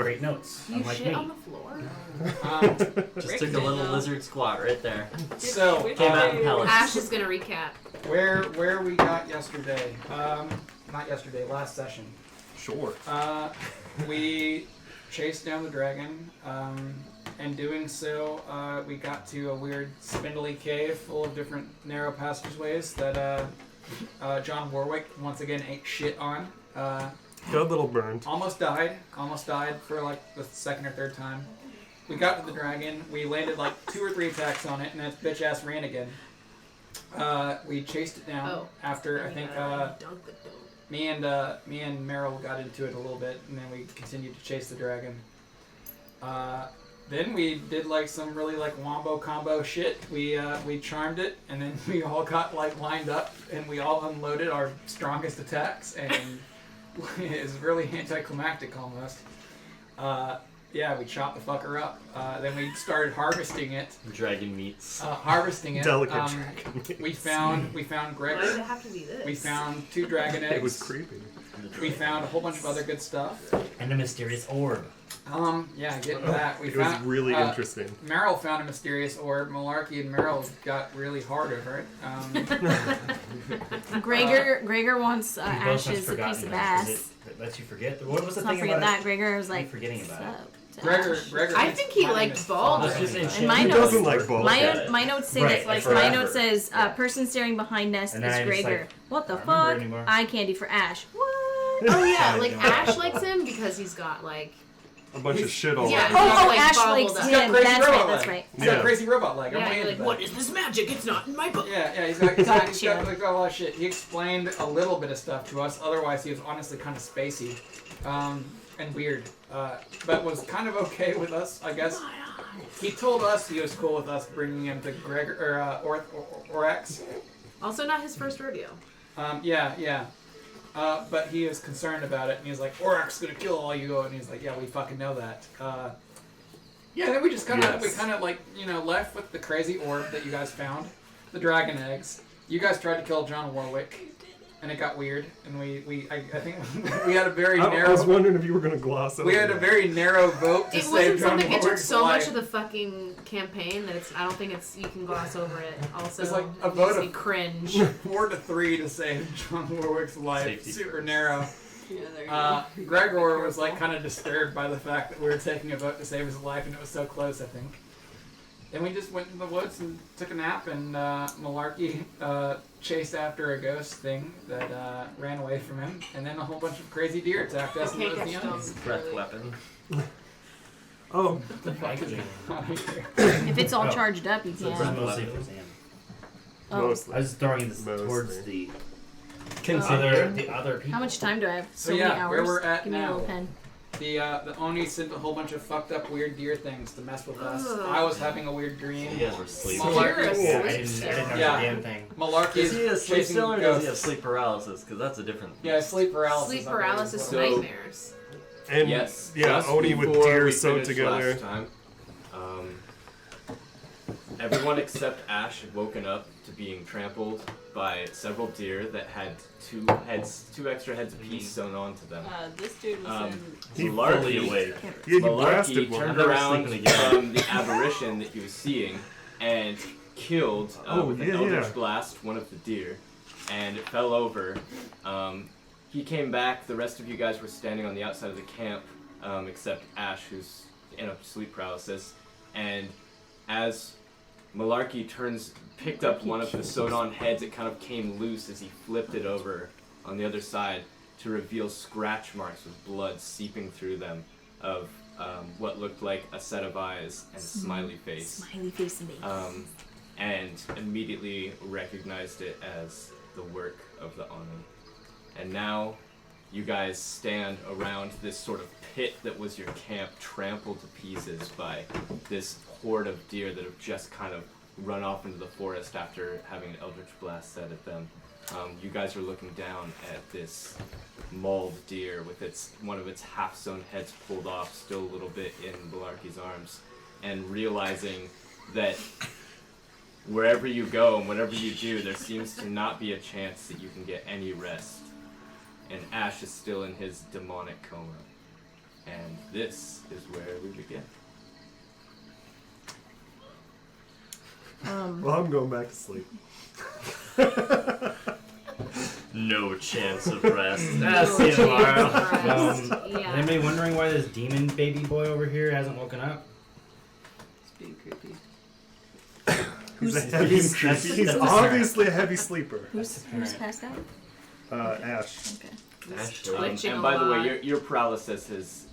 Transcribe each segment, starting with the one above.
Great notes. You unlike shit me. on the floor? Just took a little lizard squat right there. So, Came out in pellets. Ash is gonna recap. where we got yesterday? Not yesterday, last session. Sure. We chased down the dragon. In doing so, we got to a weird spindly cave full of different narrow passageways that John Warwick once again ate shit on. Got a little burned. Almost died for like the second or third time. We got to the dragon. We landed like 2 or 3 attacks on it, and that bitch ass ran again. We chased it down after I think me and Meryl got into it a little bit, and then we continued to chase the dragon. Then we did like some really like wombo combo shit. We charmed it, and then we all got like lined up, and we all unloaded our strongest attacks, and it was really anticlimactic almost. Yeah, we chopped the fucker up. Then we started harvesting it. Dragon meats. Harvesting it. Delicate dragon meats. We found Gregor. Why does it have to be this? We found 2 dragon eggs. It was creepy. We found a whole bunch of other good stuff. And a mysterious orb. Yeah, getting that. It was really interesting. Meryl found a mysterious orb. Malarkey and Meryl got really hard over it. Gregor wants You both have Ash's a forgotten piece of that, 'cause ass. It lets you forget. What was the Let's not thing forget about that. it? Gregor was like, forgetting about it. "Sup to Gregor. Ash." I think he liked Baldwin. Let's just say And my He notes, doesn't like balls. my notes say Right, that like my forever. note says person staring behind nest And is then I just, Gregor. like, What the I don't remember fuck? anymore. Eye candy for Ash. What? Oh yeah, like Yeah. Ash likes him because he's got like A bunch of shit all Yeah. over. Oh, like, Ash bobbled likes up. He's got him. crazy That's robot right. That's leg. right. He's got Yeah. a crazy robot leg. I'm yeah, way you're into like, what that. is this magic? It's not in my book. Yeah, he's got like, Gotcha. a lot of shit. He explained a little bit of stuff to us. Otherwise, he was honestly kind of spacey and weird, but was kind of okay with us, I guess. He told us he was cool with us bringing him to Gregor or Orax. Also, not his first rodeo. Yeah. But he is concerned about it, and he's like, Orax is gonna kill all you, and he's like, yeah, we fucking know that. Yeah, then we just kind of like, left with the crazy orb that you guys found, the dragon eggs. You guys tried to kill John Warwick, and it got weird, and I think we had a very I narrow. was wondering if you were going to gloss over We had a that. very narrow vote to It save wasn't John something. It took Warwick's so life. much of the fucking campaign that I don't think you can gloss over it. Also, It's like a it vote makes me of- cringe. 4-3 to save John Warwick's life. Safety. Super narrow. Yeah, there you go. Gregor was like kind of disturbed by the fact that we were taking a vote to save his life, and it was so close, I think. Then we just went in the woods and took a nap, and Malarkey chased after a ghost thing that ran away from him, and then a whole bunch of crazy deer attacked us, and it was the onions. Breath weapon. Oh, What the fuck is on here? If it's all Oh. charged up, you So this is can. mostly for Sam. Oh. mostly. I was throwing this Mostly. towards the Consider. other people. How much time do I have? So many yeah, hours. where we're at Give me a now. little pen. The Oni sent a whole bunch of fucked up weird deer things to mess with us. Ugh. I was having a weird dream. You guys were sleeping. Malarkey- You're a Yeah, I sleep didn't still. know Yeah. the damn thing. Malarkey Is he asleep chasing still, or does he have ghosts. sleep paralysis? Because that's a different. Yeah, sleep paralysis. Sleep I believe, paralysis, is what it is. nightmares. And Yes. yeah, just Oni with before deer we sewed finished together. Last time, everyone except Ash had woken up to being trampled by several deer that had 2 extra heads apiece sewn onto them. This dude was He Malarkey fully awake. Yeah, he blasted Malarkey one. turned Never around sleeping again. from the aberration that he was seeing and killed with an Eldritch Blast one of the deer, and it fell over. He came back. The rest of you guys were standing on the outside of the camp, except Ash, who's in a sleep paralysis. And as Malarkey picked up one of the sewed-on heads, it kind of came loose as he flipped it over on the other side to reveal scratch marks with blood seeping through them of what looked like a set of eyes and a smiley face. smiley face and baby. And immediately recognized it as the work of the Oni. And now you guys stand around this sort of pit that was your camp, trampled to pieces by this horde of deer that have just kind of run off into the forest after having an Eldritch Blast set at them. You guys are looking down at this mauled deer with one of its half-sewn heads pulled off, still a little bit in Malarkey's arms, and realizing that wherever you go and whatever you do, there seems to not be a chance that you can get any rest. And Ash is still in his demonic coma. And this is where we begin. Well, I'm going back to sleep. No chance of rest. See you tomorrow. Yeah. Anybody wondering why this demon baby boy over here hasn't woken up? It's being creepy. He's a heavy sleeper. He's obviously a heavy sleeper. Who's passed out? Ash. Okay. Ash, Twitching and a by the way, lot. your paralysis has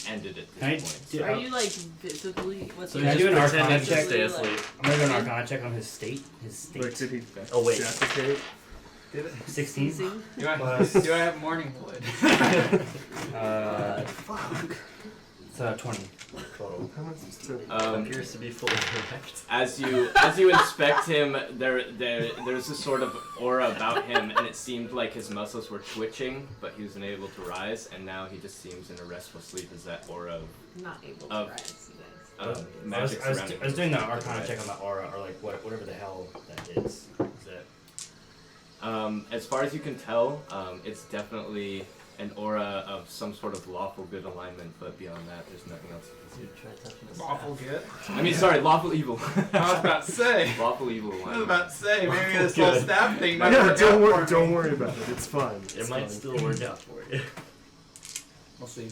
ended at Can I this point. do- so- Are you like visibly? What's So your can I do an visibly, arcana like, check? visibly, Stay like- I'm gonna do an arcana check on his state. Like, did he Oh, wait. defecate? 16. Sneezing? Do I, Plus- do I have morning wood? Fuck. It's 20 total. How much is it? Appears to be fully correct. As you inspect him, there's a sort of aura about him, and it seemed like his muscles were twitching, but he was unable to rise, and now he just seems in a restful sleep as that aura Not able to Of- rise, you guys. of I magic surrounding was him. doing the arcana check on the aura, or like whatever the hell that is. Is that As far as you can tell, it's definitely an aura of some sort of lawful good alignment, but beyond that, there's nothing else you can see. Awful good. I mean, sorry, lawful evil. I was about to say. Lawful evil I was alignment. about to say, maybe Awful this whole good. staff thing might Yeah, work out for me. don't worry about it. It's fine. it It's might fine. still work out for you. We'll see.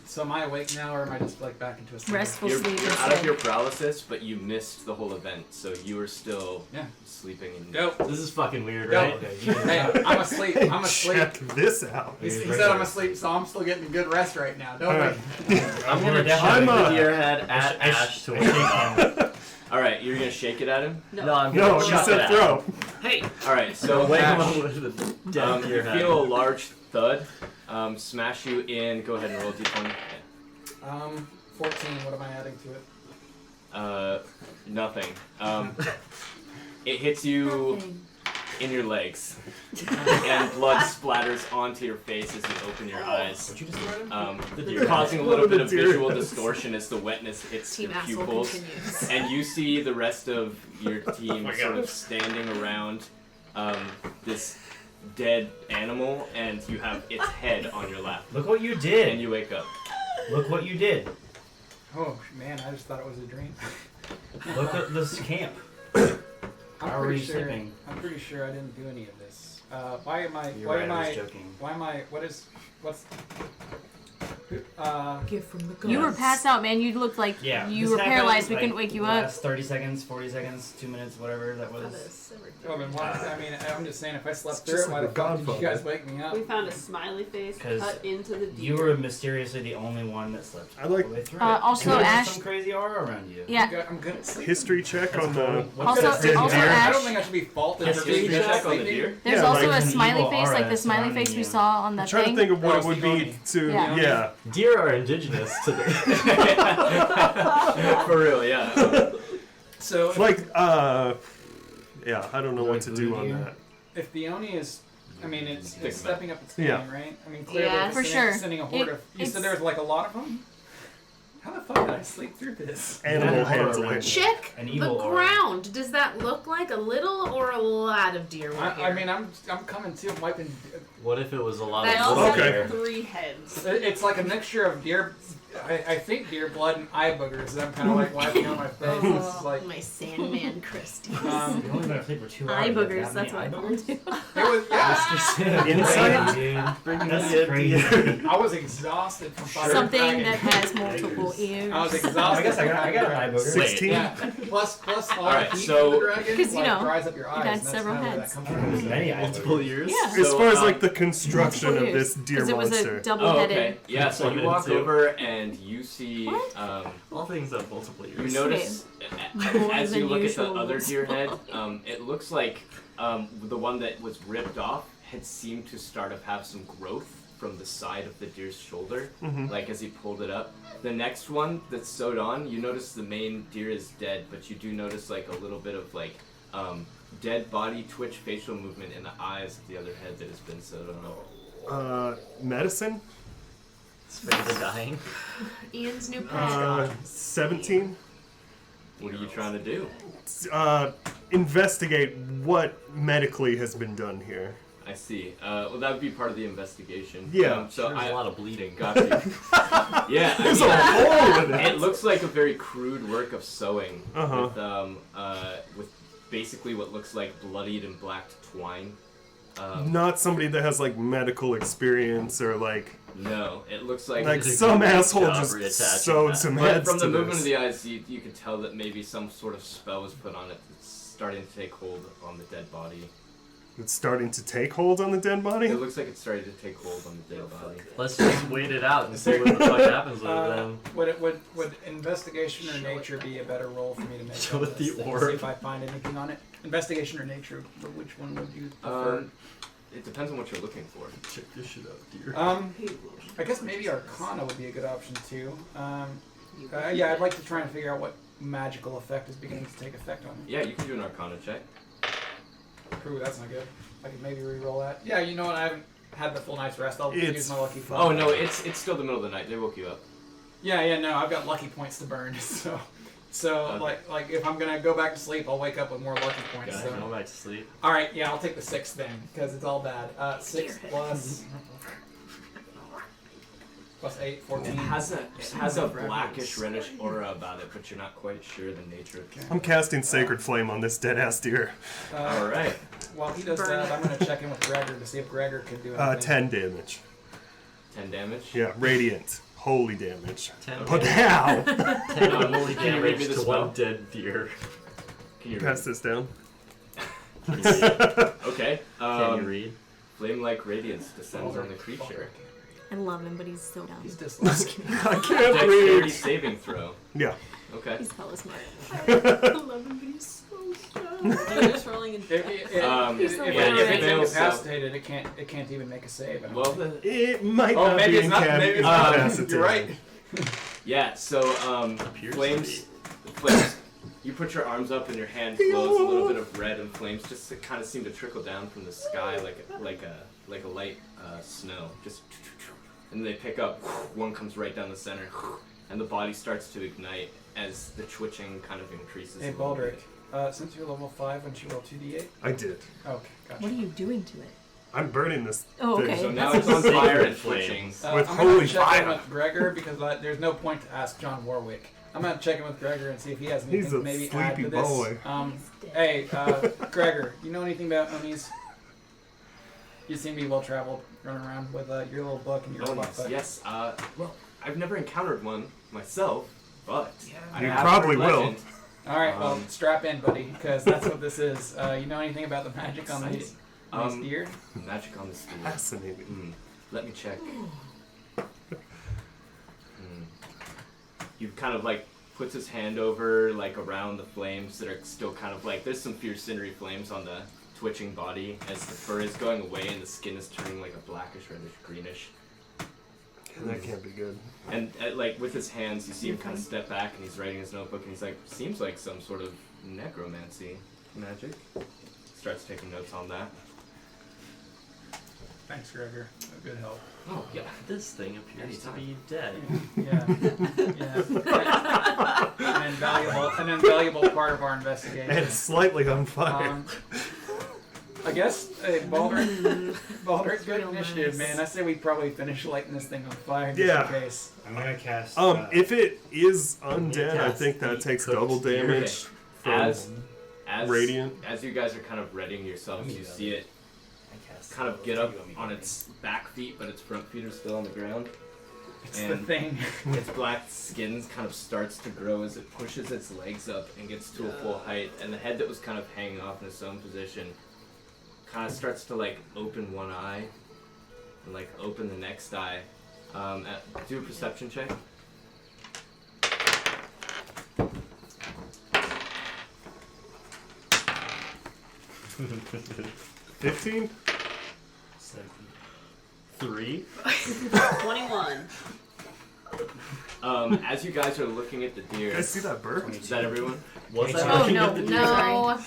So am I awake now, or am I just like back into a sleep? Restful You're, sleep you're out of instead. your paralysis, but you missed the whole event, so you were still Yeah. sleeping in. Go. This is fucking weird, Go. right? Okay, you Hey, I'm asleep. I'm asleep. Check this out. He said I'm asleep, so I'm still getting good rest right now. Don't Alright. wait. I'm I'm gonna Your head at I Ash to I shake him. All right, you're gonna shake it at him. No, I'm gonna No, you chuck it said at throw. him. Hey! All right, so Wake him Ash, up with a dent to you your head. feel a large thud smash you in. Go ahead and roll d20. 14. What am I adding to it? Nothing. It hits you Nothing. in your legs, and blood splatters onto your face as you open your eyes, What you just read? causing a What little are bit the of deer visual heads? distortion as the wetness hits Team your asshole pupils. continues. And you see the rest of your team my sort God. of standing around this dead animal, and you have its head on your lap. Look what you And did! you wake up. Look what you did! Oh man, I just thought it was a dream. Look at this camp. I'm How are pretty you sure. sleeping? I'm pretty sure I didn't do any of this. Why am I? You're Why right, am I was I? joking. Why am I? What's? Gift from the gods. You were passed out, man. You looked like Yeah. you this were happened, paralyzed. We like, couldn't wake you up. last 30 seconds, 40 seconds, 2 minutes, whatever that was. Oh, then why? I mean, I'm just saying, if I slept It's through just it, why like the the fuck did you Godfather. guys wake me up? We found a smiley face 'Cause cut into the deer. You were mysteriously the only one that slept I like- all the way through Uh, it. also, And there was Ash- some crazy aura around you. Yeah. I'm good at sleep. History check on the. What's Also- that? also I Ash- don't think I should be faulted for History being good check at on the sleeping. deer. There's Yeah, also like a an smiley evil face, like aura the smiley surrounding face we you. saw on the I'm trying to thing. think of what Oh, it would Steve be to. Yeah. Yeah. Deer are indigenous to the. For real, yeah. So if, Like, yeah, I don't know You what like to do blue on deer? that. if the Oni is, I mean, it's Think about stepping up its game, Yeah. right? I mean, clearly, Yeah, it's for sending, sure. sending a horde of. You said it's- there was like a lot of them. How the fuck did I sleep through this? Animal Yeah, horror handling. around. Check An the evil aura. ground. Does that look like a little or a lot of deer? were I here? mean, I'm coming to. I'm wiping. What if it was a lot They of all little Okay. had deer? 3 heads. It's like a mixture of deer. I think deer blood and eye boogers. And I'm kind of like wiping on my face. It's Oh, like. my Sandman Christie. You only been asleep for 2 hours. Eye You have boogers. that That's many what I eye called boogers? it. It was yeah. Insight? Dude. Bring me That's the crazy. I was exhausted from fighting Something dragon. that has multiple ears. I was I exhausted. guess I from got an eye fighting booger. 16? Yeah. Plus all Alright, the heat so- from the dragon 'Cause, you like, know, dries up your eyes. had and that's several kinda where heads. that I comes don't know if from. there's many eye Multiple boogers. years? Yeah. As So, far as um, like the construction of this deer Because it was monster. a Oh, double-headed. okay. Yeah, so you Limited walk to. over and you see, What? All things have multiple you years. notice More as you than look at the usual. other deer head, it looks like the one that was ripped off had seemed to start to have some growth from the side of the deer's shoulder, like as he pulled it up. The next one that's sewed on, you notice the main deer is dead, but you do notice like a little bit of like dead body twitch facial movement in the eyes of the other head that has been sewed on. Medicine? Spare the dying. Ian's new pet. 17. What are you trying to do? Investigate what medically has been done here. I see. Well, that would be part of the investigation. Yeah. So There's a lot of bleeding. got you. Yeah. I There's mean, a hole in it. it looks like a very crude work of sewing Uh-huh. with basically what looks like bloodied and blacked twine. Not somebody that has like medical experience or like No, it looks like Did a some good asshole job just reattaching sewed that. some But heads from the to movement this. of the eyes, you could tell that maybe some sort of spell was put on it. It's starting to take hold on the dead body. It's starting to take hold on the dead body. It looks like it's starting to take hold on the dead body. Let's just wait it out and see what the fuck happens with it then. Would investigation or nature be a better role for me to make? Show on it the this thing to orb. See if I find anything on it. Investigation or nature? Which one would you prefer? It depends on what you're looking for. Check this shit out, dear. I guess maybe Arcana would be a good option too. Yeah, I'd like to try and figure out what magical effect is beginning to take effect on me. Yeah, you can do an Arcana check. Ooh, that's not good. I could maybe re-roll that. Yeah, you know what? I haven't had the full night's rest. I'll It's- use my lucky point. Oh no, it's still the middle of the night. They woke you up. Yeah, no, I've got lucky points to burn. So Okay. like if I'm gonna go back to sleep, I'll wake up with more lucky points. Guys, So. go back to sleep. All right, yeah, I'll take the 6 then because it's all bad. 6 plus 8, 14. It has a blackish reddish aura about it, but you're not quite sure the nature of it. I'm casting Sacred Flame on this dead ass deer. All right. While he does that, I'm gonna check in with Gregor to see if Gregor can do anything. 10 damage. 10 damage. Yeah, radiant, holy damage. 10 But damage. how? 10 unholy Can you read me damage the to spell? one dead deer. Can you Pass this down. Can you read? Okay. Can you read? Flame-like radiance descends on the creature. I love him, but he's so dumb. He's dyslexic. I can't Dexterity read. saving throw. Yeah. Okay. He's hella smart. I love him, but he's so dumb. You're just rolling in. If Yeah, it's if it fails, incapacitated, it can't even make a save. I don't Well, think. It might Oh, not maybe be it's not. Maybe it's not. incapacitated. You're right. yeah. So Appears to flames. You put your arms up and your hand glows. A little bit of red and flames just kind of seem to trickle down from the sky like a light snow. Just and they pick up. One comes right down the center, and the body starts to ignite as the twitching kind of increases. Hey, a little bit. Baldric. Since you're level 5, when you roll 2d8. I did. Okay, gotcha. What are you doing to it? I'm burning this Oh, thing. okay. So now That's it's on Sacred fire and flame. twitching. With I'm holy gonna check fire. in with Gregor because there's no point to ask John Warwick. I'm gonna check in with Gregor and see if he has anything He's to a maybe add sleepy to this. boy. Hey, Gregor, you know anything about Unis? You seem to be well traveled, running around with your little book and your Oh, robot book. yes. Well, I've never encountered one myself, but I You have probably heard will. legend. All right, well, strap in, buddy, because that's what this is. You know anything about the magic on these deer? Magic on the steed. Fascinating. Let me check. You kind of like puts his hand over like around the flames that are still kind of like there's some fierce cindery flames on the twitching body as the fur is going away and the skin is turning like a blackish reddish greenish. That can't be good. And like with his hands, you see him kind of step back, and he's writing his notebook, and he's like, "Seems like some sort of necromancy magic." Starts taking notes on that. Thanks, Gregor. Good help. Oh yeah. This thing appears to Anytime. be dead. Yeah. An invaluable part of our investigation. And it's slightly on fire. I guess, hey, Baldric, good initiative, man. I say we probably finish lighting this thing on fire just Yeah. in case. I'm gonna cast. If it is undead, I cast think that the takes cooked double deer. damage from As radiant. as you guys are kind of readying yourselves, you see it kind of get up on its back feet, but its front feet are still on the ground. It's And the thing. its black skin kind of starts to grow as it pushes its legs up and gets to a full height, and the head that was kind of hanging off in its own position kind of starts to like open one eye and like open the next eye. Do a perception check. $15? 15? 3? 21. As you guys are looking at the deer, You guys see that bird? is that everyone? Was that Oh looking no, at the deer? no.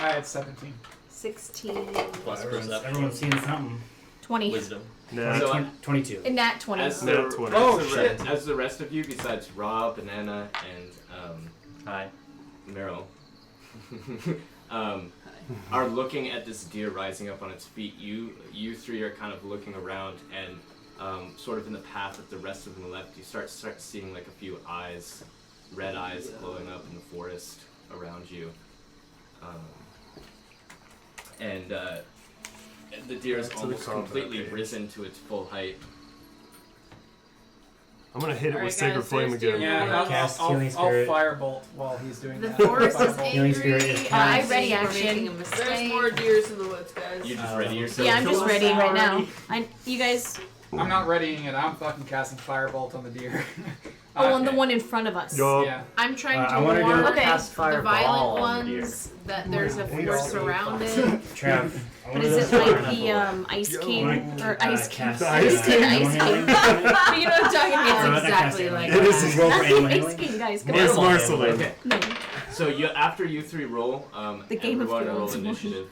I had 17. 16. Plus Everyone's perception. seen something. 20. Wisdom. Nah. So, 22. And nat 20. As Nat the, 20. Oh, as the shit. As the rest of you, besides Rob, Banana, and Hi. Meryl, are looking at this deer rising up on its feet. You three are kind of looking around, and sort of in the path that the rest of them left, you start seeing like a few eyes, red eyes glowing up in the forest around you. And the deer is Back to the almost combat completely page. risen to its full height. I'm gonna hit it Alright, with Sacred guys, Flame there's again. deer. Yeah, Cast I'll Healing Spirit. firebolt while he's doing The that. forest is Firebolt. Healing Spirit is angry. cast. I ready We're action. making a There's mistake. more deers in the woods, guys. You just ready yourself? Yeah, I'm just Kill ready us right now. already. You guys. I'm not readying it. I'm fucking casting firebolt on the deer. Oh, on the one in front of us. Yup. Yeah. I'm trying to I wanna warn Okay. Cast the fireball violent on the deer. ones that there's a Hey, force y'all. around it. Trav. But is it like the Ice Yo. King or Ice King? Cast The Ice King. Ice King. You know what I'm talking about? It's exactly like It is that. Roll for Not animal the Ice handling. King, guys. Come Where's on. Marceline? Okay. No. So after you three roll, The Game of everyone roll Thrones one. initiative.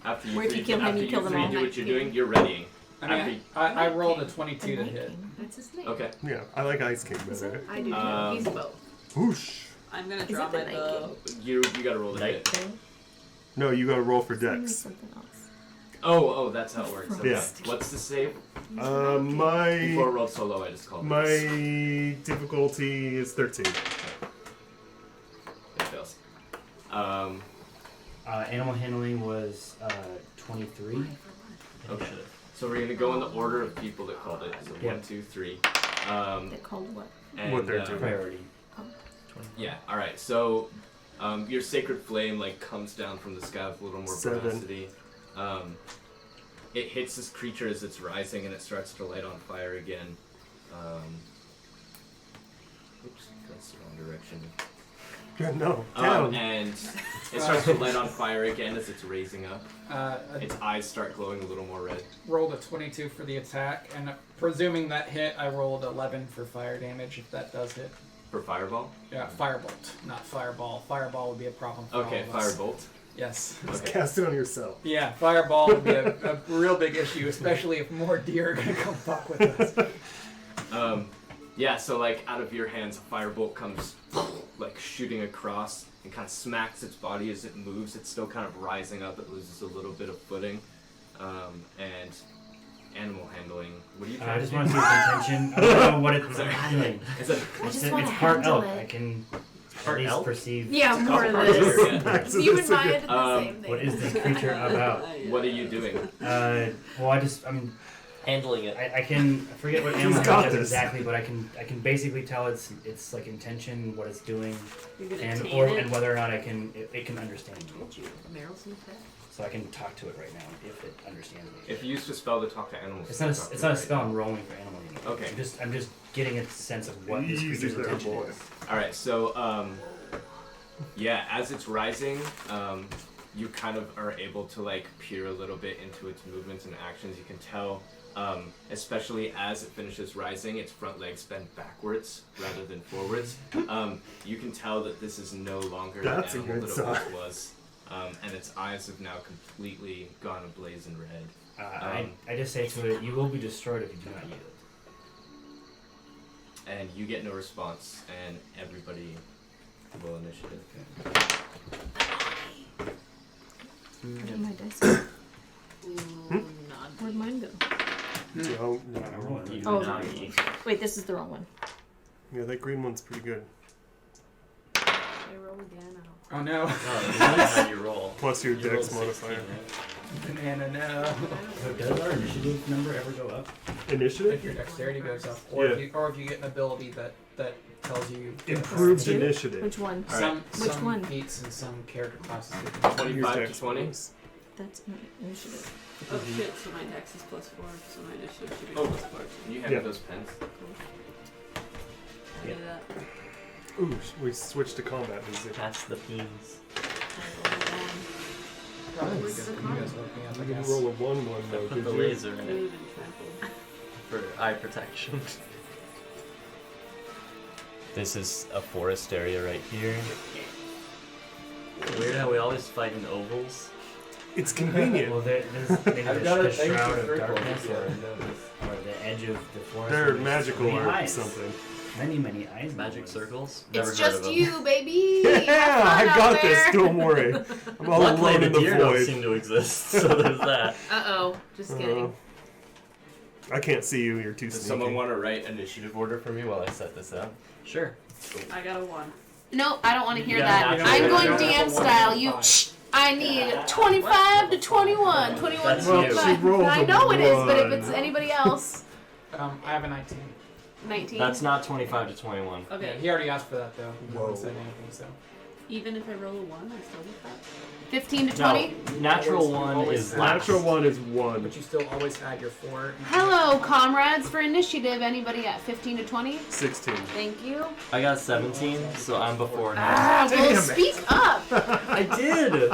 After you Where if three, you kill him, after you kill them three all. do what you're doing, you're ready. I mean, I rolled a 22 to Night hit. King. That's his name. Okay. Yeah, I like Ice King better. I do too. Um, He's both. Whoosh. I'm gonna Is draw it the my Night bow. You gotta roll the Night hit. King? No, you gotta roll for Give me Dex. something else. Oh, that's how it works. Okay. Yeah. What's the save? Uh, Before my I rolled solo, I just called it. my difficulty is 13. It fails. Animal handling was 23. Okay. So we're gonna go in the order of people that called it. So Yeah. 1, 2, 3. They're called what? And, What they're doing. Priority. Yeah. All right. So your sacred flame like comes down from the sky with a little more 7. velocity. It hits this creature as it's rising, and it starts to light on fire again. Oops, that's the wrong direction. Yeah, no, down. And it starts to light on fire again as it's raising up. I Its eyes start glowing a little more red. rolled a 22 for the attack, and presuming that hit, I rolled 11 for fire damage if that does hit. For fireball? Yeah, firebolt, not fireball. Fireball would be a problem for Okay, all of us. firebolt. Yes. Okay. Cast it on yourself. Yeah, fireball would be a real big issue, especially if more deer are gonna come fuck with us. Yeah, so like out of your hands, a firebolt comes like shooting across and kind of smacks its body as it moves. It's still kind of rising up. It loses a little bit of footing. And animal handling. What are you I trying just to want do? to see its intention. I don't know what it's Sorry. handling. Is it I It's, just want it's to part handle elk. it. I can Part at least elk? perceive. Yeah, more of part this. deer, yeah. Back to You this and Maya again. did the same thing. What is this creature about? What are you doing? Well, I'm Handling it. I can I forget what animal got does this. exactly, but I can basically tell its like intention, what it's doing, You're gonna and tan it. and whether or not it can understand me. Told you, Meryl's in effect. So I can talk to it right now if it understands me. If you use a spell to talk to animals, It's not talk to it's not a it spell I'm rolling for animal handling. Okay. I'm just getting a sense of what this Easy creature's there, intention boy. is. All right, so yeah, as it's rising, you kind of are able to like peer a little bit into its movements and actions. You can tell, especially as it finishes rising, its front legs bend backwards rather than forwards. You can tell that this is no longer That's a the animal good that it sign. once was, and its eyes have now completely gone ablaze in red. I just say to it, you will be destroyed if you do not yield. And you get no response, and everybody roll initiative. I did my dice. Ooh, nod. Where'd mine go? No, no. Oh. Unagi. Wait, this is the wrong one. Yeah, that green one's pretty good. Should I roll again? Oh no. No, it's not how you roll. Plus your You rolled dex 16, modifier. right? Banana, no. So does our initiative number ever go up? If Initiative? your dexterity goes up, or if Yeah. you get an ability that tells you Improved Two? initiative. Which one? All some Which some one? feats and some character classes. do. 25 to Dex 20. bonus. That's my initiative. Oh shit, so my dex is +4, so my initiative should be Oh. +4. You have Yeah. those pens. I do that. Ooh, we switched to combat music. Pass the beans. I roll down. Probably Where's good the for you guys woke me up, I You didn't guess. roll a 1-1 I though, put did the you? laser in Food it and trampled. for eye protection. This is a forest area right here. Weird how we always fight in ovals. It's convenient. Well, there's maybe I've the, got a the thing shroud for of circles, darkness yeah, or I noticed. the edge of the forest. They're where there's magical so many or eyes. something. Many eyes. Magic circles. Never It's heard just of them. you, baby. Yeah, I Have fun got out this. there. Don't worry. I'm all Luckily, alone the in the deer don't void. seem to exist, so there's that. Uh-oh. Just kidding. I can't see you. You're too Does sneaky. someone want to write initiative order for me while I set this up? Sure. I got a 1. No, I don't want to hear Yeah, that. natural I'm order. going Natural DM order. style. You. I need 25 to 21. 21 That's to you. 25. She rolled I a know it is, but if 1. it's anybody else, I have a 19. 19. That's not 25 to 21. Okay. Yeah, he already asked for that though. No Whoa. one said anything, so. Even if I roll a 1, I still get that. 15 to 20. No, natural Always- one always is Natural last. 1 is 1. But you still always add your 4. Hello, comrades. For initiative, anybody at 15 to 20? 16. Thank you. I got 17, so I'm before him. Ah, well, Damn it. speak up. I did!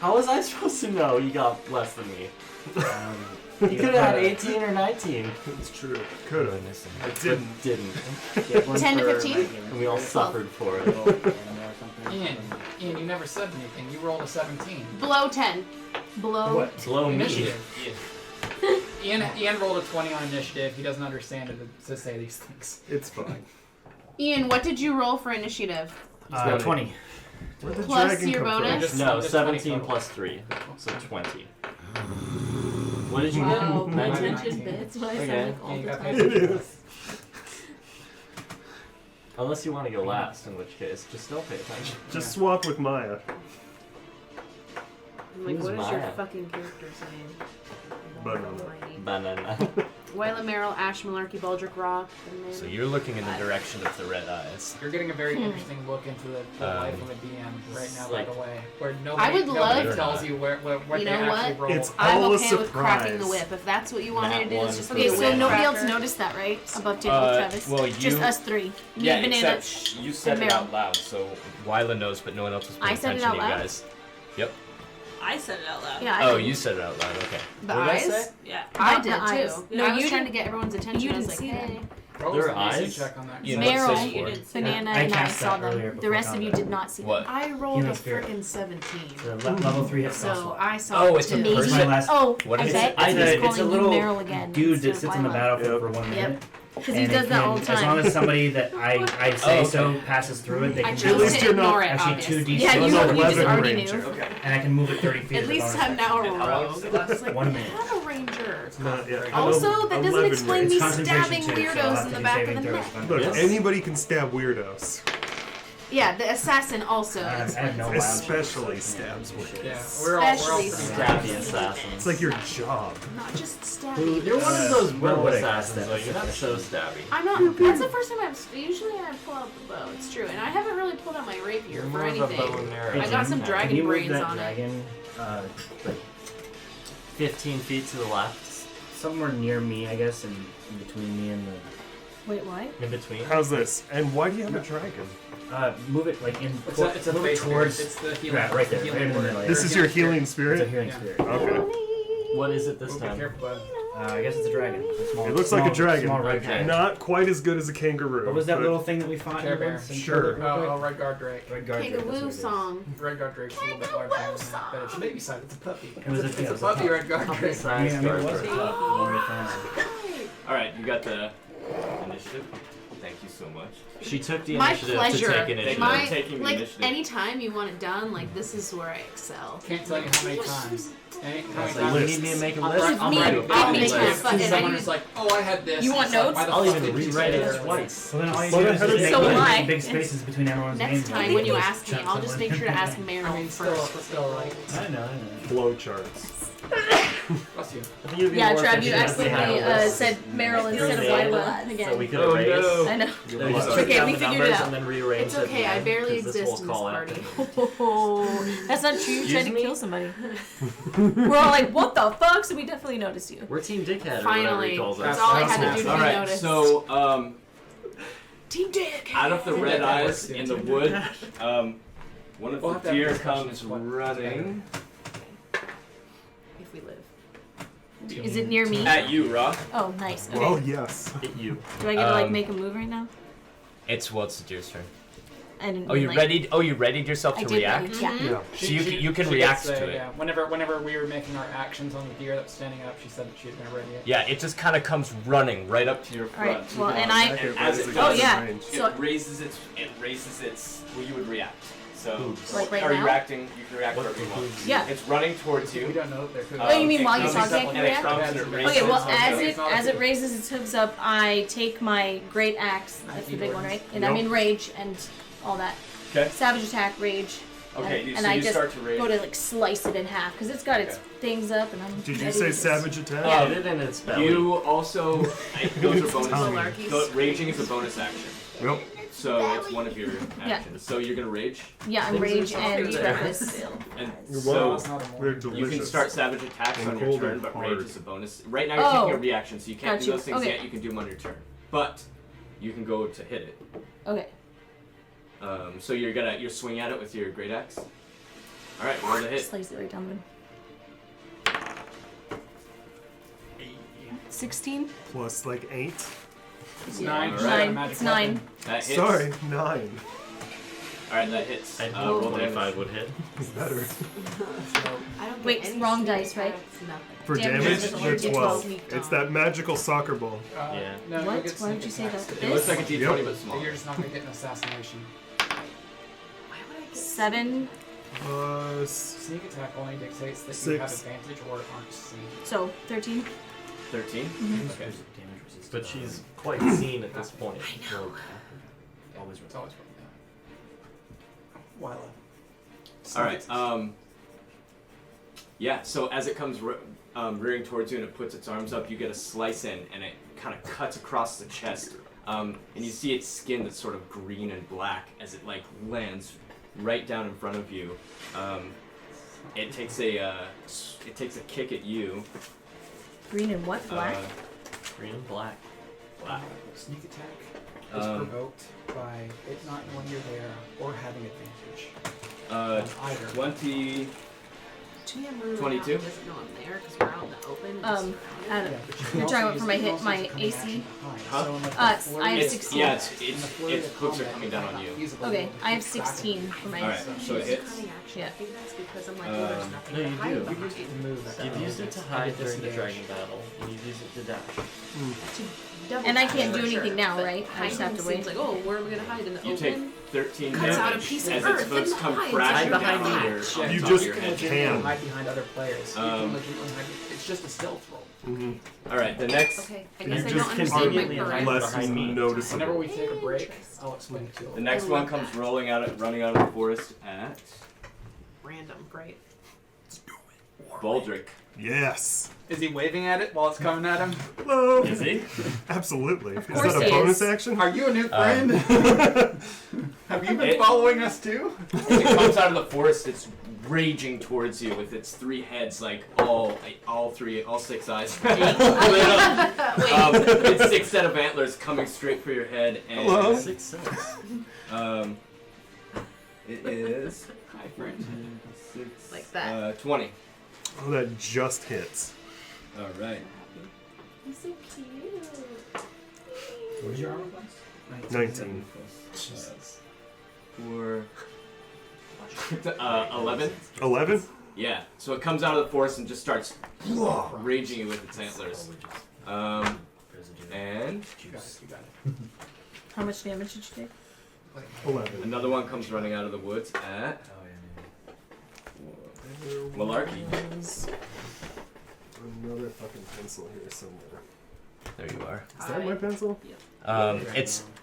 How was I supposed to know you got less than me? You could have had 18 or 19. It's true. Could have. I But didn't. didn't. 10 to 15? And we all suffered for it. Ian, you never said anything. You rolled a 17. Below 10. Below. What? Blow me. Initiative. Ian rolled a 20 on initiative. He doesn't understand it to say these things. It's fine. Ian, what did you roll for initiative? 20. Where'd the Plus dragon your come bonus? From? No, Just 17 20 plus 3. So 20. What did you Wow, get? pay 19? attention, bits. What I Okay. said like Yeah, all you the got time. paid. It is. Unless you want to go last, in which case, just still pay attention. Just swap with Maya. I'm like, Who's what is your Maya? fucking character's name? Banana. Almighty. Banana. Wyla Merrill, Ash Malarkey, Baldric Rock. And then... So you're looking in the direction of the red eyes. You're getting a very interesting look into the life of a DM right now, by like- the way. Where I would nobody love- tells you what You they know actually what? roll. It's I'm all a okay with cracking the surprise. whip. If that's what you want me to Nat do, one it's just for be Okay, a so whip nobody else cracker. noticed that, right? Above table Travis? Well, Just you- us 3. Me, Yeah, Banana. except you said and it Meryl. out loud, so Wyla knows, but no one else was paying I said it attention to out you loud? guys. Yep. I said it out loud. Yeah, I Oh, did. you said it out loud. Okay. The What did I eyes? say? Yeah. I Not did the too. eyes. No, No, I was you trying to didn't- get everyone's attention. you I was didn't like, see hey. Roll Their an AC eyes? check on that. You know what it says Meryl, for? You didn't see Banana, I and I cast saw that earlier them. The before rest of you combat. did not see What? them. I rolled a Healing spirit. frickin' 17. The level 3 hit So spell I saw Oh, it it's a too. Maybe. person? My last- Oh, What I is bet it? I he's did. calling It's a you little Meryl again. dude that instead of sits on the Wyla. battlefield for 1 Yep. minute. Because he And does it that can- all the As long time. as somebody that I say so passes through it, they I can chose least to you're not ignore it, actually obviously. 2d6. Yeah, you, was you 11 just already ranger. knew. Okay. and I can move it 30 feet. At as a least bonus I'm now a And how long rogue. does it last? It's like, 1 minute. I have a ranger. Not yet. Also, that doesn't 11 explain range. me Concentration stabbing too, so I'll weirdos have in to the do back of saving the throws neck. if I'm- Look, Yes. anybody can stab weirdos. Yeah, the assassin also. I have no Especially lounge. stabs weirdos. Yeah, we're all Especially Stabby assassins. It's like your job. Not just stabby. You're one of those bow Robotic assassins, though. assassins. You're not so stabby. I'm not. That's the first time usually I pull out the bow. It's true, and I haven't really pulled out my rapier You're for more of a bow and anything. arrow. I got some Can dragon you move brains that on it. dragon, like 15 feet to the left. somewhere near me, I guess, in between me and the. Wait, what? In between. How's this? And why do you have a dragon? Move it like in. It's a move face it towards. spirit. It's the healing. Right, right there, the right in the word. middle. This Or is your spirit. healing It's a spirit? healing Yeah. spirit. Okay. What is it this Be time? careful, bud. I guess it's a dragon. A small, It looks like a small- dragon. Small red Okay. dragon. Not quite as good as a kangaroo. What was that but little thing that we fought? Care in the Bear. woods and Sure. killed it real quick? Red Guard Drake. Red guard. Drake, that's what it Kangaroo is. song. Red Guard Drake's a little bit larger than that, but it's a baby side. It's a puppy. It was a- It's yeah, a it was a puppy pup. Red Guard Drake. I mean, it was. Size All right, you got the initiative. Thank you so much. She took the My initiative pleasure. to take initiative. My Taking the like initiative. anytime you want it done, like this is where I excel. Can't tell you how many times. How many So you times? need me to make a I'm list? right- I'm me. right- I'll I'm make right- a if fucking- Someone and I is like, oh, I had this. You want It's like, notes? why the I'll fuck even didn't you rewrite say it that? twice. Well, then all you But do I is had just a make So big, will I. big spaces between everyone's Next names. time when you ask me, Chuck I'll just make sure to ask Meryl I mean, still, first. still like, I know. Flow charts. bless you. I think it would be Yeah, more Trav, you efficient if we had a accidentally list. said Meryl instead of Wyla again. So we could Oh, erase. no. I know. We just It's took okay, down we the figured it numbers out. and then rearranged It's it okay, I again, barely 'cause this exist whole in this call party. happened. Oh, that's not true. You tried to Excuse me? kill somebody. We're all like, what the fuck? So we definitely noticed you. We're Team Dickhead or whatever Finally, he calls that's us. all I had to do to All be right, noticed. so Team Dick. out of the red that eyes works, in yeah. the wood, one of We'll the have to have deer discussions comes what- running If we live. Is it near me? at you, Rock. Oh, nice. Okay. Well, yes. At you. Do I get to like um, make a move right now? It's the deer's turn. I didn't. Oh, you like, readied? Oh, you readied yourself I to did react. ready, yeah. Yeah. So you can she react did say, to it. Yeah. Whenever we were making our actions on the deer that was standing up, she said that she had been ready. Yeah, it just kind of comes running right up to your front. Alright, well, and I. And as it Oh, does, yeah. range. So- it raises its. Well, you would react. So, Like right are you now? reacting? You can react wherever you want. Yeah. It's running towards We you. don't know that there could. Oh, you mean it while you're comes talking, I can and it react? comes and it raises Okay, well, its as it raises its hooves up, I take my great axe. That's the big one, right? And I'm Yep. in rage and all that. Okay. Savage attack, rage. Okay. And, So and I you just start to rage. go to like slice it in half because it's got its Okay. things up, and I'm. Did you ready say to- savage attack? Yeah. Hit it in its belly. You also those are bonus. Malarkeys. So raging is a bonus action. Yep. So it's one of your Yeah. actions. So you're gonna rage, Yeah, I'm rage and Things are reckless. and You're so welcome. It's not a They're more. delicious. you can start savage attacks And on your cold turn, and but hard. rage is a bonus. Right now you're Oh. taking a reaction, so you can't do Gotcha. those things Okay. yet. You can do them on your turn, but you can go to hit it. Okay. So you're swinging at it with your great axe. All right, roll the hit. Slice it right down the middle. 16? Plus like 8. It's Yeah. 9. Alright. She's got a Nine. magic It's 9. weapon. That hits. Sorry, 9. All right, that hits. I Roll know damage. 25 would hit. It's better. I don't Wait, get any wrong sneak dice, right? attacks, nothing. For Damage damage, is they're only 12. sneaked It's on. that magical soccer ball. Yeah. No, What? you'll get Why would sneak you say attacks. that? It looks like a This? d20 Yep. but smaller. You're just not gonna get an assassination. Why would I get 7. Plus. Sneak attack only dictates that you 6. have advantage or aren't seen. So, 13. 13. Mm-hmm. Okay. But she's quite seen at this point. I know. Always, it's always Wyla. All right. Yeah. So as it comes rearing towards you and it puts its arms up, you get a slice in, and it kind of cuts across the chest. And you see its skin that's sort of green and black as it like lands right down in front of you. It takes a kick at you. Green and what? Black? Green and black. Black. Sneak attack is provoked by it not knowing you're there or having advantage. On either. 20. GM room 22? He doesn't know I'm there because we're out in the open. and just I surrounded. don't know. Yeah, but You're you talking can about for my also hit, use my the coming AC? action behind. Huh? So in the I have flurry of 16. Yeah, combat- in the its flurry of hooves are combat, coming it down might on not you. feasible Okay, to I have keep track of 16 for my. All right, so it It's hits. cunning action. Yeah. I think that's because I'm like, well, there's nothing No, to you hide do. behind. You used it to move. You've used it to hide during the dragon battle, and you've used it to dash. And I can't do anything now, But right? I just have to hiding wait. seems like, oh, where am I gonna hide in the You take open? 13 Cuts out a damage piece of as earth its hooves and come hides crashing under down the on your, hatch. on You top just of your head. can. hide behind other players. You can Um, legitimately hide. It's just a stealth roll. Mm-hmm. All right, the next Okay, I You guess I just don't understand my conveniently hide current. Less behind me. noticeable. Whenever we take a break, I'll explain it to you. the next I one love comes that. running out of the forest at Random, great. Baldric. Yes. Is he waving at it while it's coming at him? Hello. Is he? Absolutely. Of Is course that a he bonus is. action? Are you a new friend? Have you been It- following us too? As it comes out of the forest, it's raging towards you with its 3 heads, like all 6 eyes. It's 6 set of antlers coming straight for your head, and Hello? 6 cents. it is Hi, friend. 6, Like that. 20. Oh, that just hits. All right. He's so cute. What is your armor class? 19. For 11. 11? Yeah. So it comes out of the forest and just starts raging you with its antlers. And You got it. You got it. How much damage did you take? 11. another one comes running out of the woods at Malarkey. Another fucking pencil here somewhere. There you are. Is that my pencil?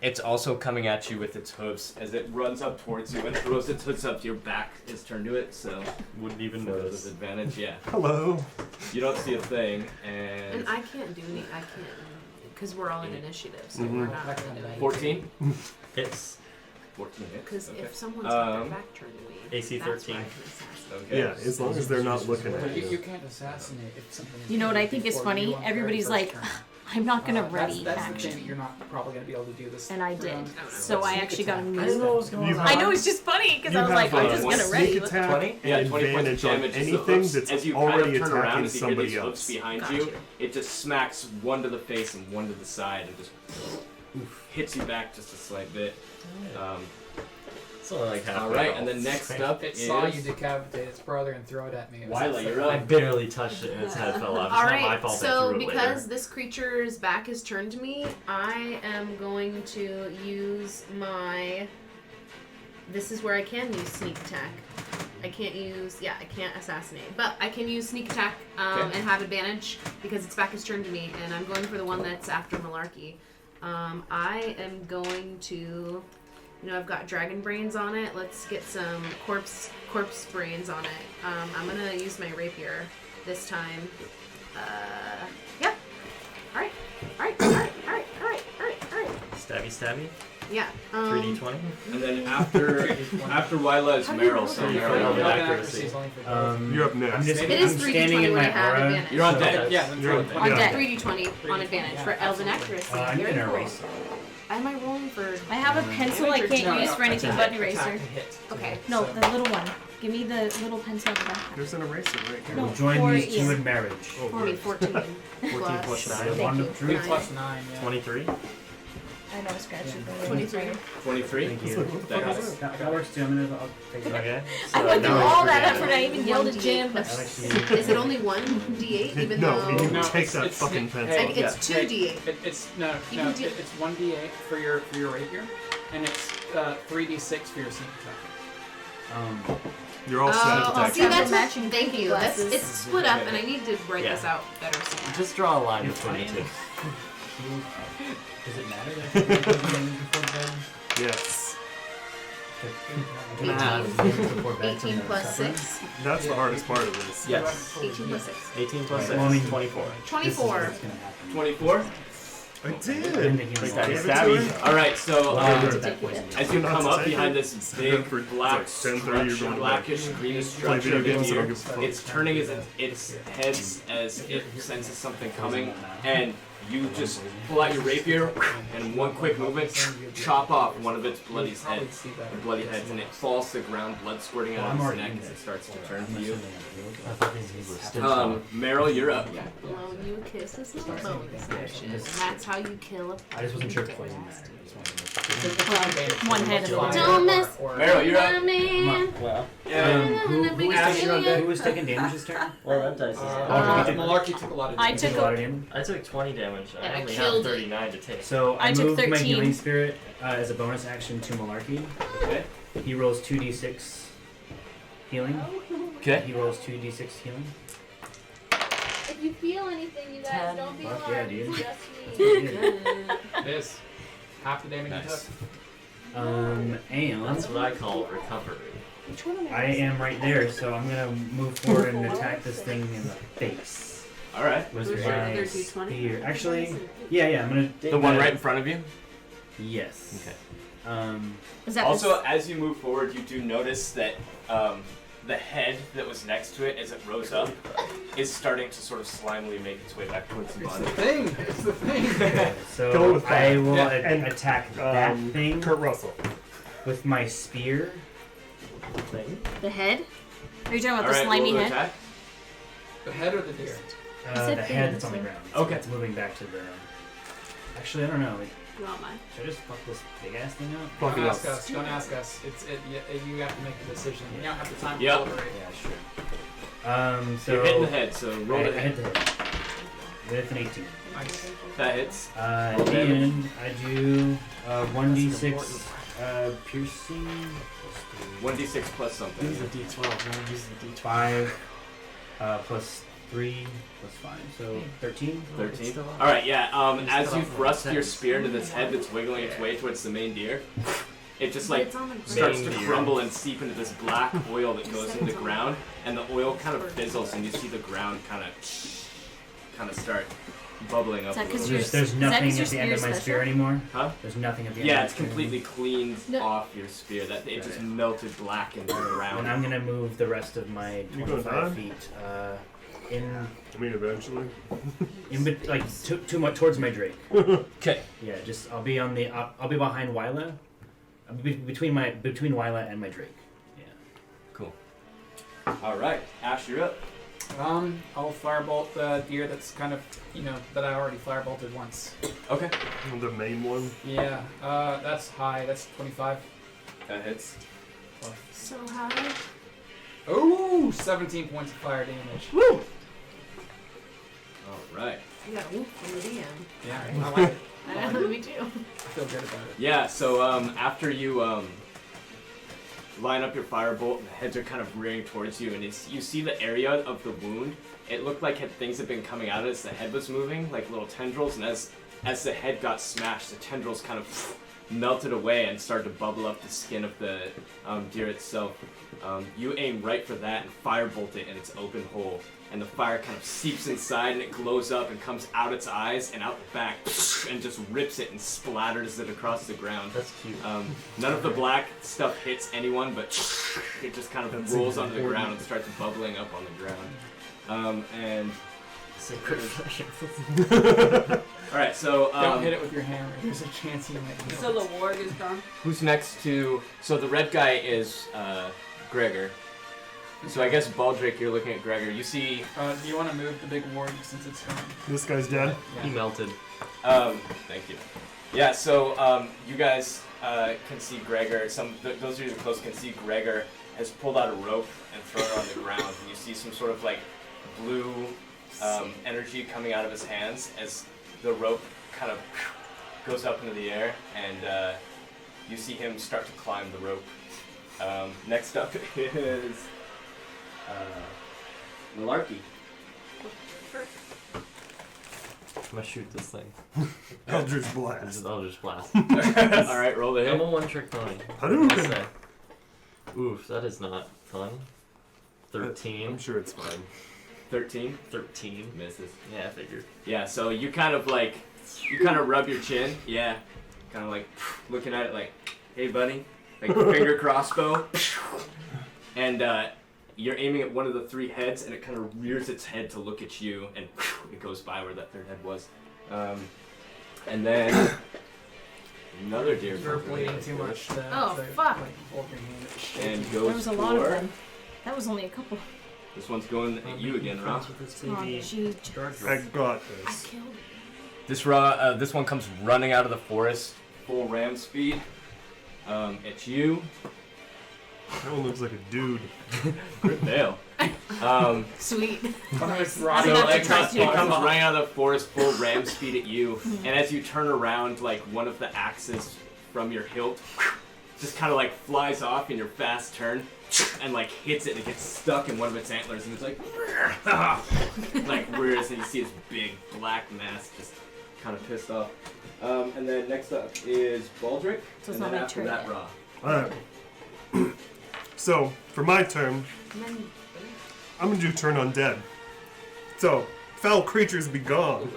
It's also coming at you with its hooves as it runs up towards you and throws its hooves up. Your back is turned to it, so Wouldn't even there's notice. advantage. Yeah, Hello. you don't see a thing, and And I can't do any. I can't because we're all in initiative, so Mhm. we're not gonna do anything. 14. Hits. 14 hits. Because Okay. if someone's got their Um, back turned to me, AC that's why 13. I can assassinate. Okay. Yeah, as long as they're not looking at You you. can't assassinate if something is You know what I moved think is before you funny? on the Everybody's very like, first turn. I'm not gonna That's ready the thing. action. You're not probably going to be able to do this. And I did. round. So I actually got a I didn't know what move. was going You on. I know it's just funny because You I was have like, I'm a just gonna sneak ready. attack 20? Yeah, and 20 points of advantage on damage. as the anything hooves- that's as you already kind of turn around attacking as you hear somebody these hooves else. behind Got you, you. it just smacks one to the face and one to the side and just hits you back just a slight bit. It's only like half. All right, and then next up It is saw you decapitate its brother and throw it at me. It was Wyla. You're I up. barely touched it and its head fell off. It's All not my right, fault I so threw it because later. this creature's back is turned to me, I am going to use my. This is where I can use sneak attack. I can't use. Yeah, I can't assassinate, but I can use sneak attack and have advantage because its back is turned to me, and I'm going for the one that's after Malarkey. I am going to. I've got dragon brains on it. Let's get some corpse brains on it. I'm gonna use my rapier this time. Yeah. All right. Stabby. Yeah. 3d20. And then after Wyla is Meryl. So Meryl, Yeah. Accuracy is only for You're up next. I'm just, It is I'm 3d20 standing in when I my have aura. advantage. you're on So deck. that's- Yeah, then You're throw on it. deck. On Yeah. deck, 3d20 on advantage Yeah. for elven accuracy. I'm Very in a cool. race. Am I rolling for? I have a pencil I can't use for anything but an eraser. Okay. No, the little one. Give me the little pencil at the back. There's an eraser right here. No. We'll join for these two you. in marriage. Oh, For me, 14. 14 plus 9. The wand of you. truth. Plus 9, yeah. 23. I know, scratch it. 23. 23. Thank you. That's- That works too. I'll take it. Okay. I So went through now all it's that advantage. effort. I even yelled at Jim. Is it only 1d8 even No, though? you No, take that it's- fucking it- pencil. Like, it's 2d8. It's You no, can do- it's 1d8 for your rapier, and it's 3d6 for your sneak attack. You're all set Oh, at see, deck. that's Matching thank you. That's glasses. it's split up, and I need to write Yeah. this out better. So. Just draw a line If between I the two. Does it matter that you're before bed? Yes. Can I have before bed 18 from plus supper? 6. That's the hardest part of this. Yes. 18 plus 6. 18 plus Right. 6. Well, I mean, 24. This is 24. what's gonna happen. 24. I I did. didn't think he was Stabby, Give it to stabby. him. All right, so Well, to that take poison. as you Not come to up take behind it. this big For black like 10:30 you're structure, going to blackish bed. greenish Play structure video of games, I don't you, give a fuck. it's turning its heads as it senses something coming, and you just pull out your rapier and in one quick movement chop off one of its bloody heads, bloody heads, and it falls to the ground, blood squirting out of its neck as it starts to turn to you. I thought these were stitched Meryl, you're up. Blow you a kiss, a slow bonus action. That's how you kill a. I just wasn't sure if poison mattered. I just wanted to make sure. One head of fire. Don't mess Meryl, you're up. man. Well, Who was taking damage this turn? well, that dice is. Malarkey took a lot of I damage. took a lot of damage. I took 20 damage. And I I only killed have it. 39 to take. So I I took moved my 13. healing spirit as a bonus action to Malarkey. Okay. He rolls 2d6 healing. Okay. He rolls 2d6 healing. If you feel anything, you guys don't be Fuck alarmed. yeah, dude. It's just me. It is. Half the damage you took. And That's what I call recovery. I am right there, so I'm gonna move forward and attack this thing in the face All right. with Where's my your other D20? spear. Actually, yeah, I'm gonna. The one right in front of you. Yes. Okay. Is that Also, as you move forward, you do notice that the head that was next to it, as it rose up, is starting to sort of slimely make its way back towards the It's body. the thing. It's the thing. Okay, Go so with I that. will Yeah. And, attack that thing Kurt Russell. with my spear. Thing. the head? Are you talking about All the right, slimy roll to head? attack. The head or the deer? said The thing, head that's on the so- ground. Okay. It's moving back to the. Actually, I don't know. You want mine? Should I just fuck this big ass thing up? Fuck Don't it ask up. us. Don't ask us. You have to make the decision. You don't have the time to Yep. deliberate. Yeah, sure. So So you're hitting the head, so roll I the hit head. the head with an 18. Nice. That hits. And I do 1d6 piercing. 1d6 plus something. Use the D12. No, use the D12. 5 plus 3 plus 5, so 13. 13. All right, yeah. As you thrust your spear into this head that's wiggling its way towards the main deer, it just like It's on the starts to Main deer. crumble and seep into this black oil that goes in the ground, and the oil kind of fizzles, and you see the ground kind of start bubbling up Is a that 'cause little you're bit. There's that nothing 'cause at the your end of my spear's spear special? anymore. Huh? There's nothing at the end. Yeah, of it's my spear completely cleaned No. off your spear. That it just Right. melted black into the anymore. ground. And I'm gonna move the rest of my You gonna 25 die? feet in I mean, eventually. like too much towards my Drake. Okay. Yeah, just I'll be on the I'll be behind Wyla. I'll be between Wyla and my Drake. Yeah. All right, Ash, you're up. I'll firebolt the deer that's kind of, that I already firebolted once. Okay. The main one. Yeah, that's high. That's 25. That hits. So high. Ooh, 17 points of fire damage. Woo! Alright. You got a whoop from the DM. Yeah, I like it. I know, me too. I feel good about it. Yeah, so after you line up your firebolt and the heads are kind of rearing towards you and you see the area of the wound, it looked like things had been coming out as the head was moving, like little tendrils, and as the head got smashed, the tendrils kind of melted away and started to bubble up the skin of the deer itself. You aim right for that and firebolt it in its open hole, and the fire kind of seeps inside and it glows up and comes out its eyes and out the back and just rips it and splatters it across the ground. That's cute. None of the black stuff hits anyone, but it just kind of rolls onto the ground and starts bubbling up on the ground. And Sacred flame. alright, so Don't hit it with your hammer. There's a chance you might kill So it. the warg is gone. who's next to... So the red guy is Gregor. So I guess Baldric, you're looking at Gregor. You see... Do you want to move the big warg since it's gone? This guy's dead. He melted. Thank you. Yeah, so you guys can see Gregor. Those of you who are close can see Gregor has pulled out a rope and thrown it on the ground. And you see some sort of like blue energy coming out of his hands as the rope kind of goes up into the air, and you see him start to climb the rope. Next up is Malarkey. I'm gonna shoot this thing. Eldritch Blast. Eldritch Blast. Alright, roll the hit. I'm a one-trick pony. Hadouken! Oof, that is not fun. 13. I'm sure it's fine. 13. 13. Misses. Yeah, I figured. Yeah, so you kind of rub your chin. Yeah. Kind of like looking at it like, hey buddy. Like finger crossbow. And you're aiming at one of the three heads and it kind of rears its head to look at you and it goes by where that third head was. And then another deer. You're bleeding too much. Oh, fuck. Hold your hand. And There goes was a lot of for... them. That was only a couple. This one's going at you again, Rob. Oh, gee. I got I this. killed it. This one comes running out of the forest, full ram speed. At you. That one looks like a dude. Good nail. Sweet. It's So rotting. have to it try comes to. running out of the forest, full ram speed at you, and as you turn around, like one of the axes from your hilt just kind of like flies off in your fast turn, and like hits it, and it gets stuck in one of its antlers, and it's like like rears, and you see this big black mass just kind of pissed off. And then next up is Baldric, So it's and not then my after turn that, yet. Ra. Alright. So, for my turn, And then I'm gonna do Turn Undead. So, foul creatures be gone.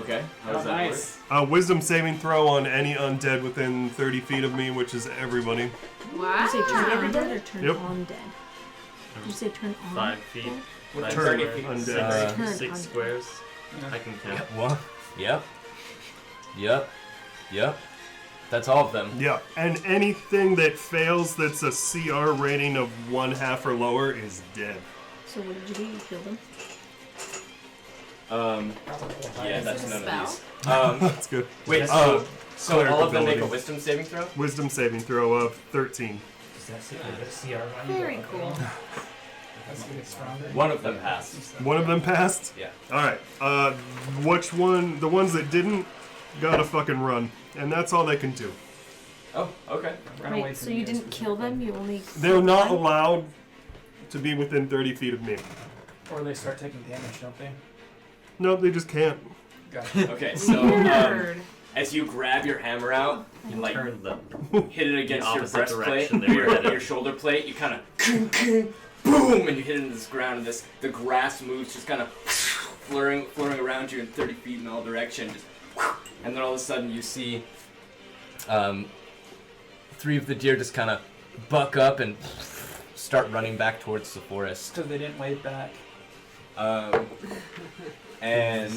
Okay, how does Oh, that nice. Wisdom saving throw on any undead within 30 feet of me, which is everybody. wow. Did you say turn undead or turn Yep. on dead? Did you say turn on? 5 feet. What Five turn squares. undead. Turn Six undead. squares. Yeah. I can count. What? Yep. That's all of them. Yeah, and anything that fails that's a CR rating of 1/2 or lower is dead. So what did you do? You killed him? Yeah, Is that's it a none spell? of these. That's good. Wait, Uh, so all of them make a ability. wisdom saving throw? Wisdom saving throw of 13. Does that say like a CR value? Very cool. That's gonna get stronger. One of them passed. One of them passed? Yeah. Alright, which one? The ones that didn't, gotta fucking run. And that's all they can do. Oh, okay. Run away Wait, from so you guys didn't for kill something. them? You only. They're killed not one? allowed to be within 30 feet of me. Or they start taking damage, don't they? No, they just can't. Gotcha. Okay, so Nerd. as you grab your hammer out and like Turn them. hit it against The your opposite breastplate, direction they were headed. your shoulder plate, you kind of boom, and you hit it into this ground, and the grass moves, just kind of flurrying around you in 30 feet in all directions, and then all of a sudden you see three of the deer just kind of buck up and start running back towards the forest. Because they didn't wave back. And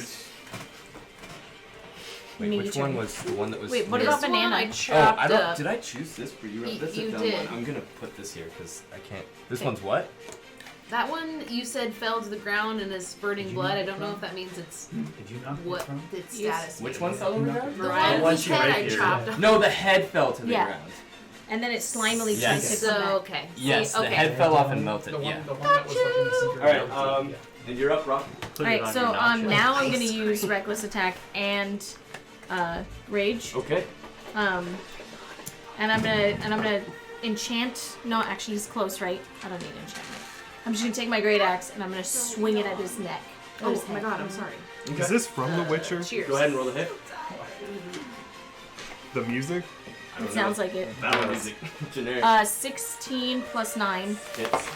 wait, Me which too. one was the one that was? Wait, what near- about This one banana? I Oh, chopped I don't. up. Did I choose this for you? Y- That's you a dumb did. one. I'm gonna put this here because I can't. This Okay. one's what? That one you said fell to the ground and is spurting Did you blood. knock I it don't know from? if that means it's Did you knock what it from? its Yes. status. Which is. one fell on the ground? The one one whose she head I rapied. chopped off. No, the head fell to the Yeah. ground. And then it slimily Yes. tried to come back. So okay. Yes, See, the okay. head fell off and melted. The one, Yeah. the one that was looking to see. All right. And you're up, Rock. Put it Alright, on so your nacho. now I'm gonna use reckless attack and rage. Okay. And I'm gonna enchant. No, actually he's close, right? I don't need enchantment. I'm just gonna take my great axe and I'm gonna swing it at his neck. Or his Oh my head. god, I'm sorry. Is this from The Witcher? Cheers. Go ahead and roll the hit. The music? It sounds like it. Battle music. Generic 16 plus 9. hits.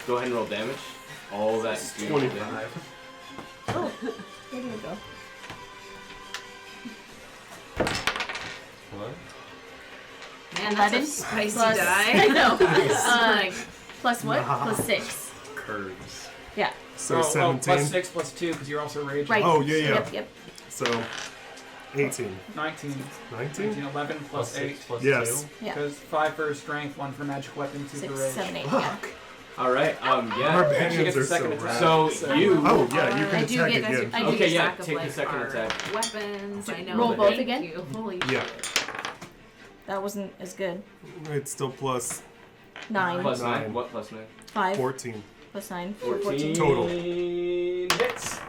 Go ahead and roll damage. All that. 25. Oh, where did it go? What? Man, that's a 11 spicy plus, die. I know. Like, Plus what? Nah. Plus 6. Curves. Yeah. So plus 17. 6 plus 2 because you're also raging. Right. Oh, yeah, yeah. Yep. So 18. 19. 19? 19, 11 plus 8. 6 plus Yes. 2. Yeah. Because 5 for strength, 1 for magic weapon, 2 6, for rage. 7, 8. Yeah. Fuck. All right. Yeah. Actually Barbarians gets a are so second rad. attack. So you. Oh, yeah, you can I do attack get again. I do Okay, get yeah, stack of, take the like, second our attack. Weapons. I know. Roll but both thank again? you. Holy Yeah. shit. That wasn't as good. It's still plus 9. Plus 9. 9. What plus 9? 5 14. plus 9. 14. Total. Hits.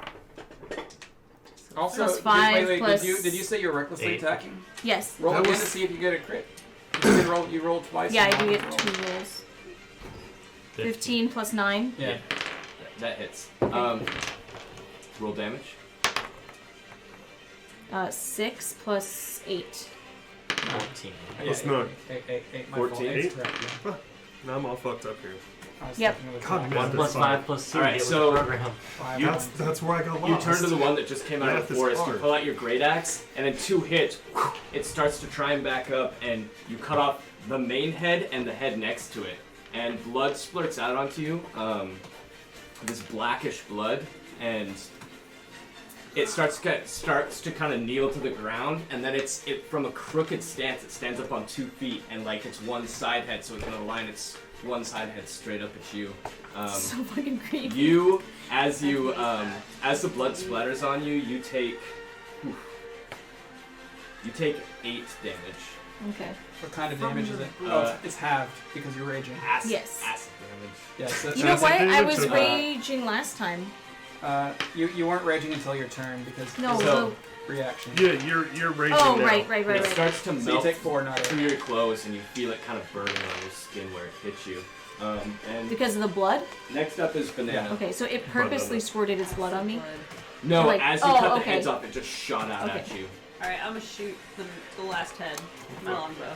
Also, Plus 5 wait, plus did you say you're recklessly 8. attacking? Yes. Roll That again was- to see if you get a crit. You roll twice. Yeah, and I do one get roll. 2 rolls. 15 plus 9. Yeah. That hits. Roll damage. 6 plus 8. 14. Let's not. 8, my 14? fault. 8? Eight's correct, yeah. Now I'm all fucked up here. I was Yep. thinking of the God, top. man. 1 plus fine. 5 plus 2. Alright, Get with so- the program. 5 That's lines. where I got You lost. turn to the one that just came out of Math the is forest, you hard. pull out your great axe, and then 2 hits, it starts to try and back up, and you cut off the main head and the head next to it. And blood splurts out onto you, this blackish blood, and it starts to kind of kneel to the ground, and then it from a crooked stance, it stands up on 2 feet, and like it's one side head, so it's gonna line its one side head straight up at you. So fucking creepy. You, as the blood splatters on you, you take 8 damage. Okay. What kind of damage is it? It's halved because you're raging. Acid, Yes. acid damage. Yeah, so, You know Acid what? I damage was or- raging last time. you weren't raging until your turn because No, So- reaction. Yeah, you're raging Oh, now. right. It starts to So you melt take 4, not 8. through your clothes, and you feel it kind of burning on your skin where it hits you. And Because of the blood? next up is banana. Okay, so it purposely squirted its blood on me? No, Like- as you oh, cut the okay. heads off, it just shot out Okay. at you. Alright, I'm gonna shoot the last head with my longbow.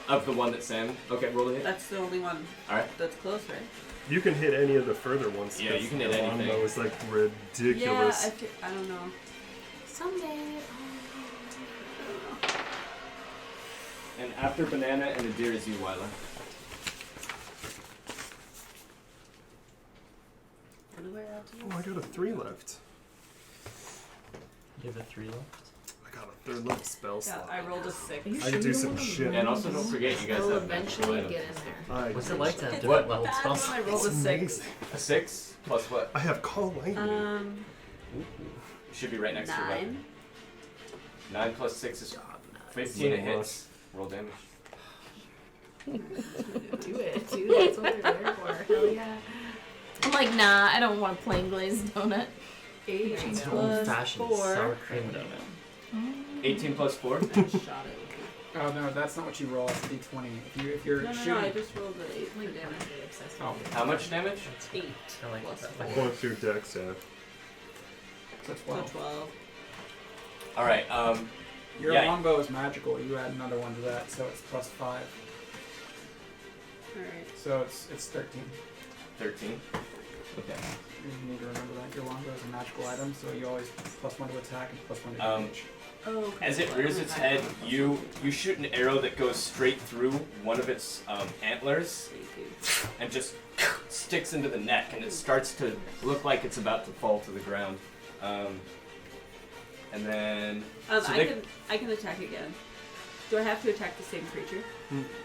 Of the one that Sam. Okay, roll the hit. That's the only one Alright. that's close, right? You can hit any of the further ones. Yeah, 'cause you can hit the anything. longbow is like Yeah, ridiculous. I don't know. Someday. And after banana and the deer is you, Wyla. Oh, I got a 3 left. You have a 3 left. I got a 3rd level spell Yeah, slot. I rolled a 6. I can do some shit. And also don't forget you guys We'll have eventually magical get items. in there. I, What's it like to have It's different what? level bad spells? when I rolled a it's 6. amazing. A 6 plus what? I have call lightning. Should be right next to your 9. weapon. 9 plus 6 is 15. It hits. Roll damage. Do it, dude. That's what they're there for. Hell yeah. I'm like, nah, I don't want a plain glazed donut. 8 It's an plus old-fashioned 4. sour cream donut. 18 plus 4. I shot it. Oh no, that's not what you roll. It's a d20. If you're No, shooting, I just rolled the 8 Like, damage. damn, I'm obsessed Oh. with it. How much damage? 8 I like plus that. 4. Going through dex, yeah. so So 12. 12. Alright, Your Yeah. longbow is magical. You add another one to that, so it's plus 5. Alright. So it's 13. 13. Okay. You need to remember that your longbow is a magical item, so you always plus 1 to attack and plus 1 to Um, damage. Oh, okay. As it So rears I'm its not- head, you shoot an arrow that goes straight through one of its antlers Thank you. and just sticks into the neck, and it starts to look like it's about to fall to the ground. And then so I can attack again. Do I have to attack the same creature?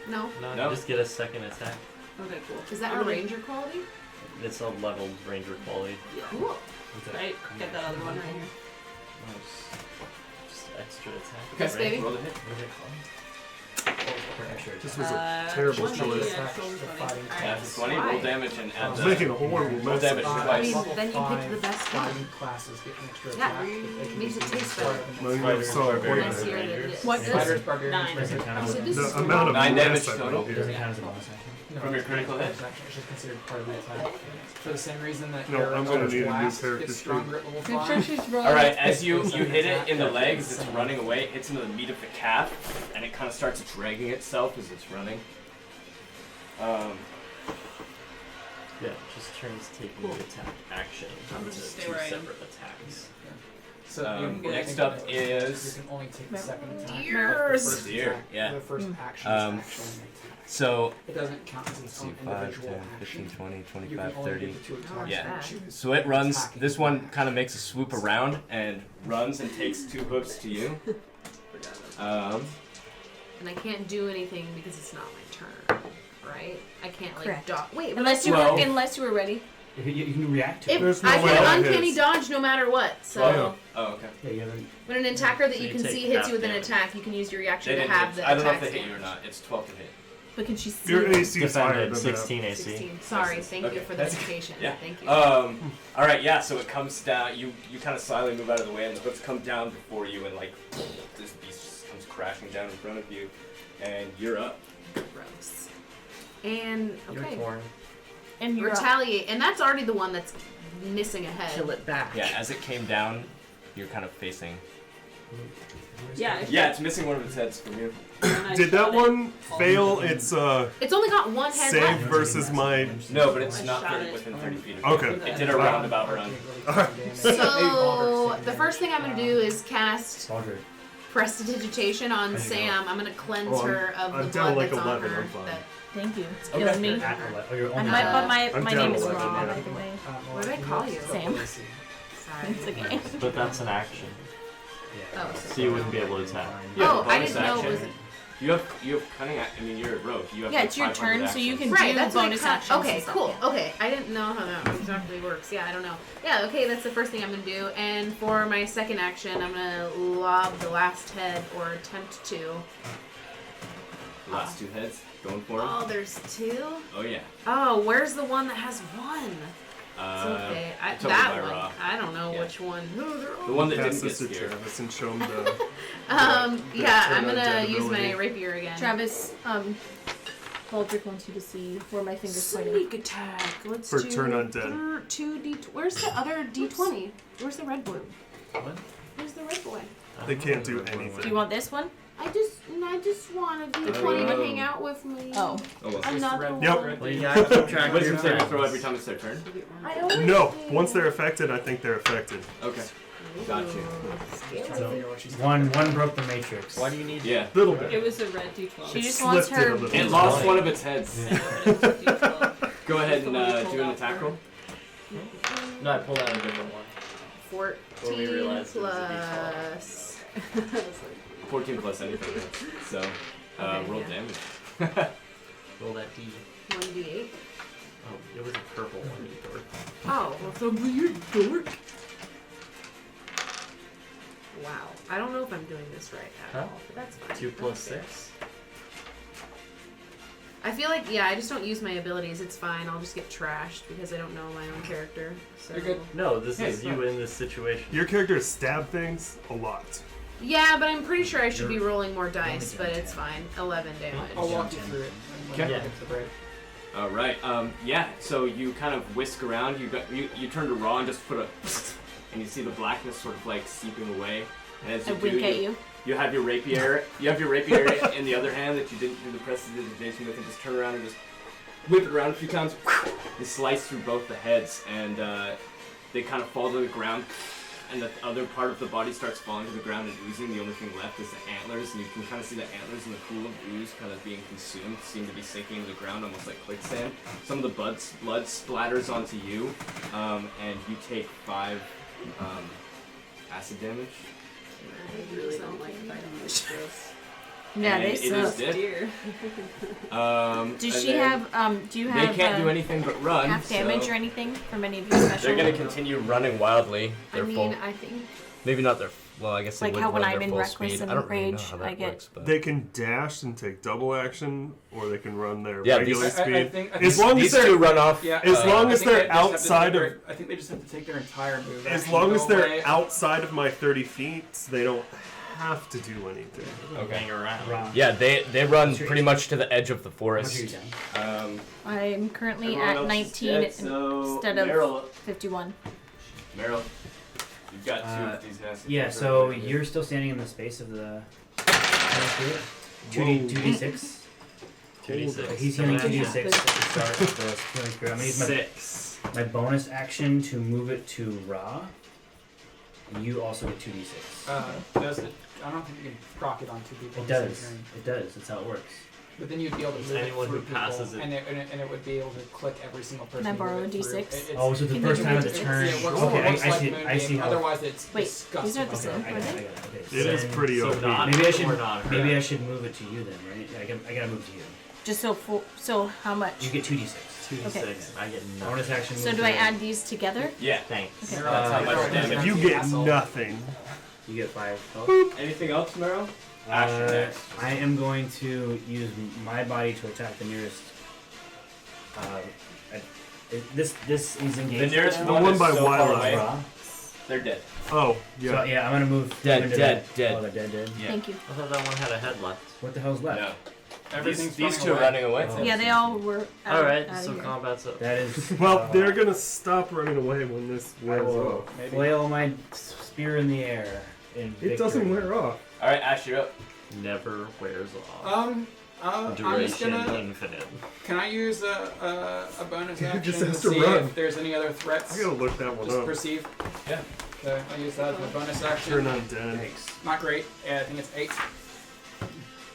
No. No, No. you just get a second attack. Okay, cool. Is that I'm a gonna- ranger quality? It's a leveled ranger quality. Yeah. Cool. Right? Get that other one right here. Nice. Just extra attack. Yes, baby. Roll the hit. What is it called? This was a terrible 20, choice. actual The 20. fighting Yeah, class. 20. Why? Roll damage and I add was the making a horrible roll mess. damage of it. twice. I mean, then you picked the best one. Fighting classes get an extra Yeah, attack. But they can means be it tastes used better. for Well, you saw it When I quite see a her, bit. that- What this- does- Fighters, barbarians, Nine. wizards, I said this The is amount of 9 damage mess I total. bring Does it here. count as a bonus action? No, From your critical hit? It's actually considered part of the attack. For the same reason that No, your I'm gonna Eldritch need a new Blast character gets sheet. stronger at level I'm sure 5. she's rolling. All right, as you It's hit it in the attack. legs, it's running away. It hits into the meat of the calf, and it kind of starts dragging itself as it's running. Yeah, just turns taking the attack action I'm into just stay 2 where I am. separate attacks. So Next up is- you can only take the second attack. Deers. The first Deer, attack- yeah. The first action Um, is actually an attack. So, It doesn't count as its own 5, individual 10, action. 15, 20, You 25, can only 30. do the 2 attacks Yeah. you choose. So it runs. Attacking This one back. kind of makes a swoop around and runs and takes 2 hooks to you. And I can't do anything because it's not my turn, right? I can't like Correct. dodge. Wait, Unless you Well- were, unless you were ready. You can react to if it. There's no I way can that uncanny hits. dodge no matter what. So Wow. Oh, okay. Yeah, you haven't. when an attacker that So you you can take see hits half you with an damage. attack, you can use your reaction They to didn't have hit. the I don't know if attack they hit you or damage. not. It's 12 to hit. But can she see? Your AC is higher Defended than 16 AC. 16. Sorry, thank Okay, you for the that's- education. yeah. Thank you. All right, yeah. So it comes down. You kind of slyly move out of the way, and the hooks come down before you, and like this beast just comes crashing down in front of you, and you're up. Gross. And You're okay, torn. And you're up. retaliate, and that's already the one that's missing a head. Kill it back. Yeah. As it came down, you're kind of facing. Yeah. Yeah, it's missing one of its heads from you. Did that one fail its It's only got one head save left. versus my? No, but it's I not shot very it. within 30 feet of you. Okay. It did a roundabout run. So the first thing I'm gonna do is cast Baldric. Prestidigitation on There you Sam. I'm gonna cleanse Oh, I'm- her of I'm the down blood like that's 11, on her. I'm fine. Thank you. It's Okay. killing me. You're at 11. Oh, you're And only my, at but my, I'm my down name is 11, wrong, yeah. by the way. What did I call you? Sam. Sorry. It's okay. But that's an action. Yeah. Oh, So you wouldn't be able to attack. You have a Oh, I bonus didn't know it action. was. You have cunning. I mean, you're a rogue. You have Yeah, like it's your 500 turn, so you actions. can Right, do that's what bonus I actions. Okay, and stuff, cool. yeah. Okay, I didn't know how that exactly works. Yeah, I don't know. Yeah, okay, that's the first thing I'm gonna do. And for my second action, I'm gonna lob the last head, or attempt to. Last 2 heads. Going for him. Oh, there's 2. Oh yeah. Oh, where's the one that has 1? It's okay. it's over That by one. Ra. I don't know Yeah. which one. No, they're all. The one that Pass didn't get this to scared. Travis and show him the. Yeah, I'm turn on gonna dead use my ability. rapier again. Travis, Baldric wants you to see where my finger's pointing. Sneak attack. Let's For do turn undead. 2D. Where's the other D20? Where's the red boy? What? Where's the red boy? They can't do Do anything. you want this one? I just want a D20 to hang out with me. Oh. Oh well. Another Yep. one. Well, you gotta keep track What of your does it throw friends. every time it's their turn? I always No, do. once they're affected, I think they're affected. Okay. Got you. One broke the matrix. Why do you need Yeah. Little bit. It was a red D12. She just wants Slipped it a her. little. It lost one of its heads. D12. Go ahead and do an attack roll. No, I pulled out a different one. 14 When we realized it was a plus. 14 plus anything. So Okay, roll yeah. damage. Roll that D. 1d8. Oh, it was a purple one, you dork. Oh, well, so weird dork. Wow. I don't know if I'm doing this right at Huh? all, but that's fine. 2 plus Okay. 6. I feel like, yeah, I just don't use my abilities. It's fine. I'll just get trashed because I don't know my own character. So. You're good. No, this Hey, is you in this situation. Your characters stab things a lot. Yeah, but I'm pretty sure I should be You're- rolling more dice, only but doing it's 10. fine. 11 damage. I'll walk you through it. When Okay. I get to the break. All right. Yeah. So you kind of whisk around. You turn to Raw and just put a, and you see the blackness sort of like seeping away. And as I you do, wink at you. you have your rapier. You have your rapier in the other hand that you didn't do the prestidigitation with, and just turn around and just whip it around a few times. You slice through both the heads, and they kind of fall to the ground. And the other part of the body starts falling to the ground and oozing. The only thing left is the antlers, and you can kind of see the antlers in the pool of ooze kind of being consumed, seem to be sinking into the ground almost like quicksand. Some of the blood splatters onto you, and you take 5 acid damage. I really don't like fighting this. Yeah, and they it is suck. dead. Dear. Does and she then have? Do you have? They can't do anything but run. half damage so or anything from any of your special? They're gonna continue running wildly. I They're mean, full. I think Maybe not their. Well, I guess they Like would how when run I'm their in full reckless speed. and I don't really know rage, how that I get- works, but They can dash and take double action, or they can run their Yeah, regular these- speed. I think As long these as two they're run off. Yeah, As long I as think they're they just have to outside take of- I think they just have to take their entire move. as action long to as go they're away. outside of my 30 feet, they don't have to do anything. Okay. Hang around. Wrong. Yeah, they run What's your pretty AC? much to the edge of the How much forest. are you down? I'm currently Everyone at else is 19 dead, so instead of Meryl, 51. Meryl, you've got two of these guys. Yeah, so you're still standing in the space of the. 2d6. 2d6. He's healing Action. 2d6 to start the healing spirit. I'm gonna use 6. my bonus action to move it to Ra. And you also get 2d6. Does it? I don't think you can proc it on two people. It at the same does. turn. It does. That's how it works. But then you'd be able to move Anyone it through who passes people, it. and it would be able to click every single person. I you borrow move a it through. D6? Oh, so the Can first they time of do the it? turn. Yeah, it works, Okay, it works I like see. Moonbeam. I see how. Otherwise, it's Wait, disgusting. these are the Okay, same, I got are it. they? I got it. Okay, It so is then- pretty So OP. not Maybe I should. or not her. Maybe I should move it to you then, right? I gotta move to you. Just so so how much? You get 2d6. 2d6. Okay. I get nothing. Bonus action. So move do to I them. add these together? Yeah. Thanks. Okay. That's how much damage. You get nothing. You get 5 health. Anything else, Meryl? Asher next. I am going to use my body to attack the nearest. This is engaged. The nearest now. The one one is by so far Wyla. away. Ra. They're dead. Oh, So yeah. yeah, I'm gonna move. Dead, into dead, the- dead. Oh, they're dead. Yeah. Thank you. I thought that one had a head left. What the hell's left? No. Everything's These two running are running away. Oh. Yeah, they all were out, Alright, out so of here. combat's up. That is. Well, they're gonna stop running away when this I wears will off. Maybe. flail my spear in the air. In It doesn't victory. wear off. All right, Ash, you're up. Never wears off. I'm just Duration gonna. infinite. Can I use a bonus You action just to have to see run. if there's any other threats? I gotta look that one Just up. perceive. Yeah. Okay, I'll use that as my bonus action. Turn undead. Not great. Yeah, I think it's 8.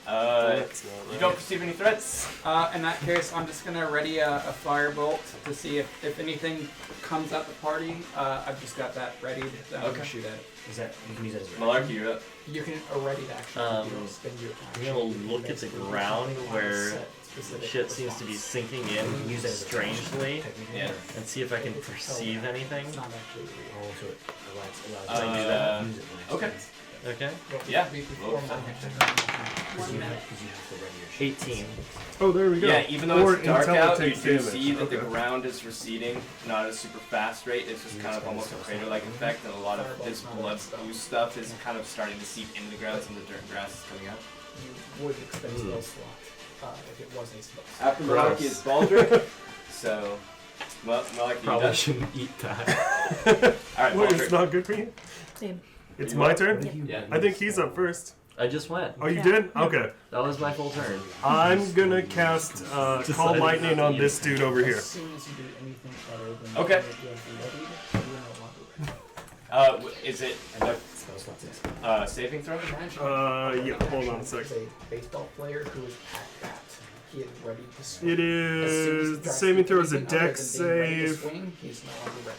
That's not You right. don't perceive any threats. In that case, I'm just gonna ready a firebolt to see if anything comes at the party. I've just got that ready that I'm Okay. gonna shoot at. Is that you can use that as a Malarkey, you're up. You can ready to actually spend your action. I'm gonna look at the ground where Specific shit seems to be sinking in use it as a strangely Yeah. and see if I can perceive anything. It's not actually real. Oh, so it allows Can I do that? use it when Okay. it's- Okay. Yeah. Before Roll my perception. action. Because you have to ready your shit. 18. Oh, there we go. Yeah, even though Or it's dark until it out, you takes do damage. see that the Okay. ground is receding, not at a super fast rate. It's just kind of almost a crater-like effect, and a lot of this blood blue stuff is kind of starting to seep into the ground. Some of the dirt and grass is coming out. You would expect spell slot if it was a spell slot. After Malarkey is Baldric, so Malarkey, you Probably done? shouldn't eat that. All right, What, Baldric. it's not good for you? Same. It's You my up? turn? Yeah. I think he's up first. I just went. Oh, you Yeah. did? Okay. That was my full turn. I'm gonna cast Call Decided Lightning not to on eat this dude over here. As soon as you do anything other than Okay. you are no longer ready. Is it saving throw? Imagine Yeah, hold on a sec. a baseball player who was at bat. He is ready to swing. It As soon as he is. tries Saving to throw do is a anything other dex than being ready to save. swing, he's no longer ready.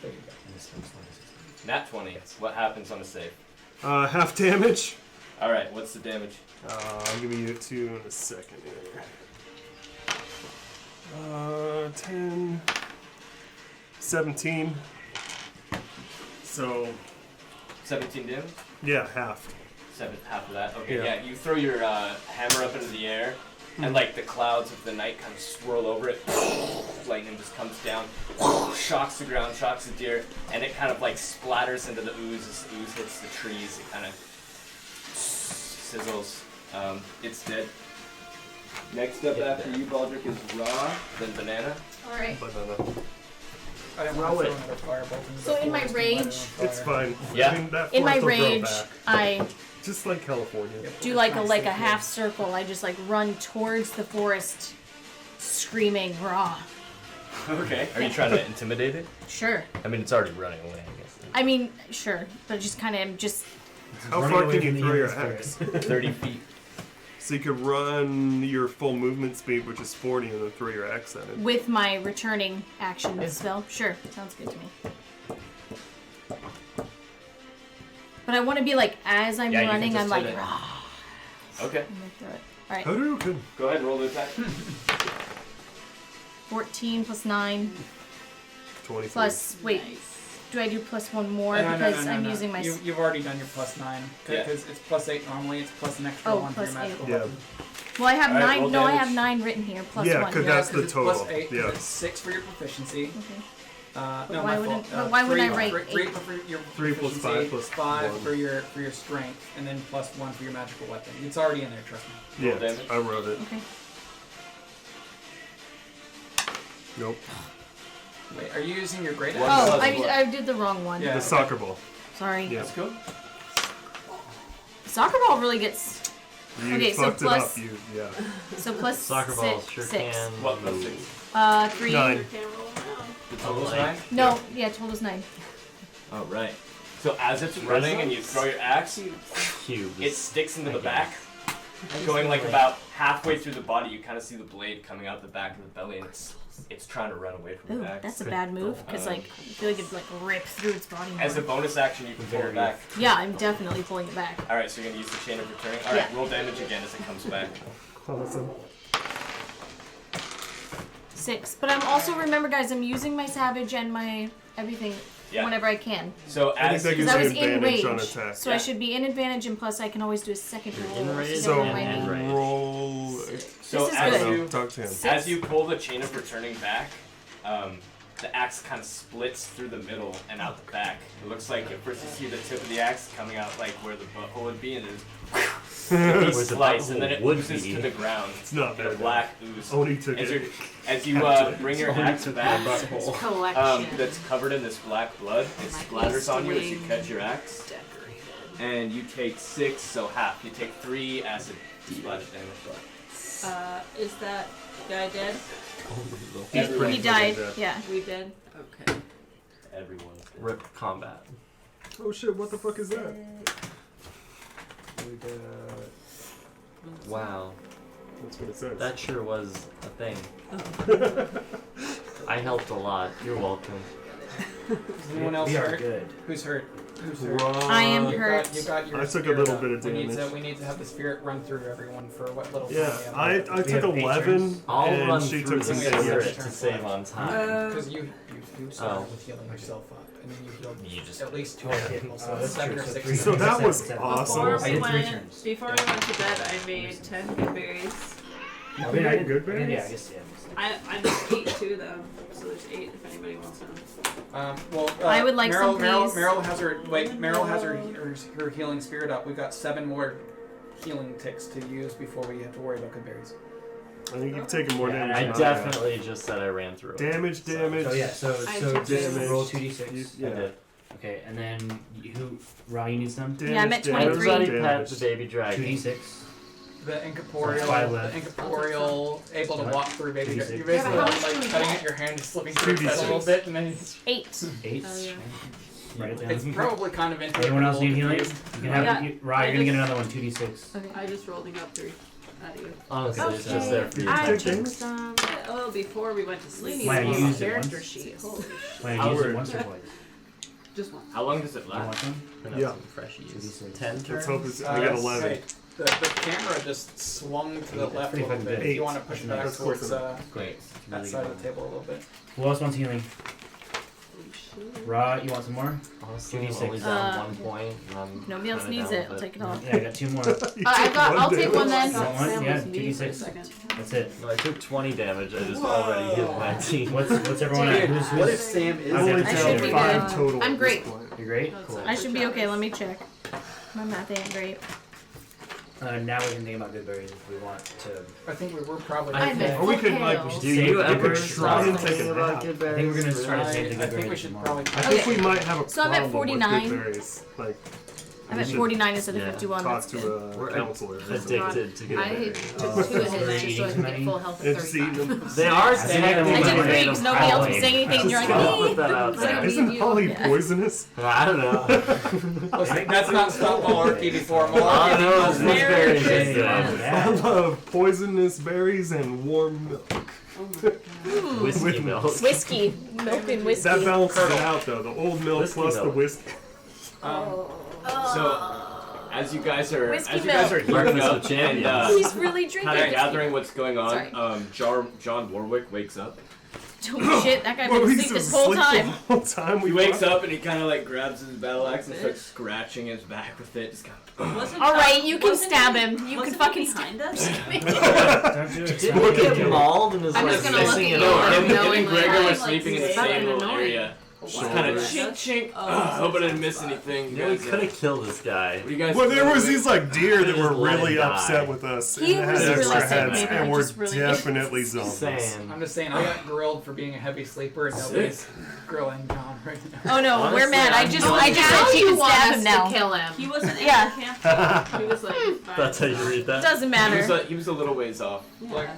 There you go. Nat 20. What happens on a save? Half damage. All right, what's the damage? I'll give you 2 in a second here. 10, 17. So, 17 damage. yeah, half. Half of that. Okay, Yeah. yeah. You throw your hammer up into the air, and like the clouds of the night kind of swirl over it. Lightning just comes down, shocks the ground, shocks the deer, and it kind of like splatters into the ooze. As the ooze hits the trees, it kind of sizzles. It's dead. Next up after you, Baldric, is Raw, then Banana. All right. Banana. I didn't want to throw another firebolt into So the in my forest and light it on rage- fire. It's fine. Yeah. I mean, that In my forest will grow rage, back. I Just like California. do like a half circle. I just like run towards the forest, screaming raw. Okay. Are you trying to intimidate it? Sure. I mean, it's already running away, I guess. I mean, sure, but just kind of just. How Running far away can you from the throw your evil axe? 30 feet. So you could run your full movement speed, which is 40, and then throw your axe at it. With my returning action spell. Sure, sounds good to me. But I want to be like, as I'm Yeah, you can running, just I'm like, hit it. rah. Okay. Alright. Hadouken. Go ahead and roll the attack. 14 plus 9 23. plus. Wait. Do I do plus one more No, because no, I'm no. using my. You've already done your plus 9 Yeah. because it's plus 8 normally. It's plus an extra Oh, 1 for plus your magical 8. Yeah. weapon. Well, I have Alright, 9. roll No, I damage. have 9 written here. Plus Yeah, 1. because that's the it's total. Plus 8. Yeah. It's 6 for your proficiency. Okay. No, why my wouldn't- fault. but why wouldn't I 3 write for 8? your 3 plus 5 proficiency, plus 5 1. for your strength, and then plus 1 for your magical weapon. It's already in there. Trust me. Yeah, Roll damage. I wrote it. Okay. Nope. Wait, are you using your great What? axe? Oh, Plus what? I did the wrong one. Yeah. The soccer ball. Sorry. Yeah. Let's go. Soccer ball really gets. You Okay, so fucked it plus- up. Yeah. So plus Soccer balls sure 6. can. What plus move. 6? 3. 9. Can't roll around. The total's Like- 9? No, yeah, total's 9. All right. So as it's running and you throw your axe, Cubes. it sticks into the Okay. back, going like about halfway through the body. You kind of see the blade coming out the back of the belly, and it's trying to run away from Ooh, the axe. that's a bad move because like I feel like it'd like rip through its body. As a more. bonus action, you can pull it back. Yeah, I'm definitely pulling it back. All right, so you're gonna use the chain of returning. All right, Yeah. roll damage again as it comes back. Awesome. 6. But I'm also remember, guys, I'm using my savage and my everything Yeah. whenever I can. So I think as that you, gives Because I you was in advantage rage, on attack. so Yeah. I should be in advantage, and plus I can always do a second You're roll. in to rage get So what I and need. rage. roll. so This is I as don't good. know. you Talk to him. as you pull the chain of returning back, the axe kind of splits through the middle and out the back. It looks like at first you see the tip of the axe coming out like where the butthole would be, and it's Where the slice, and then it butthole would oozes be. to the ground. It's not in a bad. black ooze. Oni took As, it. as you bring your axe back, Collection. that's covered in this black blood, it My splatters on you as you blistering catch your axe, Decorated. and you take 6, so half. You take 3 acid splash damage. Is that guy dead? He died. dead. Yeah. We did? Okay. Everyone's dead. Rip combat. Oh shit! What the fuck is that? Wow. That's what it says. That sure was a thing. I helped a lot. You're welcome. Is anyone else We are hurt? good. Who's hurt? Who's hurt? I am You hurt. got your I took a spirit little up. bit of We damage. need to have the spirit run through everyone for what little Yeah, time we I have. took have 8 11 turns. I'll and run she through took some the Yeah, damage. spirit to save on time. Because you started Oh. with healing yourself up, and then you healed You just- at least 2 Okay. people, so That's 7 true, or so 6. three. So that was Seven. awesome. Before I we did 3 went, turns. before we went to bed, I made 10 good berries. You I can mean, I make did good Yeah, I berries? guess yeah. I just ate 2 though, so there's 8 if anybody wants them. I would like some, please. Meryl has her healing spirit up. We've got 7 more healing ticks to use before we have to worry about good berries. I think you've taken more Yeah, damage. I than definitely just said I ran through it. Damage, damage. So yeah, so I so took just damage. roll 2d6. Yeah. I did. Okay, and then who? Ra, you need some. Damage, Yeah, I'm at damage, 23. Everybody pet damage. the baby dragon. 2d6. The incorporeal, That's 5 left. able to What? walk through baby. 36. You're basically Yeah, but how much like do we cutting get? at your hand, slipping through the 2d6. a little bit, and then 8. 8. Oh, yeah. Write it down. it's probably kind of Anyone else need healing? You confused. can have Yeah. Ra, you're gonna get another one. 2d6. Okay. I just rolled and got 3 out of you. Honestly, it's just there for you. I Take took damage? some. Oh, before we went to sleep, Why, you you used used a it character once? sheet. Holy shit. Wait, How use it were- once or twice? Just one. How long does it You last? want some? Yeah. Freshies. 2d6. 10 turns? Let's hope it's, I got 11. Hey, the camera just swung to the That's left a pretty little fucking bit. big. If you want to push it back That's towards close Great. that side of the table a little bit. Who else wants healing? Holy shit. Ra, you want some more? Honestly, I'm 2d6. only down 1 point. And I'm Nobody else kinda needs down it. I'll with take it all. Yeah, I got 2 more. I'll take one then. You want one? Sam Yeah, was me for a 2d6. second. That's it. No, I took 20 damage. I just already healed 19. What's everyone at? Dude, Who's what if Sam is? I've Only got I down should be 5 good. total. I'm at great. this point. You're great? That's Cool. it. I should be okay. Let me check. My math ain't great. Now we can think about good berries if we want to. I think we were probably. I'm at Or we could full like health. Do you Save ever good try and stop take a thinking about nap. good I berries? think we're gonna try to save the I good think we berries should tomorrow. probably. I think Okay. we might have a So I'm at problem with 49. good berries. Like, I'm we at should 49 instead of Yeah. 51. talk That's to good. a We're counselor. or something. Addicted to good I berries. took 2 of his just so I eating could too get many? full health And of just eating 35. them. They are I technically I did Made three of because nobody else was probably. saying anything. You're like, I'll me. put that out It's like there. a Isn't you. Polly Yeah. poisonous? I don't know. That's not stop malarkey before All I know is malarkey. this berry is Very good. I Yeah. love poisonous berries and warm milk. Oh my god. Whiskey With milk. Whiskey. Milk and whiskey. That balances it out though. The old milk Whiskey plus milk. the whiskey. So, As you guys are Whiskey heating up Breakfast with and champions. He's really drinking. kind of gathering what's going Sorry. on, John Warwick wakes up. Holy shit, that guy Well, been he's asleep this just whole asleep time. the whole time He we wakes watch. up and he kind of like grabs his battle axe and starts scratching his back with it. Just kind of, All right, you can wasn't stab he- him. You can wasn't he fucking behind us. Don't do it. Didn't he get mauled and is I'm like just gonna look missing at an you. arm? him and knowingly. Gregor were Like, sleeping in the fucking same little annoying. area. Just kind of Shoulders. chink chink. Oh, I hope I so didn't miss bad. anything. You Yeah, we guys, could have killed this guy. what do you guys? Well, there was doing? these like deer that Just were let him really die. upset with us He and had was really extra sick, heads, maybe and I we're just really- definitely zombies. Saying. I'm just saying, I got grilled for being a heavy sleeper, and nobody's grilling John right now. Oh no, Honestly, we're mad. I I'm just not- I just Now said she you can want stab us him to now. kill him. He wasn't in Yeah. the camp. He was like. That's how you read that? Doesn't matter. He was a little ways off. Yeah. Like,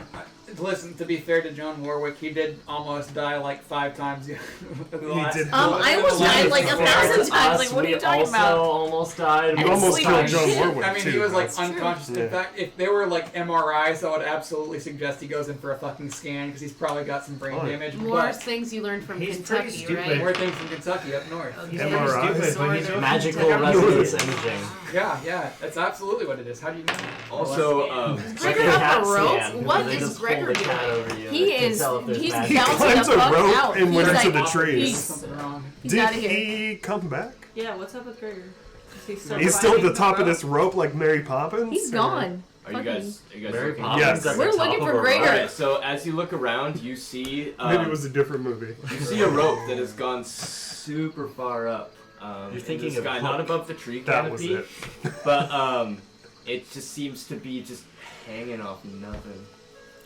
listen, to be fair to John Warwick, he did almost die like 5 times. He did. I almost died like 1,000 times. Like, what are you talking also about? almost died. You And almost sleep killed on John shit. Warwick I mean, too. he was like That's- unconscious. Yeah. In fact, if they were like MRIs, I would absolutely suggest he goes in for a fucking scan because he's probably got some brain Oh. damage. More But things you learned from He's Kentucky, pretty stupid. right? more things from Kentucky up north. He's MRI. Stupid, but he's Magical Kentucky. resonance imaging. Yeah, that's absolutely what it is. How do you know? Also, Does Like Gregor a have cat a rope? stand, What they is just Gregor hold the cat doing? over you and He it can is. tell if there's He's magic. He bouncing climbs the a fuck rope out. and He's went into like, the trees. He's, Something wrong. he's Did out of here. he come back? Yeah, what's up with Gregor? Is he still He's still at the fighting? top of this rope like Mary Poppins? He's or- gone. are you guys Mary looking? Poppins Yes. at the We're top looking of for a Gregor. rock. Alright, so as you look around, you see Maybe it was a different movie. you see a rope that has gone super far up. You're in thinking the of sky, Hook. not above the tree That was canopy, it. but it just seems to be just hanging off nothing.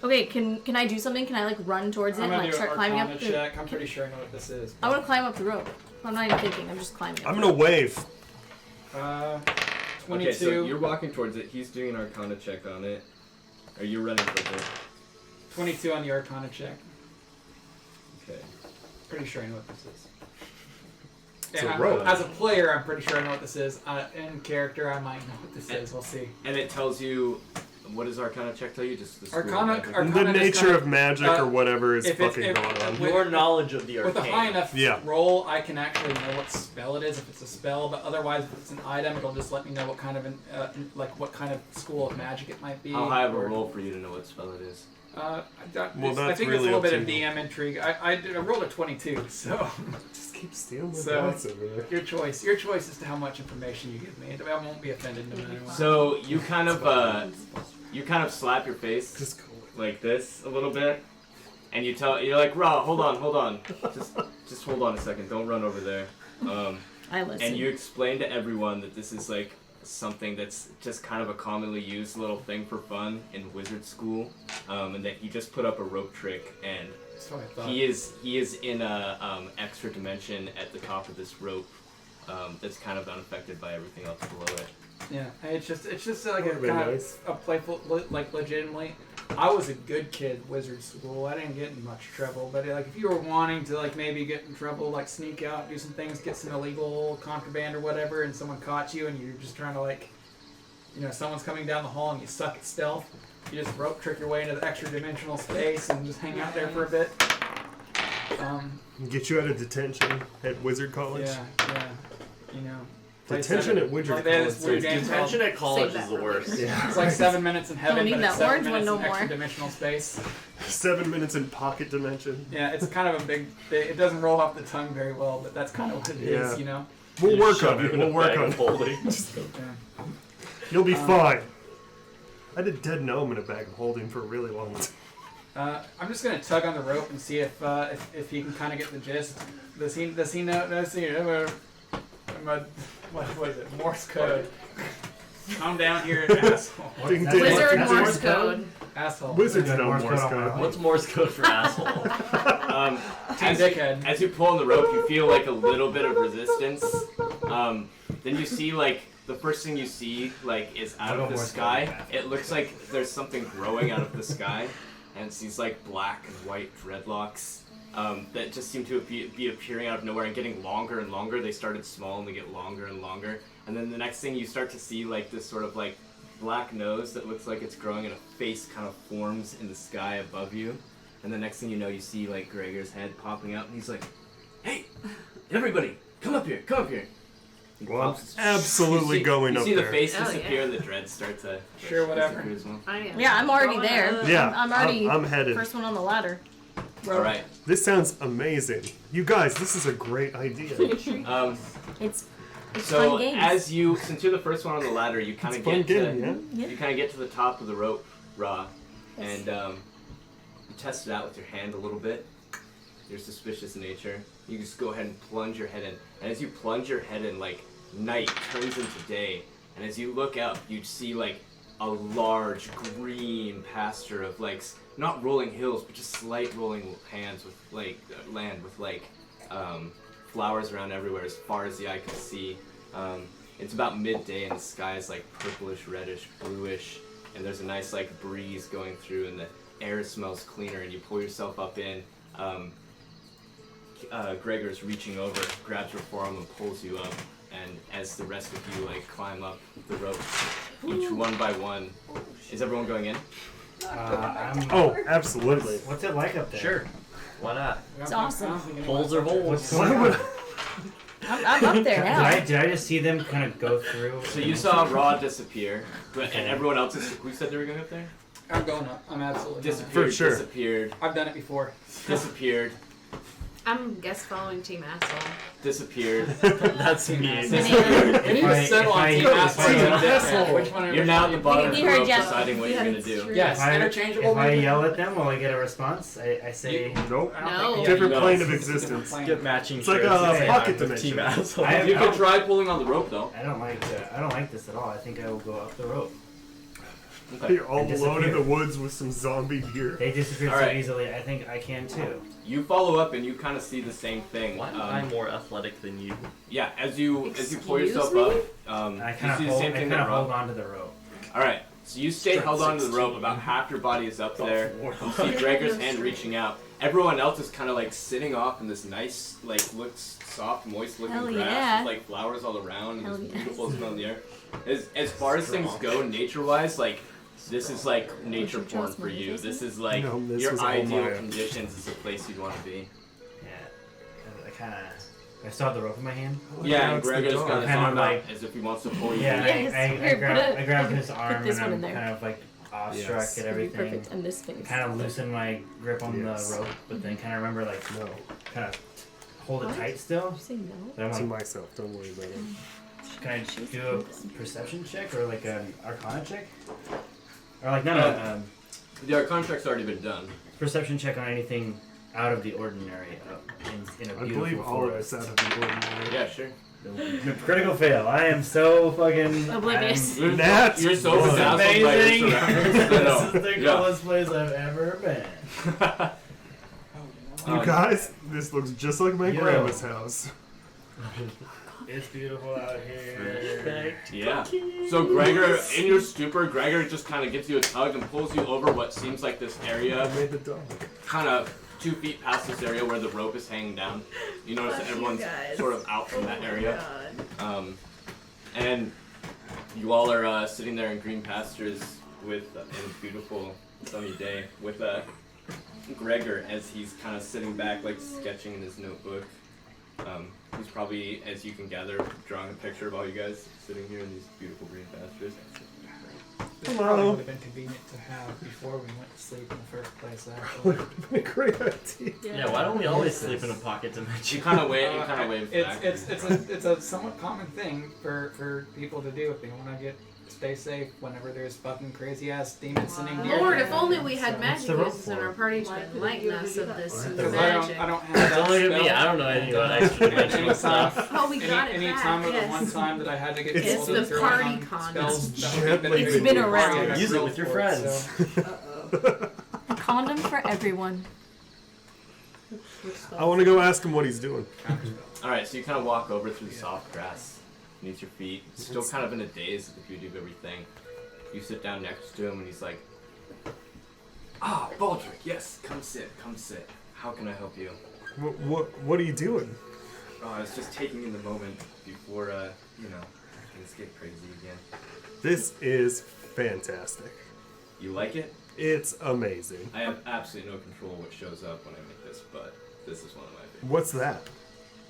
Okay, can I do something? Can I like run towards it I'm and gonna like do start an climbing Arcana up? check. I'm pretty sure I know what this is. I want to climb up the rope. I'm not even thinking. I'm just climbing. Up. I'm gonna wave. 22. Okay, so you're walking towards it. He's doing an Arcana check on it. Are you running towards it? 22 on the Arcana check. Okay. Pretty sure I know what this is. It's Yeah, a rope. as a player, I'm pretty sure I know what this is. In character, I might know what this is. We'll see. And it tells you, what does Arcana check tell you? Just the school of Arcana- magic? Arcana- The just nature kinda- of magic or whatever is if it's- fucking if- going on. with- Your knowledge of the With a arcane. high enough Yeah. roll, I can actually know what spell it is if it's a spell. But otherwise, if it's an item, it'll just let me know what kind of what kind of school of magic it might be. How high of a or- roll for you to know what spell it is? I Well, think that's it's a really little up bit to of you. DM intrigue. I rolled a 22, so Just keep stealing the So- dice over there. your choice. Your choice as to how much information you give me. I won't be offended no matter what. So you kind of slap your face Just go. like this a little bit, and you're like, Ra, hold on, just hold on a second, don't run over there. I listen. And you explain to everyone that this is like something that's just kind of a commonly used little thing for fun in wizard school, and that he just put up a rope trick, and That's what I thought. he is in a extra dimension at the top of this rope that's kind of unaffected by everything else below it. Yeah, it's just like a Would've been kind nice. of a playful, like legitimately. I was a good kid, wizard school. I didn't get in much trouble, but like if you were wanting to like maybe get in trouble, like sneak out, do some things, get some illegal contraband or whatever, and someone caught you, and you're just trying to like, someone's coming down the hall and you suck at stealth, you just rope trick your way into the extra dimensional space and just hang out there for a bit. Get you out of detention at Wizard College. Yeah, play Detention seven- at Wizard like, they had College. this weird game Detention called- at college Save is that the for worst. later. Yeah. It's like 7 minutes in heaven, need but that it's 7 orange one minutes no in extra more. dimensional space. 7 minutes in pocket dimension. Yeah, it's kind of a big. It doesn't roll off the tongue very well, but that's kind of what it is, Yeah. We'll Just work shove on you it. in a We'll work bag on of it. holding. Yeah. You'll be fine. I did Dead Gnome in a bag of holding for a really long time. I'm just gonna tug on the rope and see if he can kind of get the gist. Does he know? Does he know? What was it? Morse code. I'm down here, asshole. Ding, That's ding. Wizard That's Morse Morse code. Asshole. Wizards Yeah, know Morse Morse code on my code. What's Morse code for asshole? Team dickhead. As you pull on the rope, you feel like a little bit of resistance. Then you see like the first thing you see like is out I'll of go the more sky. slowly. It looks like there's something growing out of the sky, and it's these like black and white dreadlocks that just seem to be appearing out of nowhere and getting longer and longer. They started small and they get longer and longer, and then the next thing you start to see like this sort of like black nose that looks like it's growing, and a face kind of forms in the sky above you. And the next thing you know, you see like Gregor's head popping out, and he's like, "Hey, everybody, come up here, come up here." Well, I'm absolutely going you up see there. the face Hell disappear yeah. and the dreads start to Sure, whatever. disappear as well. I am. Yeah, I'm already there. Yeah, I'm already I'm headed. first one on the ladder. All right. This sounds amazing. You guys, this is a great idea. It's So fun games. since you're the first one on the ladder, you kind It's of a fun get game, to yeah? you kind of get to the top of the rope, Ra, and you test it out with your hand a little bit. Your suspicious nature. You just go ahead and plunge your head in, and as you plunge your head in, like night turns into day, and as you look up, you see like a large green pasture of like not rolling hills, but just slight rolling hands with like land with like flowers around everywhere as far as the eye can see. It's about midday and the sky is like purplish, reddish, bluish, and there's a nice like breeze going through and the air smells cleaner and you pull yourself up in. Gregor's reaching over, grabs your forearm and pulls you up, and as the rest of you like climb up the rope, each one by one. Is everyone going in? Oh, absolutely. What's it like up there? Sure. Why not? It's awesome. Holes are holes. What's Why going would on? I'm up there now. Did I just see them kind of go through? So you saw Raw disappear, but and everyone else who said they were going up there? I'm going up. I'm absolutely going up. Disappeared, For sure. disappeared, I've done it before. disappeared, I'm guest following Team Asshole. disappeared. That's me. Disappeared. We need to settle on Team Asshole and Deathmatch. Which one are You're we now at the bottom of We the heard rope Jeff. deciding what Yeah, you're going to that's do. true. Yes, If I- interchangeable. If I maybe? yell at them, will I get a response? I say. Nope. No. Different no, plane it's of It's a different existence. plane. Get matching It's like shirts a and say, pocket I'm with Team dimension. Asshole. I- You could try pulling on the rope though. I don't like this at all. I think I will go up the rope. Okay. You're all And alone in disappear. the woods with some zombie deer. They disappeared All so right. easily. I think I can too. You follow up and you kind of see the same thing. Why am I more athletic than you? Yeah, as you pull yourself Excuse up, I you kind see of the hold. same I thing kind that of Rob. hold on to the rope. All right, so you stay held onto the rope. About half your body is up there. You see Gregor's hand reaching out. Everyone else is kind of like sitting off in this nice, like looks soft, moist looking Hell grass yeah. with like flowers all around. Hell And this yeah. beautiful smell in the air. As far as things go, nature wise, like this is like nature porn for you. This is like No, this your was all ideal Maya. conditions is a place you'd want to be. Yeah. I kind of. I still have the rope in my hand. Yeah, and it's the Gregor's dog. got his Kind of arm out like- as if he wants to pull you. Yeah, Yes. I Here, grab, I grab his arm this and one I'm in there. kind of like awestruck Yes. at It'd be everything. perfect. And this face. Kind of loosen my grip on Yes. the rope, but then kind of remember like No, kind of hold it What? tight still. Did you say no? But I'm to like, myself. Don't worry about it. can I do a perception check or like an arcana check? Or like no, Our contract's already been done. perception check on anything out of the ordinary in a I beautiful believe all of forest. us out of the ordinary. Yeah, sure. Critical fail. I am so fucking Oblivious. I'm- Nat You're so one. bedazzled by your Amazing. surroundings. This is the Yeah. coolest place I've ever been. You guys, this looks just like my Yo. grandma's house. It's beautiful out here. Yeah. So Gregor, in your stupor, Gregor just kind of gives you a tug and pulls you over what seems like this I area, made the dog. kind of 2 feet past this area where the rope is hanging down. You notice that everyone's sort of out from that area. And you all are sitting there in green pastures with in a beautiful sunny day with Gregor as he's kind of sitting back, like sketching in his notebook. He's probably, as you can gather, drawing a picture of all you guys sitting here in these beautiful green pastures. This probably would have been convenient to have before we went to sleep in the first place. Would Actually. have been a great idea. Yeah, why don't we always sleep in a pocket You dimension? kind of wave. You kind of wave back. It's a somewhat common thing for people to do if they want to stay safe whenever there's fucking crazy ass demons sending deer. Lord, to if them. only we had So- magic the rope uses in for? our party to enlighten us of this Because magic. I don't have Don't that look at me, spell. I don't know anything about extra dimensional Anytime, stuff. Oh, we got it any back, time of the yes. one time that I had to get It's people to the throw party on con. spells It's that would have gently It's been a party, around. I got Use it grilled with your for it, friends. so- A condom for everyone. I want to go ask him what he's doing. All right, so you kind of walk over through the soft grass beneath your feet, still kind of in a daze at the beauty of everything. You sit down next to him, and he's like, "Ah, Baldric, yes, come sit, come sit. How can I help you?" What are you doing? Oh, I was just taking in the moment before, things get crazy again. This is fantastic. You like it? It's amazing. I have absolutely no control what shows up when I make this, but this is one of my favorites. What's that?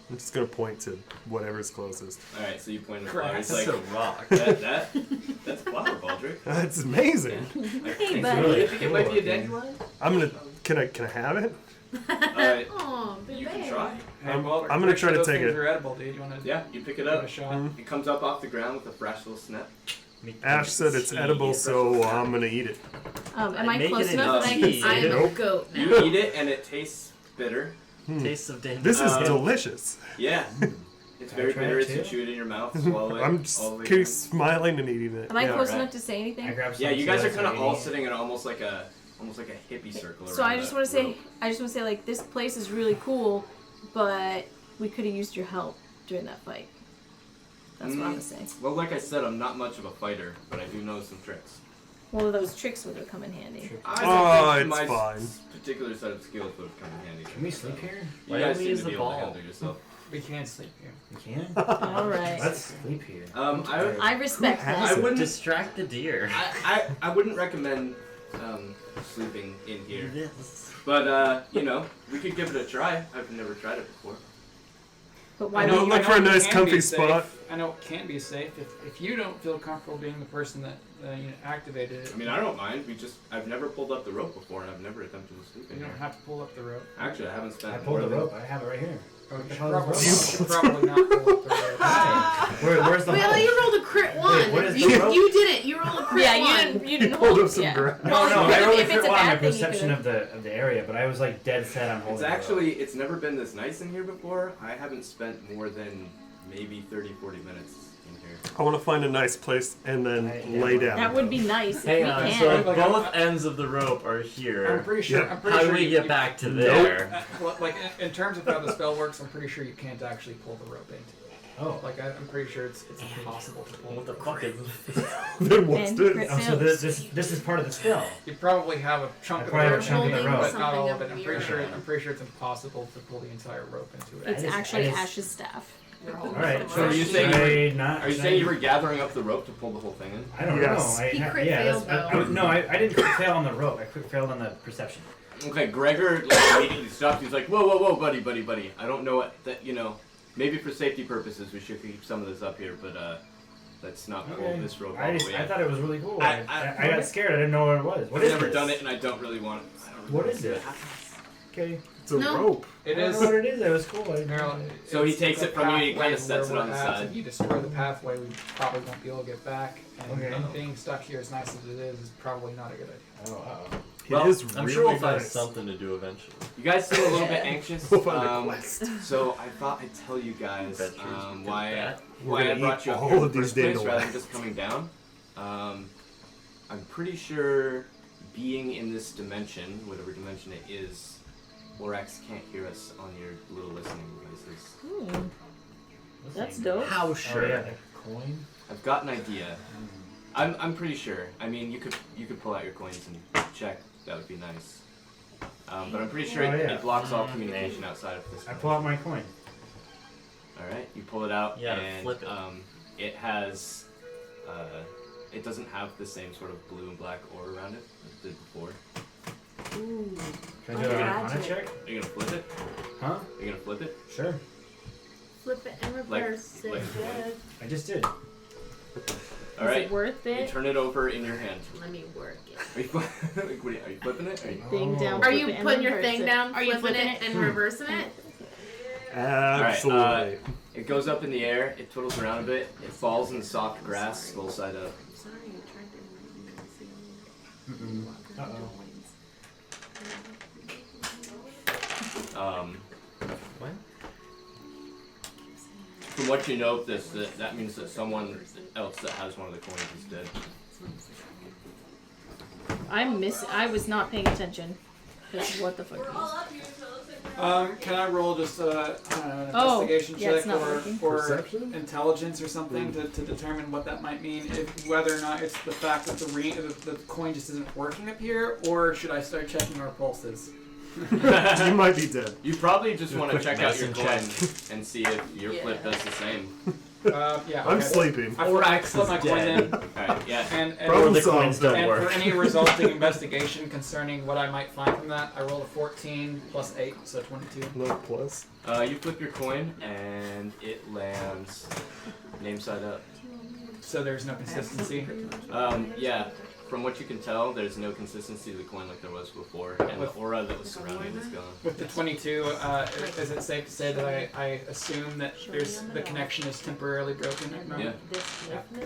I'm just gonna point to whatever's closest. All right, so you point at the Grass. flower. It's like That's a rock. that's a flower, Baldric. That's amazing. I Hey, think buddy. so. You think it might be a dandelion? I'm gonna. Can I have it? Oh, You can try. Hey, well, I'm gonna try to those take things it. are edible, dude. You want to Yeah, you pick it give it up. a shot? Mhm. It comes up off the ground with a fresh little snap. Ash said it's edible, so I'm gonna eat it. Am I Make close it enough that I can tea. see? I'm a Nope. goat now. You eat it and it tastes bitter. Taste of danger. This is Um, delicious. Yeah. It's Can I very try it bitter as you too? chew it in your mouth, swallow it. I'm just all the way keep down. smiling and eating it. Am I Yeah. close right. enough to say anything? I grabbed some. Yeah, you guys are too, kind of so all I ate. sitting in almost like a hippie circle. So around I just that want to say, rope. like, this place is really cool, but we could have used your help during that fight. That's what I'm gonna say. Well, like I said, I'm not much of a fighter, but I do know some tricks. One of those tricks would have come in handy. I Oh, don't think it's my fine. particular set of skills would have come in handy. Can we sleep here? You Why guys don't we seem use to the be able to ball? handle yourself. We can't sleep here. We can. All right. Let's sleep here. I respect Who has that. I wouldn't. Distract the deer. I wouldn't recommend sleeping in here, This. but we could give it a try. I've never tried it before. But why I know, would you? look for a it nice can comfy be safe. spot. I know it can't be safe if you don't feel comfortable being the person that activated it. I mean, I don't mind. I've never pulled up the rope before, and I've never attempted to sleep in You here. don't have to pull up the rope. Actually, I haven't spent. I pulled the rope. I have it right here. Oh, What you the should hell probably, is you should probably not pull up the rope. Where's the Wait, hole? you rolled a crit one. what is you, the rope? you didn't. You rolled a crit Yeah, one. you didn't Pulled hold. up some Yeah. grass. No, Well, I if rolled a it's crit a one on my bad thing, you perception could've- of the area, but I was like dead set on holding It's never been this nice in here before. I haven't spent more than maybe 30-40 minutes in here. I want to find a nice place and then lay down. That would be nice if Hang we on, can. so if Like, both ends of the rope are I'm here, pretty sure. Yeah. I'm pretty how sure do we you, get you- back to Nope. there? Like in terms of how the spell works, I'm pretty sure you can't actually pull the rope into it. Oh. Like I'm pretty sure it's impossible to pull. What the fuck is this? Then what's And this? crit Oh, so fails. this is part of the spell. You probably have a chunk I of probably have a rope, chunk of the Holding rope. but not all of it. something I'm of pretty sure. weird. I'm pretty sure it's impossible to pull the entire rope into it. It's I just- actually I just- Ash's staff. All right. So are you saying should I not? Are you should saying I- you were gathering up the rope to pull the whole thing in? I don't Yes. know. He crit yeah, failed, that's- though. no, I didn't crit fail on the rope. I crit failed on the perception. Okay, Gregor immediately stopped. He's like, whoa, buddy. I don't know what that. Maybe for safety purposes we should keep some of this up here, but let's not pull Okay. this rope all I the way in. thought it was really cool. I- I got scared. I didn't know what it was. What I've is never this? done it, and I don't really want. I don't really What want is to see it? happen. Okay. It's a No. rope. It I don't is. know what it is. It was cool. Maryland, So he it's takes the it from you and he pathway kinda of sets where it on we're the at. side. If you destroy the pathway, we probably won't be able to get back. And Okay. being stuck here as nice as it is probably not a good idea. Oh, uh-oh. Well, It is I'm really sure we'll find nice. something to do eventually. You guys seem a little bit anxious. We'll find a quest. So I thought I'd tell you guys Adventures with why that. We're I gonna brought eat you up all here in of the these first place rather than dandelions. just coming down. I'm pretty sure being in this dimension, whatever dimension it is, Lorax can't hear us on your little listening devices. That's dope. How Oh, sure? yeah, the coin. I've got an idea. I'm pretty sure. I mean, you could pull out your coins and check. That would be nice. But I'm pretty sure Oh, yeah. it blocks all communication outside of this. I pull out my coin. All right, you pull it out, Yeah, and flip it. it has, it doesn't have the same sort of blue and black ore around it as it did before. Ooh. Can I do an arcana Magic. check? Are you gonna flip it? Huh? Are you gonna flip it? Sure. Flip it and Like- reverse like- it. I just did. All Is right. it worth You it? turn it over in your hand. Let me work it. Are you, like, what are you flipping it? Are you... Thing down. Oh. Are flip you it, and putting your reverse thing it. down, Are you flipping flipping it, and reversing it? Absolutely. It goes up in the air. It twiddles around a bit. It falls in the soft grass, skull side up. I'm sorry, I tried to Mm-mm. Uh-oh. What? From what you know of this, that means that someone else that has one of the coins is dead. I was not paying attention. 'Cause what the fuck is Can I roll just an Oh, investigation yeah, it's check not working. or Perception? intelligence or something to determine what that might mean? Whether or not it's the fact that the coin just isn't working up here, or should I start checking our pulses? You might be dead. You probably just want to check out your medicine coin and see if your flip Yeah. does the same. Yeah. I'm okay. sleeping. I Orax flip my is coin dead. in. Alright, yeah. And, Problem the solved. coins don't and work. for any resulting investigation concerning what I might find from that, I rolled a 14 plus 8, so 22. No plus. You flip your coin and it lands name side up. So there's no consistency. Yeah. From what you can tell, there's no consistency to the coin like there was before, and the aura that was surrounding it is gone. With the 22, is it safe to say that I assume that the connection is temporarily broken at the moment?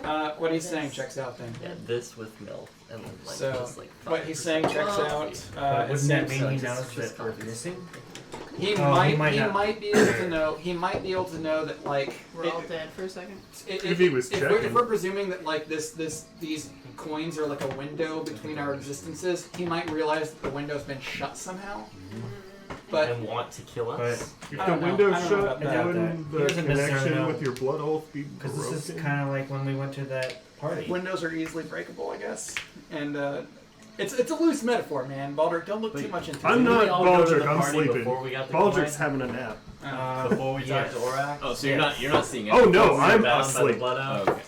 Yeah. What he's saying checks out then. Yeah, this with milk and then like So, just like what he's saying checks out. But It wouldn't that seems mean he like knows it's just that we're copies. missing? he Oh, might not. be able to know. He might be able to know that like We're all dead for a second. If he was if checking. we're presuming that like these coins are like a window between our existences, he might realize that the window's been shut somehow. But and want to kill us. But If I the don't know. window's I don't know shut, about that. wouldn't He the doesn't necessarily connection know. with your blood oath be because this is broken? kind of like when we went to that party. windows are easily breakable, I guess. And it's a loose metaphor, man. Baldur, don't look too much into it. I'm Didn't we not all go to Baldric, the I'm party sleeping. before we got the Baldric's coin? having a nap. Before we yes. talked to Orac. Oh, so you're not seeing it. Oh no, We were I'm bound by the asleep. blood oath. Okay.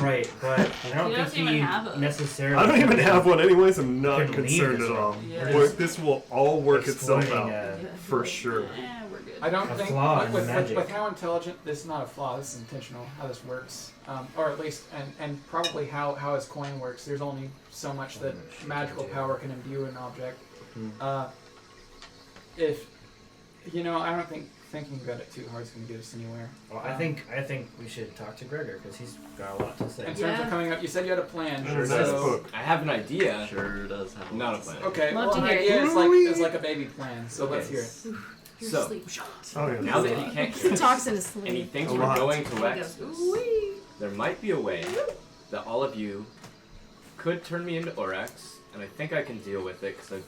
Right, but I don't He think doesn't even he have a- necessarily. I don't even have one anyways, I'm not Couldn't leave concerned this at all. room. Yeah. This will all work itself Exploiting, out. For sure. We're good. I don't A think flaw in with magic. how intelligent this is not a flaw. This is intentional how this works, or at least and probably how his coin works. There's only so much that magical power can imbue an object. If I don't think thinking about it too hard is going to get us anywhere. Well, I think we should talk to Gregor because he's got a lot to say. In terms Yeah. of coming up, you said you had a plan. Sure so does. book. I have an idea. Sure does have Not a lots to plan. say. Okay, Love well, to an hear it. idea is like a baby plan. So let's Okay. hear it. You're So- asleep. Oh, yeah. Now that he can't He hear us, talks in his and he sleep. thinks A we're lot. going to He Wexford, goes, there might be a way that all of you could turn me into Orax, and I think I can deal with it because I've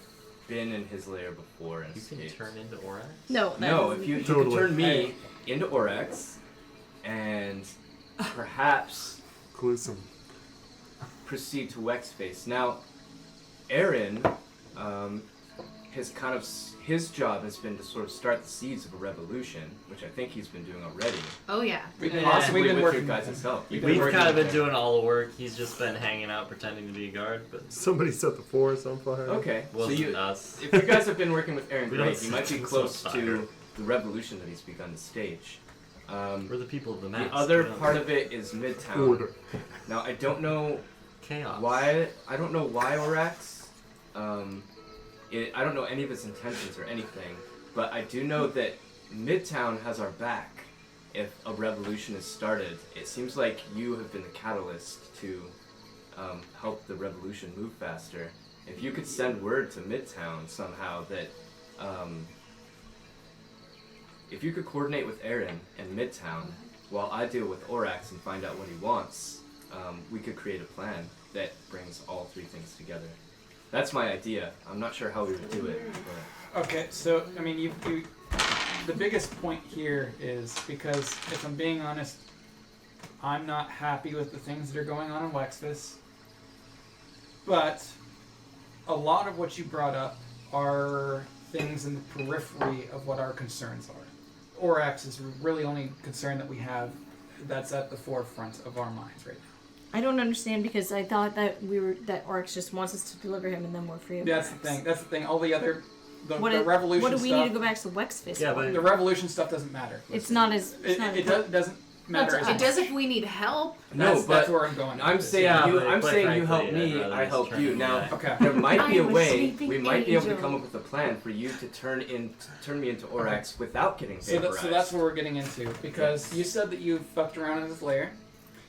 been in his lair before and You can escaped. turn into Orac? No, that No, doesn't- if you Totally. could turn me into Orax, and perhaps Gruesome. proceed to Wexface. Now, Aaron, his job has been to sort of start the seeds of a revolution, which I think he's been doing already. Oh yeah. Possibly we've been with working your with guys' him. help. We've You've been We've working kind of with been doing all the work. He's just been hanging out, pretending to be a guard, but Somebody set the forest on fire. Okay, so wasn't you, us. if you guys have been working with Aaron, We don't great. You might be set close things on fire. to the revolution that he's begun to stage. We're the people of the The maps. other we don't- part of it is Midtown. Order. Now I don't know chaos. why. I don't know why Orax. I don't know any of his intentions or anything, but I do know that Midtown has our back. If a revolution is started, it seems like you have been the catalyst to help the revolution move faster. If you could send word to Midtown somehow that, if you could coordinate with Aaron and Midtown while I deal with Orax and find out what he wants, we could create a plan that brings all three things together. That's my idea. I'm not sure how we would do it, but Okay, so I mean, you the biggest point here is because if I'm being honest, I'm not happy with the things that are going on in Wexfus. But a lot of what you brought up are things in the periphery of what our concerns are. Orax is really only concern that we have that's at the forefront of our minds right now. I don't understand because I thought that Oryx just wants us to deliver him and then we're free of That's the Oryx. thing. That's the thing. All the other the revolution What do we stuff. need to go back to Wexfist Yeah, for? but The revolution stuff doesn't matter. It's not as It doesn't matter. Not as to much. It does if we need help. no, That's but where I'm going. I'm with this. saying Yeah, you. but I'm quite saying you help frankly, me. I'd rather I just help turn you. into Now that. Okay. there might be a I'm a way. sleeping We might be able to angel. come up with a plan for you to turn me into Orax without getting vaporized. So that's what we're getting into because you said that you fucked around in his lair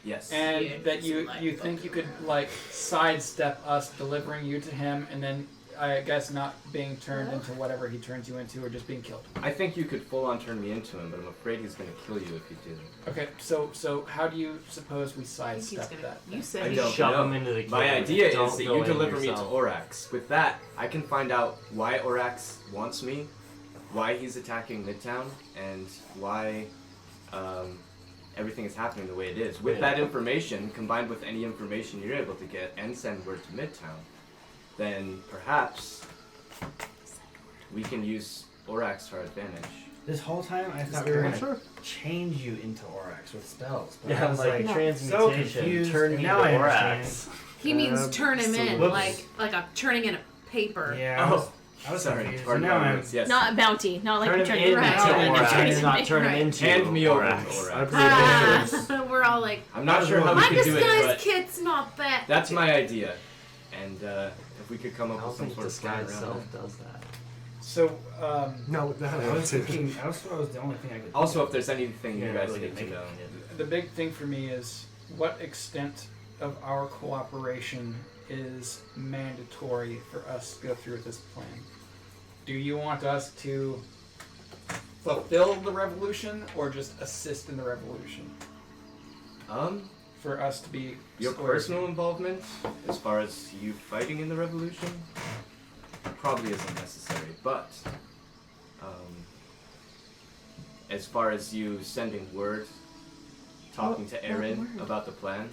Yes. and Yeah, that it's you like think you could like sidestep us delivering you to him and then I guess not being turned into whatever he turns you into or just being killed. I think you could full on turn me into him, but I'm afraid he's going to kill you if you do. Okay, so how do you suppose we I think he's sidestep gonna. that? You I said don't Shove know. him into the My cave. idea Don't is that go you in deliver me to yourself. Orax. With that, I can find out why Orax wants me, why he's attacking Midtown, and why everything is happening the way it is. With that information, combined with any information you're able to get and send word to Midtown, then perhaps we can use Orax to our advantage. This whole time I thought we were gonna change you into Orax with spells. But I Yeah, was like No. transmutation. so confused. Turn and me now I into understand. Orax. He means turn him in, Whoops. like a turning in a paper. Yeah. I was Sorry, confused. pardon Now my I'm. words. Yes. Not a bounty, not like Turn a him turn into Right. Orax, not turn him Right. into Hand me over Orax. to I Orax. approve We're all like, I'm not sure how we I'm can this do it, guy's but kid's not that. that's my idea. And if we could come I up don't with some think sort of plan disguise around self that. does that. So, No, that I was thinking. I was the only thing I could. Also, if there's anything you Yeah, guys really need to make it- know. the big thing for me is what extent of our cooperation is mandatory for us to go through with this plan. Do you want us to fulfill the revolution or just assist in the revolution? For us to be Your square. personal involvement, as far as you fighting in the revolution, probably isn't necessary. But as far as you sending word, talking to Aaron about the plan,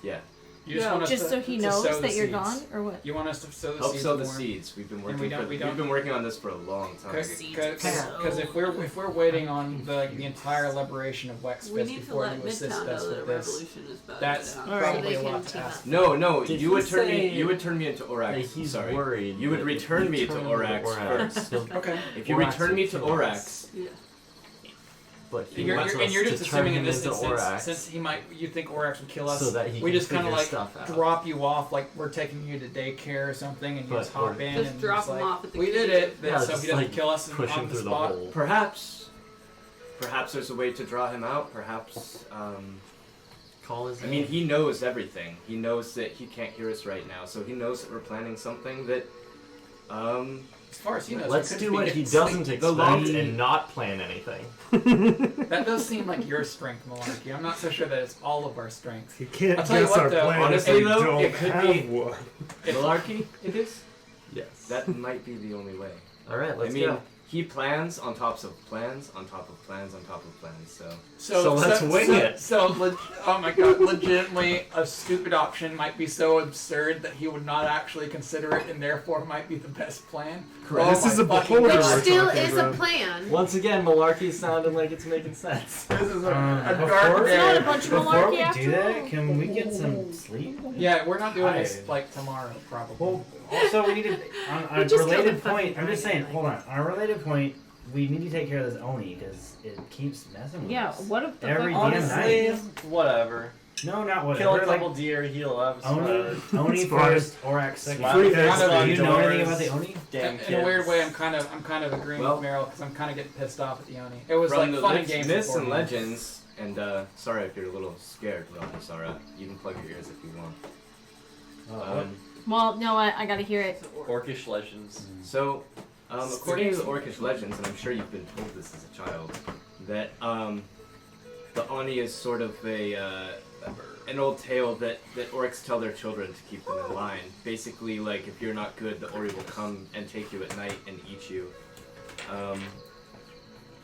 yeah, You just want us Just to, so he to knows sow the that you're seeds. gone, or what? You want us to sow the help seeds sow the more? seeds. We've been And working. we don't- We've been working on this for a long time. Because if we're waiting on the entire liberation of We Wexfist need to before let you assist Midtown us know that a with this, revolution is about that's to Alright. probably They a can lot to team ask. No, Did you he would turn me. say You would turn me into That Orax. he's Sorry, worried. you would that if return you me to turn Orax Orax, he'll- Okay. if you Orax return me will to kill us. Orax, Yeah. But he You're, wants you're, and us you're to just turn assuming in him this into instance, Orax since you think Orax would kill us, so that he we can just kind of figure like stuff out. drop you off, like we're taking you to daycare or something, and you But just hop we're- in Just and drop just him like, off at the we did key. it, Yeah, so just he doesn't like kill us push on him the through the spot. hole. perhaps there's a way to draw him out. Perhaps. Call his I mean, he knows everything. He knows that he can't hear us right now, so he knows that we're planning something that. As far as he knows, Let's we could do be what he getting doesn't sleep. expect long- and not plan anything. That does seem like your strength, Malarkey. I'm not so sure that it's all of our strength. You can't I'll tell you guess what, our though, plan honestly, if we though, don't it could have be- one. Malarkey, it is. Yes. That might be the only way. All right, let's I mean, go. he plans on top of plans on top of plans on top of plans. So. So let's wing it. Oh my god, legitimately, a stupid option might be so absurd that he would not actually consider it, and therefore might be the best plan. Correct. Oh This my is a fucking beholder. Which God. we're still talking is a about. plan. Once again, Malarkey sounded like it's making sense. This is a Before- dark It's not a day. bunch of Before malarkey we after do all. that, can we get some sleep? Yeah, we're not doing this Tired. like tomorrow, probably. Well, also we need to on a just killed a related fucking point. I'm just dragon, saying. Hold on. On a related point, we need to take care of this Oni because it keeps messing with Yeah, us. what if the Every fuck damn Honestly, night. whatever. No, not Kill whatever. a couple Like deer, heal up. Oni It's fine. first, Orax second. Slap Free his eggs. on Do you know anything doors. about the Oni? Damn In kids. a weird way, I'm kind of agreeing Well- with Meryl because I'm kind of getting pissed off at the Oni. It was From like the fun and games. myths and beforehand. legends, and sorry if you're a little scared, Sarah. You can plug your ears if you want. Well, no, I gotta hear it. Orcish legends. So, according to the Orcish legends, and I'm sure you've been told this as a child, that the Oni is sort of an old tale that orcs tell their children to keep them in line. Basically, like if you're not good, the Ori will come and take you at night and eat you.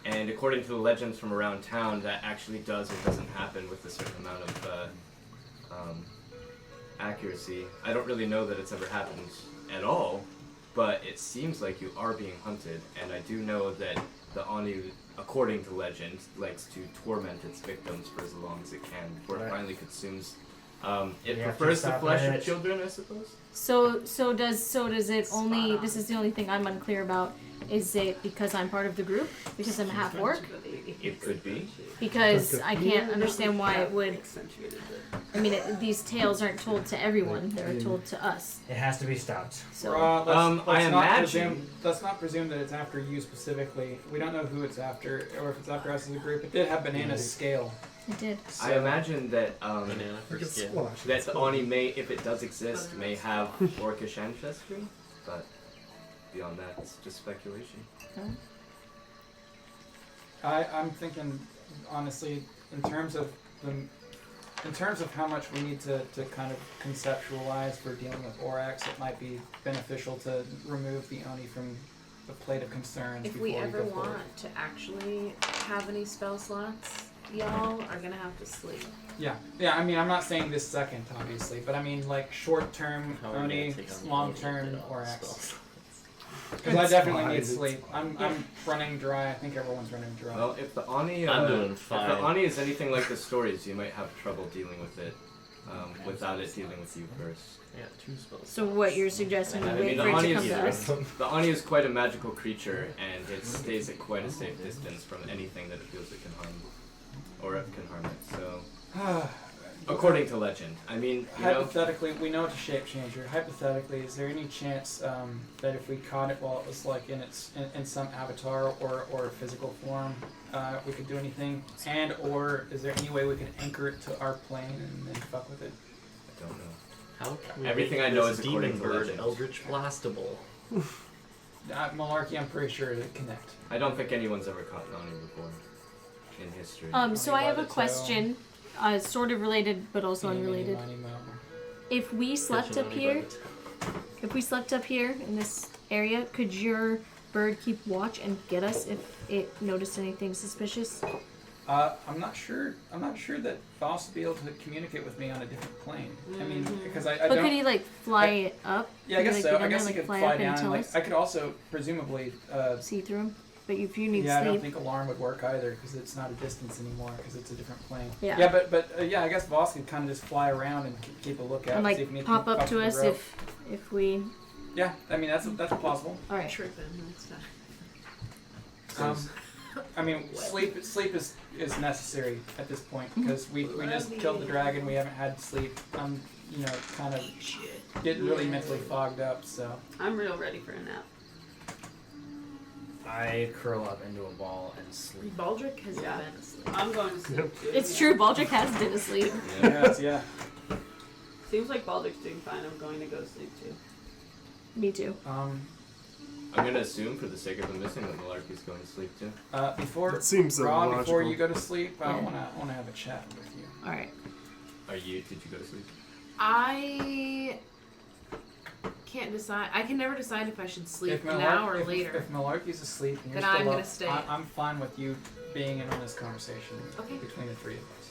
And according to the legends from around town, that actually does or doesn't happen with a certain amount of accuracy. I don't really know that it's ever happened at all, but it seems like you are being hunted, and I do know that the Oni, according to legend, likes to torment its victims for as long as it can before it Right. finally consumes. It We have to prefers the stop flesh it. of children, I suppose. So does it only? This is the only thing I'm unclear about. Is it because I'm part of the group? Because I'm half orc? It could be. Because I can't understand why it would. Accentuated it. I mean, these tales aren't told to everyone; they're told to us. It has to be stopped. So Let's I not imagine- let's not presume that it's after you specifically. We don't know who it's after, or if it's after us as a group. It did have Banana's scale. it did. I imagine that Banana for Look at skin. Squash. that the Oni may, if it does exist, may have orcish ancestry, but beyond that, it's just speculation. I'm thinking, honestly, in terms of how much we need to kind of conceptualize for dealing with Orax, it might be beneficial to remove the Oni from the plate of concerns. If before we ever go forward. want to actually have any spell slots, y'all are gonna have to sleep. Yeah. I mean, I'm not saying this second, obviously, but I mean like short-term How are we Oni, gonna take on the long-term Oni and get all the Orax. spells? Because I It's definitely fine, need it's sleep. I'm running dry. I think everyone's running dry. Well, if the Ani, I'm doing if fine. the Ani is anything like the stories, you might have trouble dealing with it without it dealing with you first. Yeah, 2 spells. So what you're suggesting? We I wait mean, for it to come to us. the Ani is quite a magical creature, and it stays at quite a safe distance from anything that it feels it can harm, or it can harm it. So, according to legend, I mean, you know, Hypothetically, we know it's a shape changer. Hypothetically, is there any chance that if we caught it while it was like in some avatar or physical form, we could do anything? And or is there any way we can anchor it to our plane and then fuck with it? I don't know. How can we Everything make I know this is according demon to bird legend. Eldritch Blastable? Malarkey, I'm pretty sure they connect. I don't think anyone's ever caught an Ani before in history. So I have a question, sort of related but also unrelated. If we slept up here, in this area, could your bird keep watch and get us if it noticed anything suspicious? I'm not sure that Voss would be able to communicate with me on a different plane. I mean, because I But don't. could he like fly it up? Yeah, I Could guess he, so. get I down guess there, he could fly fly up and down. tell Like, us? I could also presumably. See through him. But if you need Yeah, I don't sleep, think alarm would work either because it's not a distance anymore because it's a different plane. Yeah. Yeah, but yeah, I guess Voss could kind of just fly around and keep a lookout and see if like we need pop to up fuck to with us the rope. if we. Yeah, I mean that's possible. All right. Tripping next time. I mean, sleep is necessary at this point because we just killed the dragon. We haven't had sleep. I'm kind of getting really mentally fogged up. So I'm real ready for a nap. I curl up into a ball and sleep. Baldric has Yeah. been asleep. I'm going to sleep too. It's true. Baldric has been asleep. yeah. Seems like Baldric's doing fine. I'm going to go to sleep too. Me too. I'm gonna assume, for the sake of the missing, that Malarkey's going to sleep too. Before That seems Rob, before illogical. you go to sleep, I Yeah. wanna have a chat with you. All right. Did you go to sleep? I can't decide. I can never decide if I should sleep If now or if, later. If Malarkey's asleep and you're Then still I'm up, gonna stay. I'm fine with you being in on this conversation Okay. between the three of us.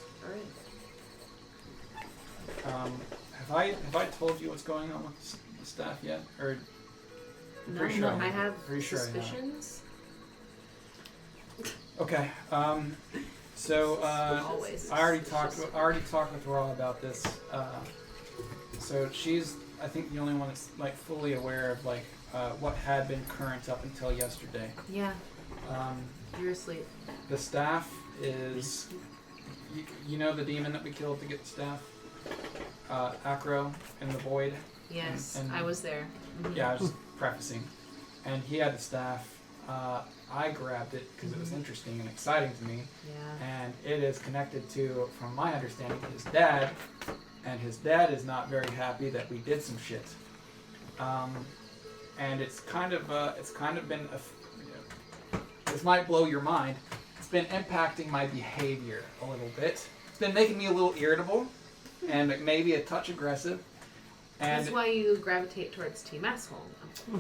All right. Have I told you what's going on with the staff yet? Or I'm pretty sure I have pretty sure I have. suspicions. Okay. So Always. I already talked with Raw about this. So she's I think the only one that's like fully aware of like what had been current up until yesterday. Yeah, you're asleep. The staff is you know the demon that we killed to get the staff? Acro in the void. Yes, and I was there. Mhm. Yeah, I was just practicing. And he had the staff. I grabbed it because it was interesting and exciting to me. Yeah. And it is connected to, from my understanding, his dad. And his dad is not very happy that we did some shit. And it's kind of been, this might blow your mind. It's been impacting my behavior a little bit. It's been making me a little irritable and maybe a touch aggressive. And That's why you gravitate towards Team Asshole.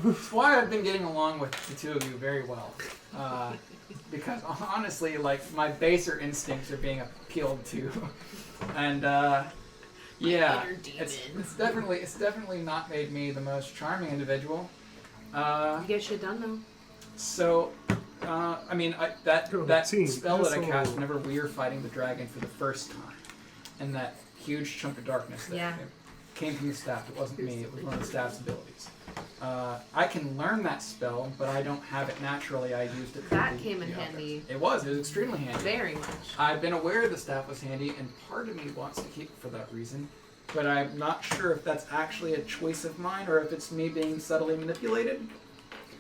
that's why I've been getting along with the two of you very well. Because honestly, like, my baser instincts are being appealed to. And, yeah, inner it's demon. definitely not made me the most charming individual. You get shit done though. So, I mean, that Team spell that I cast Asshole. whenever we were fighting the dragon for the first time, and that huge chunk of darkness that Yeah. came from the staff. It wasn't me. It was one of the staff's abilities. I can learn that spell, but I don't have it naturally. I used it. for That the- came in the handy. offense. It was extremely handy. Very much. I've been aware the staff was handy, and part of me wants to keep it for that reason. But I'm not sure if that's actually a choice of mine or if it's me being subtly manipulated.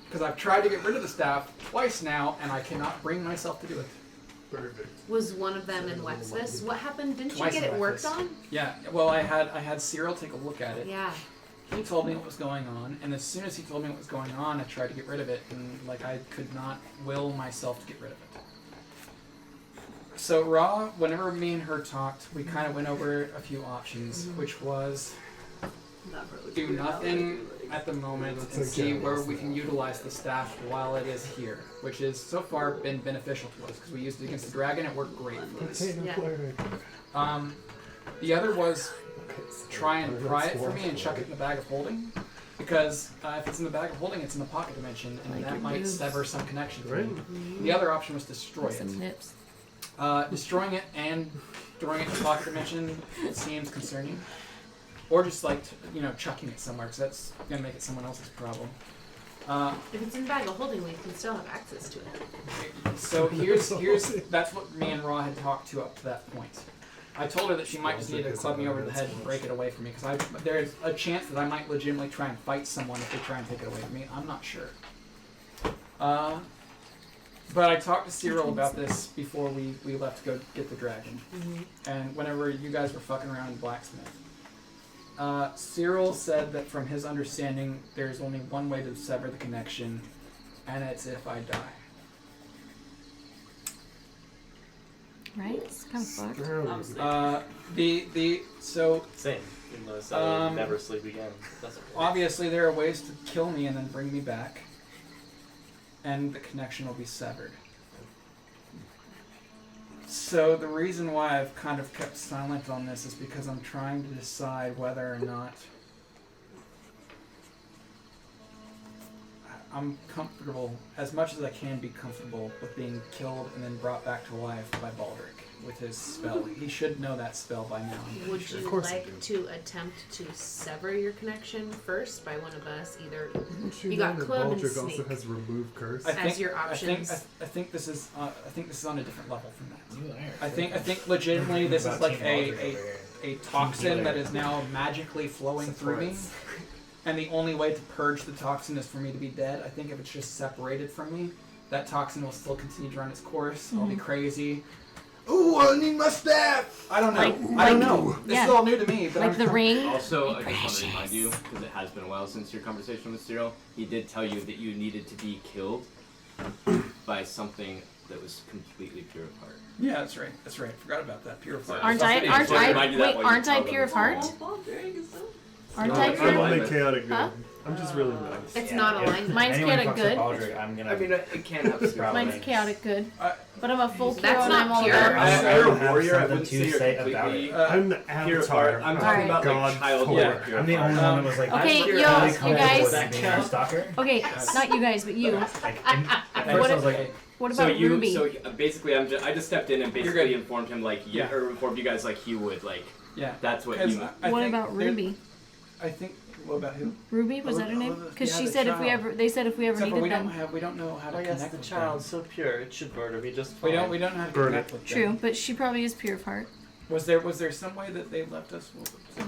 Because I've tried to get rid of the staff twice now, and I cannot bring myself to do it. Perfect. Was one of them in Wexfist? What happened? Didn't Twice you get in it worked Wexfist. on? Yeah, well, I had Cyril take a look at it. Yeah. He told me what was going on, and as soon as he told me what was going on, I tried to get rid of it, and like I could not will myself to get rid of it. So Raw, whenever me and her talked, we kind of went over a few options, which was Not really do good. nothing at the moment That's and okay. see where we can utilize the staff while it is here, which has so far been beneficial to us because we used it against the dragon. It worked great for us. Yeah. The other was try and pry it for me and chuck it in the bag of holding. Because if it's in the bag of holding, it's in the pocket dimension, and Like that your might boobs. sever some connection. to Right. it. The other option was destroy it. Some nips. Destroying it and throwing it in the pocket dimension seems concerning. Or just like chucking it somewhere, because that's gonna make it someone else's problem. If it's in the bag of holding, we can still have access to it. So here's that's what me and Raw had talked to up to that point. I told her that she might just need to club me over the head and break it away from me, because there's a chance that I might legitimately try and fight someone if they try and take it away from me. I'm not sure. But I talked to Cyril about this before we left to go get the dragon. And whenever you guys were fucking around in Blacksmith. Cyril said that from his understanding, there's only one way to sever the connection, and it's if I die. Right? It's kind of fucked. So Same. Even though I said I would never sleep again. That's okay. obviously there are ways to kill me and then bring me back, and the connection will be severed. So the reason why I've kind of kept silent on this is because I'm trying to decide whether or not I'm comfortable, as much as I can be comfortable, with being killed and then brought back to life by Baldric with his spell. He should know that spell by now. I'm pretty Would sure. you like to attempt to sever your connection first by one of us? Either you got club and Baldric also sneak has remove curse. as your options. I think this is on a different level from that. I think legitimately this is like a toxin that is now magically flowing through me, and the only way to purge the toxin is for me to be dead. I think if it's just separated from me, that toxin will still continue to run its course. I'll be crazy. Ooh, I need my staff! I don't know. I don't know. This is all new to me. But Like the ring. Also, I just want to remind you, because it has been a while since your conversation with Cyril, he did tell you that you needed to be killed by something that was completely pure of heart. Yeah, that's right. That's right. Forgot about that. Pure of heart. Aren't I pure of heart? Aren't I I'm pure? only chaotic good. Huh? I'm just really nice. It's not aligned. Mine's Anyone chaotic fucks good. up Baldric, I'm gonna. I mean, it can have some Mine's chaotic good. But I'm a full That's hero and not I'm all pure. about. I You're don't a have warrior. I something wouldn't to say you're say about completely it. I'm the pure of heart. avatar. I'm Alright. talking about God like childhood. Yeah. pure I'm of the heart. only one that was like, Okay, I'm yo, really you comfortable guys. with being a stalker. Okay, not you guys, but you. Like, and at first What I was like, What So about you, Ruby? so basically, I just stepped in and good. basically informed him Yeah. or informed you guys like he would like. Yeah. That's what 'Cause you. I What think about there- Ruby? I think. What about who? Ruby was that her name? Olivia- Because yeah, she the said if we child. ever, they said if we ever Except for needed them. we don't know how to Oh yes, connect the with child, them. so pure. It should murder me just We fine. don't know how to Burn connect with them. True, but she probably is pure of heart. Was there some way that they left us? I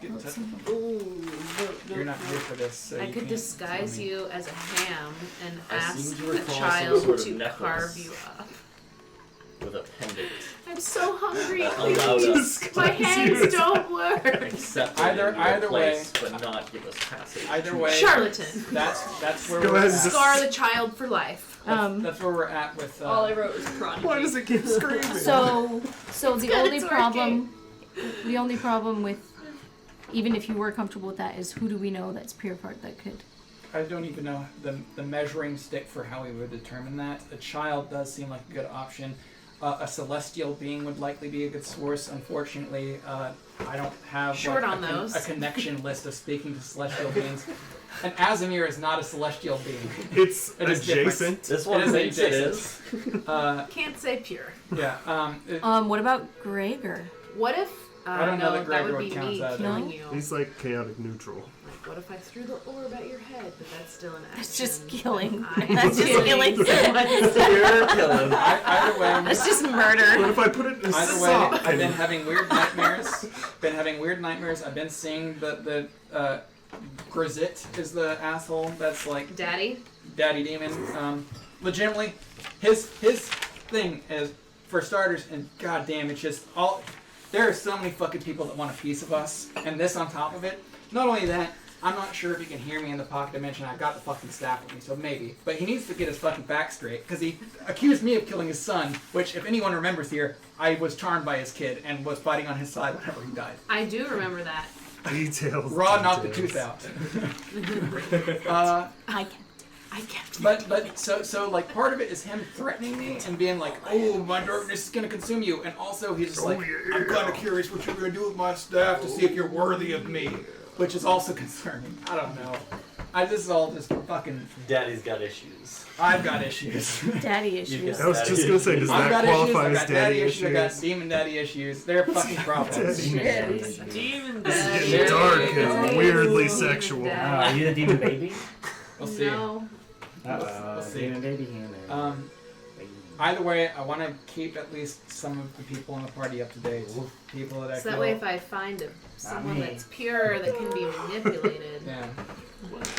Get in wrote touch some- with them? Ooh, You're not here for this. So I you could can't disguise tell me. you as a ham and I ask seem to a recall some child sort of to necklace. carve you up. With a pendant. I'm so hungry. Allowed Please. us My hands don't work. accept it Either- in your either place, but not give us passage. Either way, Charlatan. that's where Go we're ahead at. and Scar the child for life. That's where we're at with. All I wrote was prodigy. Why does it keep screaming? So the good, only it's problem with, even if you were comfortable with that, is who do we know that's pure of heart that could? I don't even know the measuring stick for how we would determine that. A child does seem like a good option. A celestial being would likely be a good source. Unfortunately, I don't have Short like, on those. a connection list of speaking to celestial beings. And Azamir is not a celestial being. It's It is different. adjacent. This one It is thinks it adjacent. is. Can't say pure. Yeah. What about Gregor? What if? I don't know that that Gregor would be counts me either. killing No? you. He's like chaotic neutral. Like, what if I threw the orb at your head? But that's still an action. That's just killing. I'm That's just killing. You're killing. Either way. That's just What murder. if I put it in a Either way, sock? I've been having weird nightmares. I've been seeing the Grizit is the asshole that's like Daddy. daddy demon. Legitimately, his thing is, for starters, and goddamn, it's just all. There are so many fucking people that want a piece of us, and this on top of it. Not only that, I'm not sure if he can hear me in the pocket dimension. I've got the fucking staff with me, so maybe. But he needs to get his fucking back straight, because he accused me of killing his son, which, if anyone remembers here, I was charmed by his kid and was fighting on his side whenever he died. I do remember that. Details. Raw knocked the details. tooth out. I kept. But so like part of it is him threatening me and being like, oh, my darkness is gonna consume you, and also he's just like, I'm kind of curious what you're gonna do with my staff to see if you're worthy of me. which is also concerning. I don't know. This is all just fucking. Daddy's got issues. I've got issues. Daddy issues. I was just gonna say, does I've that got issues. qualify I've as got daddy issues. I got issues? demon daddy issues. They're fucking problems. Demon This daddy. is getting dark and weirdly sexual. Are you the demon baby? We'll see. No. We'll see. Demon baby human. Either way, I want to keep at least some of the people in the party up to date. People that I So feel. that way, if I find someone me. that's pure that can be manipulated. Yeah.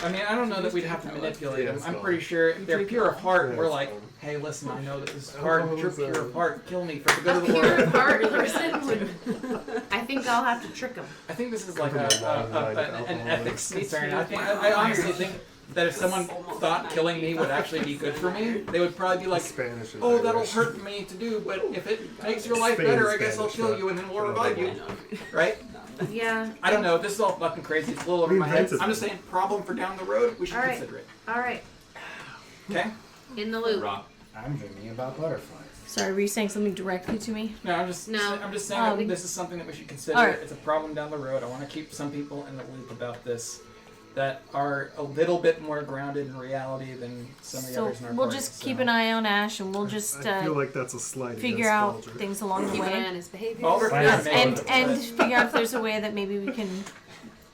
I mean, I don't know that we'd have to manipulate them. Yeah, I'm so- pretty sure if they're pure of heart. Yeah, We're it's like, fine. hey, listen, I know that this is hard, but you're pure of heart. Kill me for the good A of the pure world. heart person would. I think I'll have to trick him. I think this is like Cover my mind with an alcohol. ethics concern. I honestly think that if someone thought killing me would actually be good for me, they would probably be like, Spanish and oh, that'll Irish. hurt me to do, but if it makes your life Spain better, is I guess I'll Spanish, kill not- you and then we'll not revive you. Right? Yeah. I don't know. This is all fucking crazy. It's a little over We my head. invented I'm just saying, problem for down the road. We should All right. consider it. All right. Okay? In the loop. Rock. I'm dreaming about butterflies. Sorry, were you saying something directly to me? No, I'm just saying Oh. that this is something that we should consider. All right. It's a problem down the road. I want to keep some people in the loop about this that are a little bit more grounded in reality than some of the So others in our we'll party, just so. keep an eye on Ash, and we'll just I feel like that's a slight figure against out Baldric. things along the Keep an eye way, on his behavior. All we're Why here not? to and make- and figure out if there's a way that maybe we can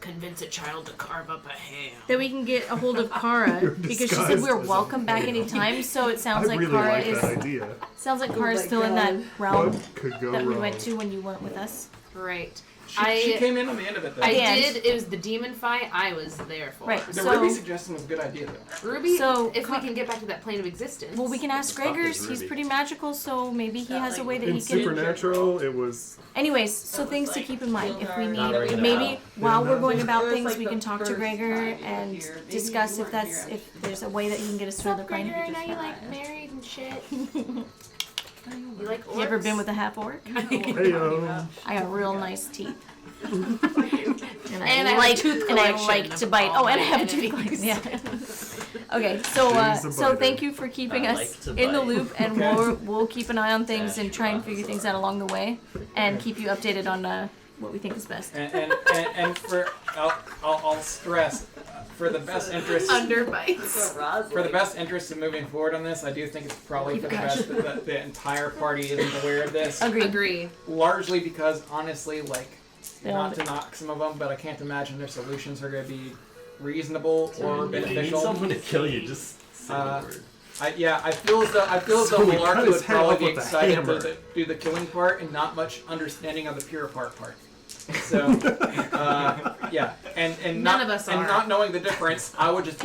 Convince a child to carve up a ham. get a hold of Kara You're because she said disguised we were as a welcome back ham. anytime. So it I sounds like really Kara like is that idea. sounds like Oh Kara's my still in that God. realm What could go that wrong? we went to when you weren't with us. Right. She came in on the end of it, though. I Yeah. did. It was the demon fight. I was there for. Right. The So- Ruby suggestion was a good idea, though. Ruby. So, if we can get back to that plane of existence. Well, we can ask Fuck is Gregor's. He's Ruby? pretty magical, so maybe he has a way that In he can. Supernatural, it was Anyways, so things to keep in mind. If we Not right need, now. maybe while we're going about It was things, like we the can talk to first Gregor time you and were here. Maybe discuss you if weren't that's here. if there's a way that he can get us through the plane. Gregor, You now you like married and shit. You like orcs? ever been with a half orc? Heyo. I got real nice teeth. and And I I have a like tooth and I collection like of to bite. all Oh, and I my have a tooth enemies. collection. Yeah. Okay, so She's a so biter. thank you for keeping I us like to in the bite. loop, and Okay. we'll keep an eye on things and try and That's figure right. things out along the way, and keep you updated on what we think is best. And for I'll stress for the best interest Underbites. for the best interest in moving forward on this, I do think it's probably for the best that the entire party isn't aware of this. Agreed. Agree. Largely because honestly, like, They not all- to knock some of them, but I can't imagine their solutions are going to be reasonable or If you need beneficial. someone to kill you, just say Uh, the word. I feel as though So we cut Malarkey his would head off probably be with a excited hammer. to do the killing part and not much understanding of the pure part. So, yeah, and None not of us and are. not knowing the difference, I would just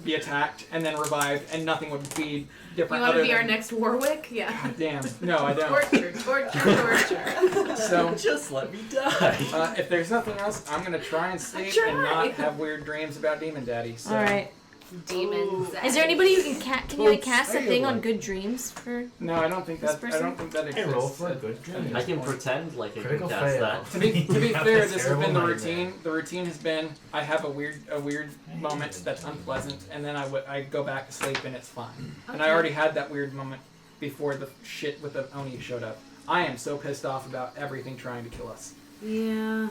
be attacked and then revived, and nothing would be You different. want to other be our than, next Warwick? Yeah. God damn, no, I don't. Torture, torture. So, Just let me die. if there's nothing else, I'm gonna try and sleep and not have weird dreams about Demon Daddy. So. All right. Demons. Is there anybody who can you like cast a say thing it on like- good dreams for? No, I don't think This that. I person? don't think that Hey, exists. roll for a at- good at dream. this I can point. pretend like I Critical can cast fail. that. To be You have fair, a this has terrible been the nightmare. routine. The routine has been I have a weird moment that's unpleasant, and then I go back to sleep and it's fine. And I Okay. already had that weird moment before the shit with the Oni showed up. I am so pissed off about everything trying to kill us. Yeah.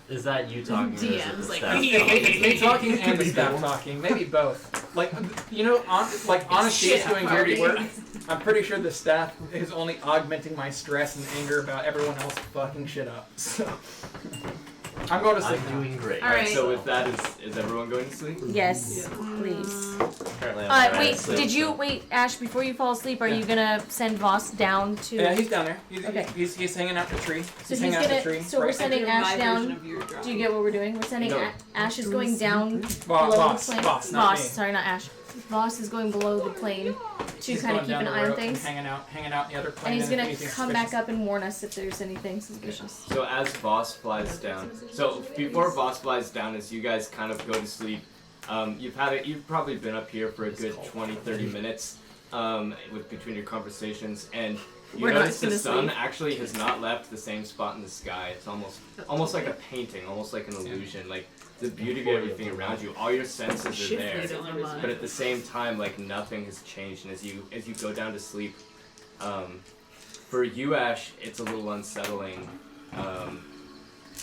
Is that you talking? Or is it DM's the like, staff? It's me talking and the staff talking, maybe both. Like, honesty is shit doing dirty party. work. I'm pretty sure the staff is only augmenting my stress and anger about everyone else fucking shit up. So, I'm going to sleep I'm now. doing great. All right. So with that, is everyone going to sleep? Yes, please. Apparently I'm Wait, asleep, did you so- wait, Ash? Before you fall asleep, are you gonna send Voss down to? Yeah, he's down there. Okay. He's hanging out the tree. So He's hanging out the tree. So we're right? sending My Ash version down. of your drawing. Do you get what we're doing? We're sending No. Ash is going down Boss, below the plane. boss, not me. Sorry, not Ash. Voss is going below the plane to He's kind going of keep down an the eye on rope and things, hanging out in the other plane. and he's if gonna anything's come back suspicious. up and warn us if there's anything suspicious. So as Voss flies down, so before Voss flies down, as you guys kind of go to sleep, you've probably been up here for a good 20-30 minutes, between your conversations, and you We're not notice the gonna sun sleep. actually has not left the same spot in the sky. It's almost like a painting, almost like an illusion. Like the beauty of everything around you, all your senses are there. But at the same time, like nothing has changed, and as you go down to sleep, for you, Ash, it's a little unsettling.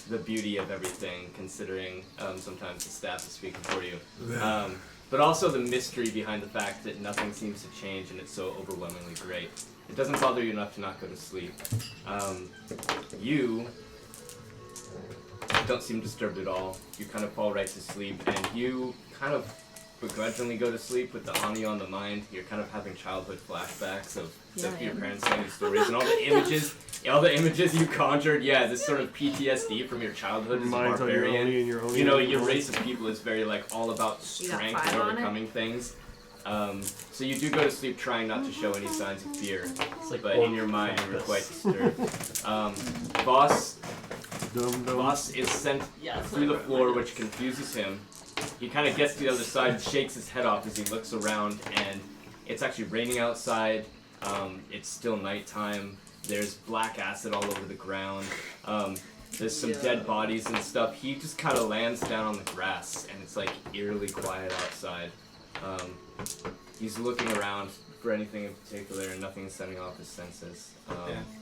the beauty of everything, considering sometimes the staff is speaking for you. But also the mystery behind the fact that nothing seems to change and it's so overwhelmingly great. It doesn't bother you enough to not go to sleep. You don't seem disturbed at all. You kind of fall right to sleep, and you kind of begrudgingly go to sleep with the Ani on the mind. You're kind of having childhood flashbacks of your parents telling you stories and all the images you conjured. Yeah, this sort of PTSD from your childhood as a barbarian. You know, your race of people is very like all about strength and overcoming things. So you do go to sleep trying not to show any signs of fear, but in your mind you were quite disturbed. Boss is sent through the floor, which confuses him. He kind of gets to the other side and shakes his head off as he looks around, and it's actually raining outside. It's still nighttime. There's black acid all over the ground. There's some dead bodies and stuff. He just kind of lands down on the grass, and it's like eerily quiet outside. He's looking around for anything in particular, and nothing's setting off his senses.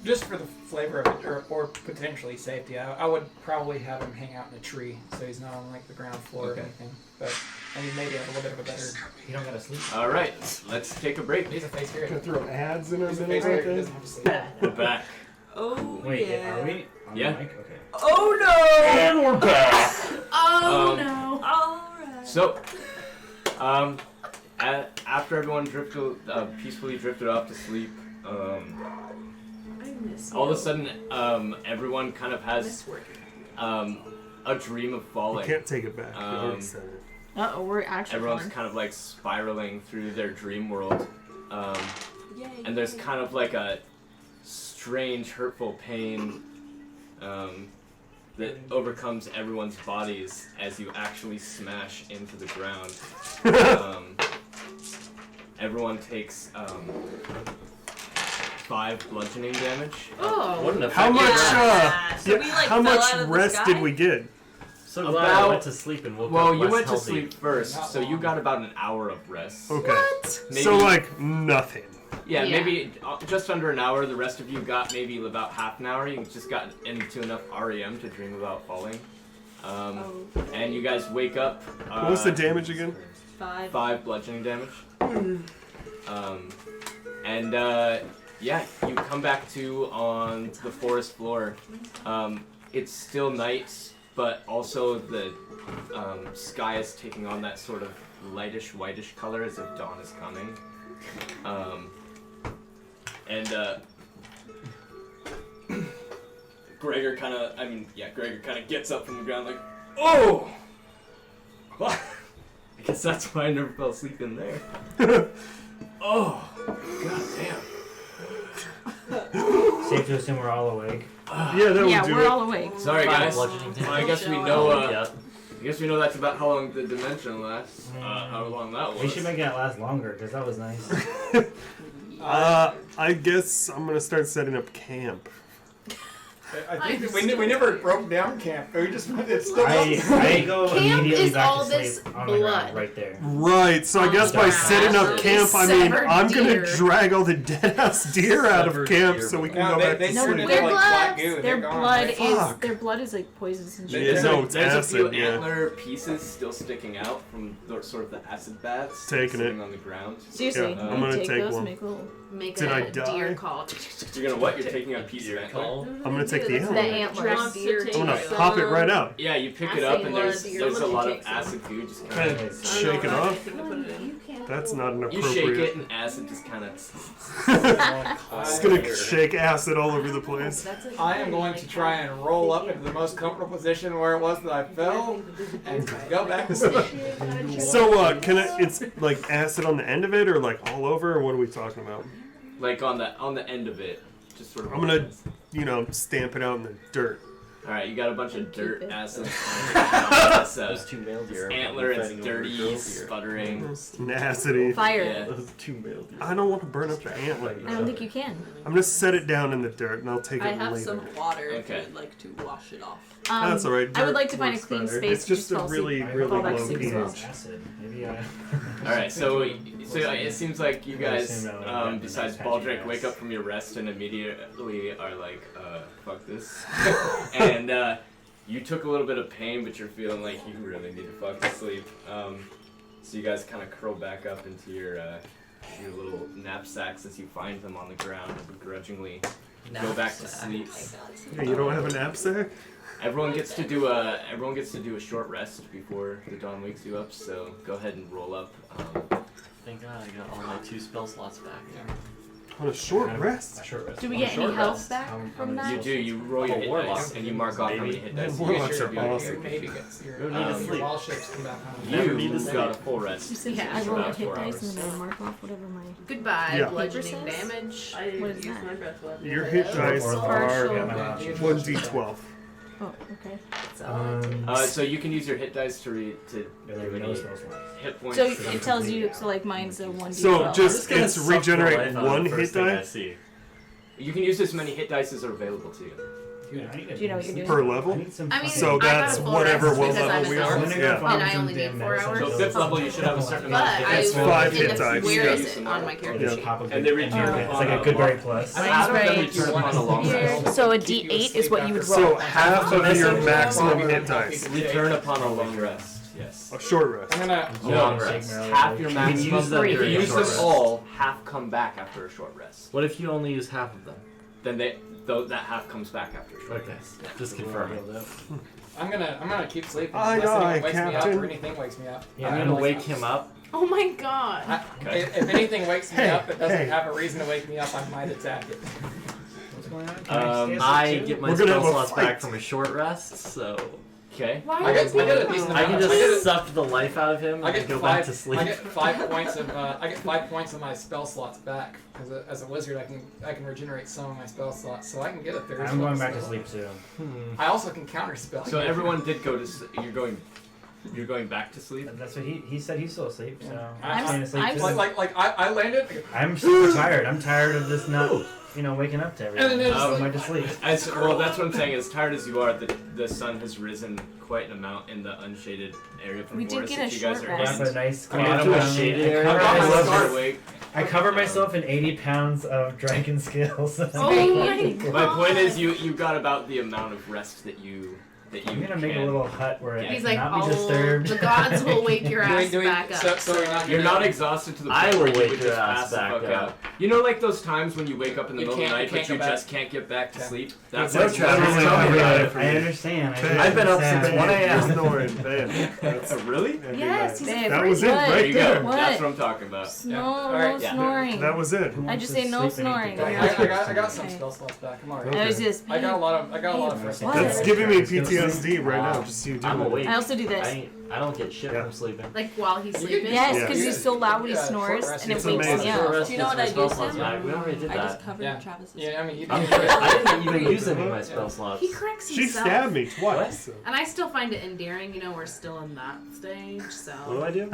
Just for the flavor of it, or potentially safety, I would probably have him hang out in a tree, so he's not on like the ground floor or anything. But I mean, maybe have a little bit of a better. You don't gotta sleep. All right, let's take a break. He's a face spirit. Gonna throw ads in our He's a middle face right spirit. He there. doesn't have to sleep. We're back. Oh, Wait, yeah. are we on Yeah. the mic? Okay. Oh, no! And we're back. Oh no. Alright. So, after everyone peacefully drifted off to sleep, I miss all of a you. sudden, everyone kind of has a dream of You falling. can't take it back. You already said it. Uh-oh, we're actually Everyone's falling. kind of like spiraling through their dream world. Yay. And there's kind of like a strange, hurtful pain that overcomes everyone's bodies as you actually smash into the ground. Everyone takes 5 bludgeoning damage. Oh. What an How effective much? round. So we, like, how fell much out of the rest sky? did we get? So glad I went to sleep and woke Well, up you less went to healthy. sleep first, so you got about an hour of rest. Okay. What? Maybe, So like nothing. yeah, Yeah. maybe just under an hour. The rest of you got maybe about half an hour. You just got into enough REM to dream about falling. And you guys wake up. What was the damage again? 5. Bludgeoning damage. Yeah, you come back to on the forest floor. It's still night, but also the sky is taking on that sort of lightish, whitish color as if dawn is coming. Gregor kind of gets up from the ground like, oh! Well, I guess that's why I never fell asleep in there. Oh, god damn. Safe to assume we're all awake. Yeah, that Yeah, would do we're it. all awake. Sorry guys. Bludgeoning Well, I guess we know. Yep. I guess we know that's about how long the dimension lasts. How long that was. We should make that last longer, because that was nice. I guess I'm gonna start setting up camp. I think that we never broke down camp. We just it's still I go Camp immediately is back all to this sleep on the blood. ground right there. Right, so I guess by Wow. setting up camp, I mean Severed I'm gonna deer. drag all the dead ass deer out of Severed camp deer so we can No, go back they to turned sleep. into Their like black goo. blood, They're gone. Fuck. their blood is like poisons and shit. Yeah, no, it's There's a few acid, yeah. antler pieces still sticking out from sort of the acid baths Taking sitting it. on the ground. Seriously, Yeah, you I'm gonna take take those, one. make a little. Make Did I a deer die? call. You're gonna what? You're taking a piece of Deer antler? call. I'm gonna take the The antler. antlers. I'm gonna pop it right out. Yeah, you pick it Acid up and blood, there's you're a looking lot to of take some. acid goo just Kind kind of. of shake it off. You can't That's hold not an You shake it appropriate. and acid just kind of. Just gonna shake acid all over the place. I am going to try and roll up into the most comfortable position where it was that I fell and go back to sleep. So can it's like acid on the end of it or like all over or what are we talking about? Like on the end of it, just sort of. I'm gonna, stamp it out in the dirt. All right, you got a bunch of dirt it. acid. Those 2 male deer. Antler, it's fighting over a dirty, girl here. sputtering. Nasty. Fire. Yeah. Those 2 male deer. I don't want to burn up the antler. I don't think you can. I'm gonna set it down in the dirt and I'll take I it have later. some water if Okay. you would like to wash it off. That's alright. I would dirt like to find a works clean better. space It's to just just a fall really, asleep. really Fall back low asleep as well. pH. Acid. Maybe I. Alright, so it seems like you guys, assume that would have been besides nice Baldric, patchy wake grass. up from your rest and immediately are like, fuck this. And You took a little bit of pain, but you're feeling like you really need to fucking sleep. So you guys kind of curl back up into your little knapsacks as you find them on the ground and begrudgingly go back to sleep. Yeah, you don't have a knapsack? Everyone gets to do a short rest before the dawn wakes you up. So go ahead and roll up. Thank God I got all my 2 spell slots back. On a short rest? A short rest. Do we get any health back How from many that? You do. You roll your hit dice and you mark off how many hit dice. you Warlocks use. are awesome. Maybe gets your, We need to sleep. wall shapes come back on. Never need to You sleep. got a full rest. You said Yeah, I for roll a about hit 4 dice hours. and then I mark off whatever my. Goodbye, Yeah. bludgeoning Paper says? damage. I didn't What is use that? my breath weapon. Your hit dice Or are got my options. 1d12. Oh, okay. So you can use your hit dice to There's give like any no spell slots. hit points. So it tells you. So like mine's a 1d12. So just gonna it's suck the regenerate life out of 1 the hit first thing I dice see. You can use as many hit dice as are available to you. Dude, I need to Do you know what you're sleep. per I level. need some I mean, fucking- So I got a that's full whatever rest what because level I'm we a are. self. I'm gonna Yeah. go find And I some only need damn 4 medicine. hours. So fifth level, you should have a certain But amount of I hit dice. It's 5 hit didn't- dice, Where yeah. is it on my Or character just sheet? pop a And good they return okay, it's like a good berry plus. Mine's Half of them right return upon a long rest. here. So a D8 is what you would So roll. half of your maximum hit dice. Return upon a long rest. Yes. A short rest. I'm gonna. No, rest. half your You can maximum. use them If you during a use short them rest. all, half come back after a short rest. What if you only use half of them? Then that half comes back after a short Okay, rest. just confirming. I'm gonna keep sleeping Aye, unless aye, anyone wakes me up Captain. or anything wakes me up. Yeah, I'm gonna wake him up. Oh my god. Okay. If anything wakes me Hey, up that doesn't hey. have a reason to wake me up, I might attack it. What's going on? Can I stay I asleep too? get my We're gonna spell have a slots fight. back from a short rest, so Okay. Why I get is a it- decent I can amount. just suck the life out of him I and get go five. back to sleep. I get 5 points of. I get 5 points of my spell slots back. As a wizard, I can regenerate some of my spell slots, so I can get a third. I'm going back to spell. sleep soon. I also can counter spell. So everyone did go to. You're going back to sleep. That's what he said. He's still asleep, so I'm- I'm staying asleep I'm too. like I landed. I'm super tired. I'm tired of this not, waking up to everything. And then it's I'm like- going to sleep. Well, that's what I'm saying. As tired as you are, the sun has risen quite an amount in the unshaded area from We did forest get that a you guys short are I rest. in. have a nice Come on, cloud to a around me. shaded I area. cover Start myself- awake. I cover myself in 80 pounds of dragon skills. Oh my god. My point is, you got about the amount of rest that you I'm gonna make a can. little hut where it He's like, cannot be oh, disturbed. the gods will wake your ass Doing- back up. so you're not You're gonna- not exhausted to the I point will where you wake would your just ass pass the back fuck up. out. You know, like those times when you wake up in the You middle of the night, can't but you go back. just can't get back to Yeah. sleep. That's That's like literally Travis how told me it about is it. for I me. understand. Bam. I've been up understand. since 1 a.m. You're snoring. Bam. That's Really? every Yes, night. he's That was it What? There right you there. go. What? That's what I'm talking about. No, Alright, no yeah. snoring. That was it. Who I wants just to say no sleep anything? snoring. I got some Okay. spell slots back. I'm alright. Okay. I was just. I got a lot of fresh What? That's giving me PTSD right now. Just see you do I'm it. awake. I also do this. I don't get shit Yeah. from sleeping. Like while he's You sleeping. Yes, Yeah. because he's so loud when he Yeah, snores, short rest and it is wakes me amazing. up. Short rest Do you know gets what my I spell do, slots Sam? back. We already did I just that. covered Yeah. Travis's. Yeah, I mean, you I'm did good. it. I didn't even use any of my spell slots. He corrects She himself. stabbed me twice. so- And I still find it endearing, we're still in that stage, so. What do I do?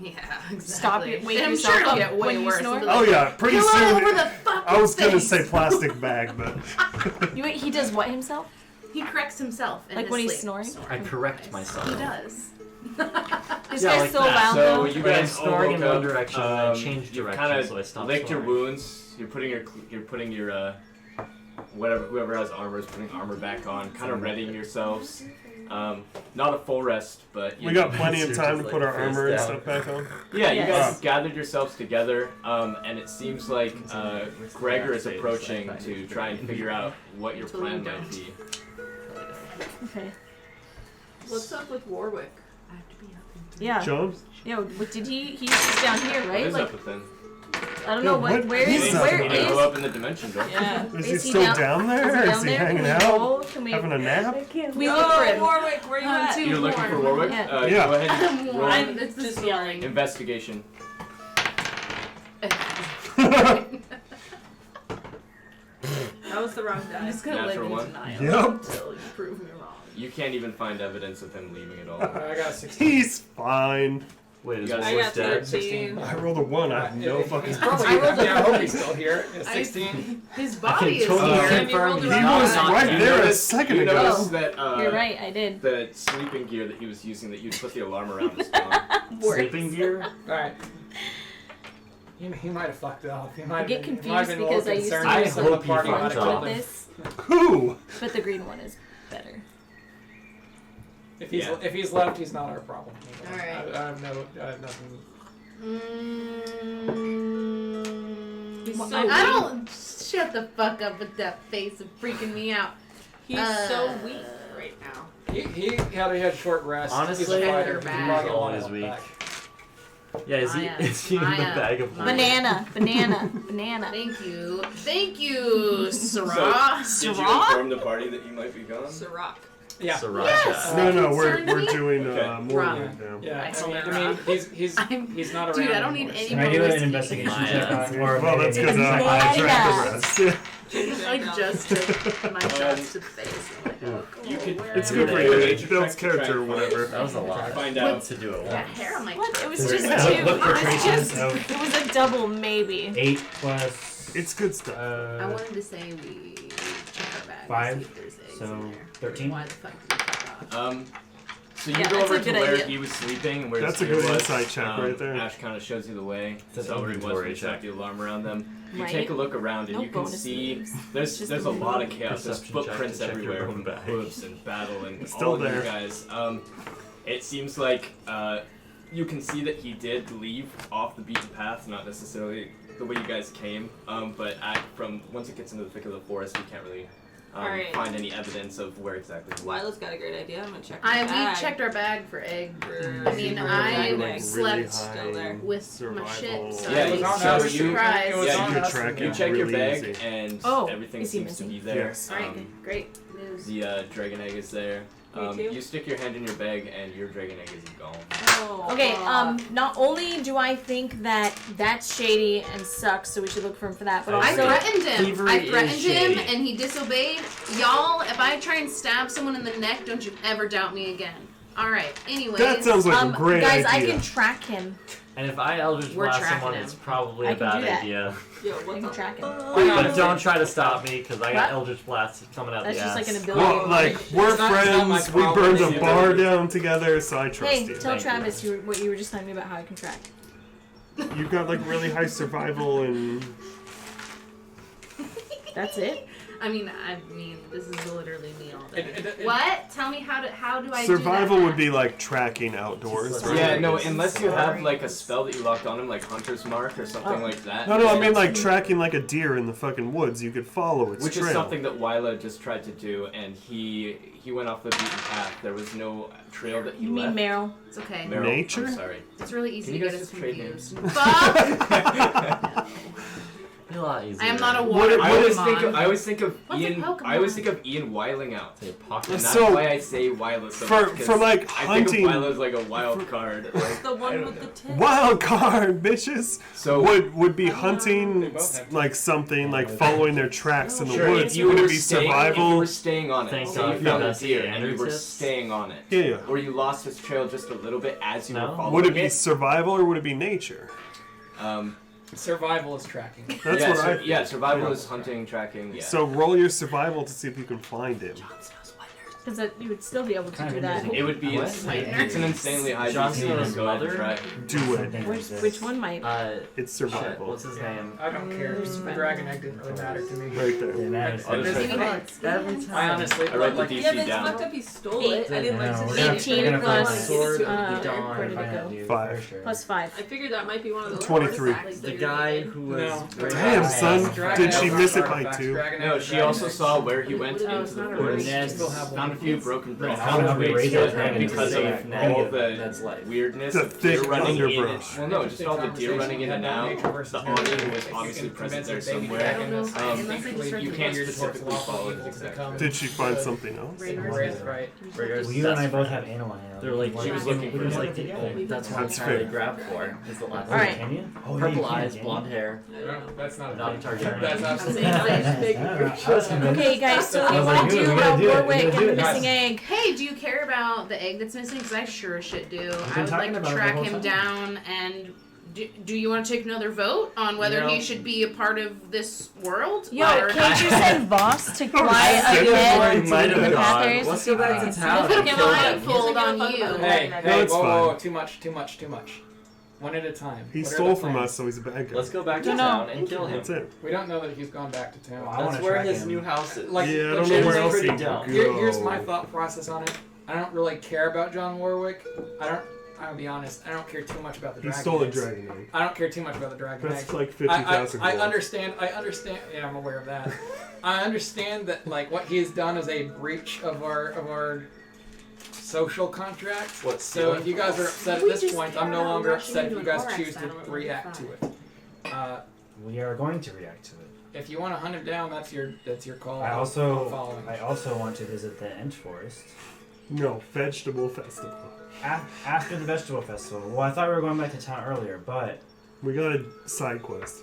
Yeah, exactly. Stop it, wake And I'm yourself sure it'll up get way when you worse. snore? It'll be Oh like, yeah, pretty "Pillow soon. over the fucking I was gonna face." say plastic bag, but He does what himself? He corrects himself. In Like his when he's sleep. snoring? I correct myself. He does. This Yeah, guy's like so that. loud So though. you Like, I'm guys all snoring woke in one up, direction and I changed you've direction, kinda so I stopped licked your snoring. wounds. You're putting your whoever has armor is putting armor back on, kind of readying yourselves. Not a full rest, but we got plenty of You're time just, to put like, our face armor and down. stuff back on. Yeah, you Yes. guys gathered yourselves together, and it seems like Gregor is approaching to try and figure out what your plan might be. Okay. What's up with Warwick? I have to be up in Yeah. Jones? Yeah. What did he? He's just down here, What right? is Like up with him? I don't know Yeah, what. what Where is is? up Where with You him? go is? up in the dimension, Joe. Yeah. Is he Is he still down- down Is there? he Is down he there? hanging Can we out? roll? Can we? Having a nap? We look for him. Warwick, where you at? too You're looking for warm. Warwick? Yeah. Yeah. Go ahead and roll I'm just yelling. investigation. That was the wrong I'm die. just gonna live Natural in one. denial Yep. until you prove me wrong. You can't even find evidence of him leaving at all. I got a 16. He's fine. Wait, is You guys- I Warwick got dead? 13. I rolled a 1. I have no fucking. He's probably. I rolled a I hope he's still here. It's 16. His body is totally here. Sam, you rolled confirm the He wrong was die. right You there a noticed- second you ago. noticed that You're right. I did. the sleeping gear that he was using that you put the alarm around is gone. Sleeping gear? Alright. He might have fucked up. He might I have get been, he might have confused been a little because I used to concerned I use with some of hope the he party fucked might have up. killed with him. this, Who? but the green one is better. If he's Yeah. if he's left, he's not our problem. All right. I have nothing. He's so I weak. don't. Shut the fuck up with that face of freaking me out. He's so weak right now. He had a short rest. Honestly, he's a fighter. he's He brought he's a lot always of weak. back. Yeah, is he in the bag of holding? Banana. Thank you, Sarah. Did you inform the party that you might be gone? Sirach. Yeah. Sriracha. Yes. No, we're Concerned me? doing Okay. more Rob. right now. Yeah, I I told mean, her, he's not around. Dude, I don't need anymore, any Can I do more an whiskey. investigation My check ass. on or Well, that's because Banana. I drank the rest. I just took my shots to the face. I'm like, oh, You could. It's good good for for you. you. It builds character or whatever. That was a lot. Find out. To do it got once. hair on my What? It was So just look- 2. look for It was traces just. of- It was a double maybe. 8 plus. It's good stuff. I wanted to say we check our bag. 5, and see if there's eggs so in there. 13. Why the fuck did we cut off? So you Yeah, go that's over a to good where idea. he was sleeping and where That's his a good gear was. insight check right there. Ash kind of shows you the way. It's So an where he was when inventory he set check. the alarm around them. You Right. take a look around and No you can bonus see moves. there's Just a a lot of chaos. There's perception check footprints to check your everywhere own from bag. hooves and battle and It's still all of there. you guys. It seems like you can see that he did leave off the beaten path, not necessarily the way you guys came. But from once it gets into the thick of the forest, you can't really Alright. find any evidence of where exactly. he went. Lila's got a great idea. I'm gonna check. We checked our bag for egg. I mean, I slept still there. with my shit, so Yeah, I it was was on super us. You- surprised. it was Yeah, on you could us. track You it check your really bag easy. and Oh, everything is he seems to missing? be there. Yes. Alright, great news. The dragon egg is there. Me too. You stick your hand in your bag and your dragon egg is gone. Oh, Okay, not only do I think that that's shady and sucks, so we should look for him for that, but I I also threatened him. Thievery I is threatened him, shady. and he disobeyed. Y'all, if I try and stab someone in the neck, don't you ever doubt me again. All right. Anyways, That sounds like a great guys, I idea. can track him. And if I Eldritch We're Blast tracking someone, him. it's probably I a can bad do that. idea. Yo, I what can the track him. But don't try to stop me, because I got What? Eldritch Blast coming out That's the just ass. like an ability. Well, like, we're It's not my friends, we problem, burned it's a your bar ability. down together, so I trust Hey, you. tell Thank Travis what you were just telling me about how I can track. You've got, like, really high survival and... That's it? I mean, this is literally me all day. It- What? Tell me how do I Survival do that? would be, like, tracking outdoors, right? Yeah, no, unless you have like a spell that you locked on him, like Hunter's Mark or Oh. something like that. No, I mean, like, tracking like a deer in the fucking woods. You could follow its Which trail. is something that Wyla just tried to do, and he went off the beaten path. There was no trail that he You mean left. Meryl? It's okay. Meryl, Nature? I'm sorry. It's really easy Can to you get guys us just trade confused. names? Fuck! Be a lot easier. I am not a What water if- I always Pokemon. think of What's a Ian. Pokemon? I always think of Ian wiling out, Say pocket. and that's So, why I say Wyla so for- much, 'cause for, like, I hunting- think of Wyla as like a wild card. Like, The I one don't with the know. tip. Wild card, bitches! So Would be They hunting both have like something like following their tracks in the sure, woods? if you Would were it be staying, if you survival? were staying on it, Thank say God you for found a those deer and you were tips. staying on it, Yeah. or you lost his trail just a little bit as you No. were following Would it be survival or would it be nature? Survival is tracking. That's yeah, what I. yeah, survival is hunting, tracking. Yeah. So roll your survival to see if you can find him. Because you would still be able to Kind of do that. interesting. it would be What? insane. It's an insanely high John DC. Cena's Just go ahead and mother? try it. Do it. Something like this. Which one might? It's Shit, survival. what's his name? I don't care. Mm. Dragon egg didn't really matter to me. Right there. It matters. I'll just Give me write- heads. Every I time. honestly I write the like. DC Yeah, but it's down. fucked up. He stole it. I didn't like No, to we're see gonna- it. 18 we're gonna plus, find Sword of where the did Dawn. it go? Dude, 5. for sure. Plus 5. I figured that might be one of those 23. artifacts that The you're guy gonna who No. was. Damn, son. Dragon Did she eggs miss aren't it by artifacts. 2? Dragon No, eggs, she dragon also eggs. saw where he went Oh, into it's the not a forest. Ned Still have one. Found a few broken bricks. How do we raise our dragon because to of say all That's the life. weirdness The of deer thick running in. underbrush. Well, no, just all the deer running in and out. The awning was obviously present there somewhere. I don't know if unless I just read You the can't book. specifically follow it exactly. Did she find something else? Right. Raiders, Well, you and I that's both right. have animal hands. They're like, She was looking we for was something like, together. that's what I'm That's trying to fair. grab for. Is the last Alright. Can you? Oh, Purple you can, eyes, can blonde you? hair. No, that's not a Not thing. Targaryen. That's absolutely Saying not. that. Big I was convinced. Okay, guys, so what do I you was like, want to dude, do we gotta about do it, we Warwick gotta and do the it. missing egg? Hey, do you care about the egg that's missing? Because I sure as shit do. been I would like talking to about it the track whole him time. down and. Do you want to take another vote on whether No. he should be a part of this world? Yo, or can't you send Voss to fly shit. ahead You might in the have path gone. areas? Let's go back to town Put and him kill on them. fold on you. Hey, No, hey, it's whoa, fine. too much. One at a time. He What are stole the from plans? us, so he's a bad guy. Let's go back to No, no. town and kill him. That's it. We don't know that he's gone back to town. I That's wanna where track his him. new house is. Like, Yeah, I don't know legitimately where else pretty he dumb. could go. Here's my thought process on it. I don't really care about John Warwick. I'll be honest. I don't care too much about the He dragon. stole a eggs. dragon egg. I don't care too much about the dragon That's eggs. like 50,000 I gold. understand. Yeah, I'm aware of that. I understand that like what he has done is a breach of our social contract. So if you guys are upset at this point, I'm no longer upset if you guys choose to react to it. We are going to react to it. If you want to hunt him down, that's your call. I I'm also following. want to visit the Ent Forest. No, vegetable festival. After the vegetable festival. Well, I thought we were going back to town earlier, but We got a side quest.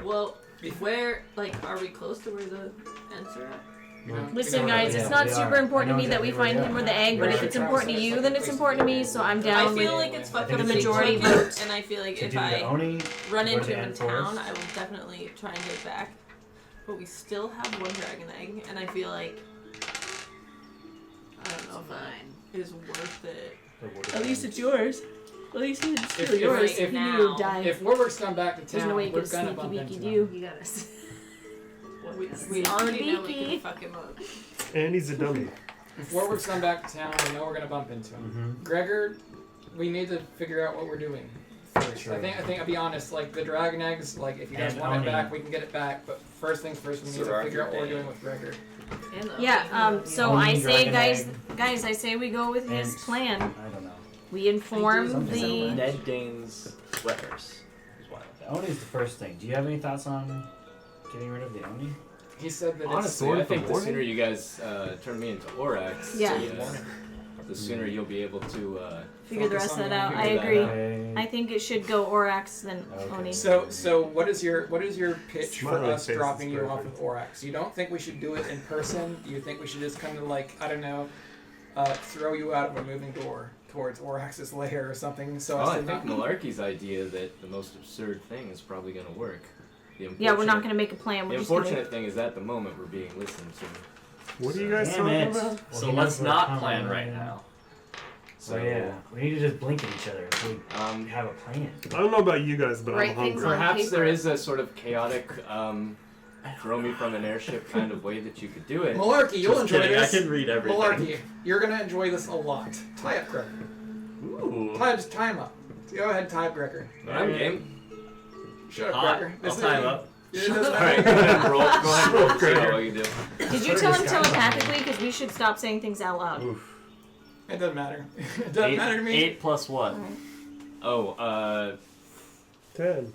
Well, where, like, are we close to where the ants are at? Listen, guys, it's not super important to me that we find him or the egg, but if it's important to you, then it's important to me. So I'm down I feel with like it's fucked think up the it's majority to vote. and I feel like to if do the I Oni, run go to into the him in Ant town, Forest. I will definitely try and get back. But we still have one dragon egg, and I feel like I don't know if that is worth it. At least it's yours. At least it's If- still yours. if- If now- you die, If Warwick's come back to there's town, no way you we're can gonna sneaky bump into beaky him. do. You gotta. We already know we Beaky. can fuck him up. And he's a dummy. If Warwick's come back to town, we know we're gonna bump into him. Mhm. Gregor, we need to figure out what we're doing first. Sure. I think I'll be honest. Like the dragon eggs, like if you guys And want it Oni. back, we can get it back. But first things first, we need to figure out what we're doing with Gregor. And the Yeah. So Only I say, dragon guys, I say we go with his Ant. plan. I don't know. We inform Something the. Ned Dane's weapons. Is wild. The Oni is the first thing. Do you have any thoughts on getting rid of the Oni? He said that Honestly, Sword I of the think the Morning? sooner you guys turn me into Orax, Yeah. the sooner you'll be able to. Figure the rest of that out. I figure that agree. out. Okay. I think it should go Orax then Okay. Oni. So what is your pitch for Smiley us face dropping is you off perfect. of Orax? You don't think we should do it in person? You think we should just kind of like I don't know, throw you out of a moving door towards Orax's lair or something? So Well, as I to think not. Malarkey's idea that the most absurd thing is probably going to work. The Yeah, we're not unfortunate- gonna make a plan. The We're just gonna. unfortunate thing is at the moment we're being listened to. What are you guys Damn talking it. about? Well, So he let's knows we're not coming, plan right yeah. now. So yeah, we need to just blink at each other so we have a plan. I don't know about you guys, but Write I'm things hungry. on Perhaps there paper. is a sort of chaotic throw me from an airship kind of way that you could do it. Malarkey, you'll Just enjoy kidding, this. I can read everything. Malarkey, you're gonna enjoy this a lot. Tie up Gregor. Ooh. Just tie him up. Go ahead, tie up Gregor. I'm game. Shut up, Hot. Gregor. I'll tie him up. It doesn't Alright, matter. go ahead and roll. Go ahead and roll. See how well you do. Did you tell him telepathically? Because we should stop saying things out loud. Oof. It doesn't matter. It doesn't matter to me. 8 plus what? Oh, 10.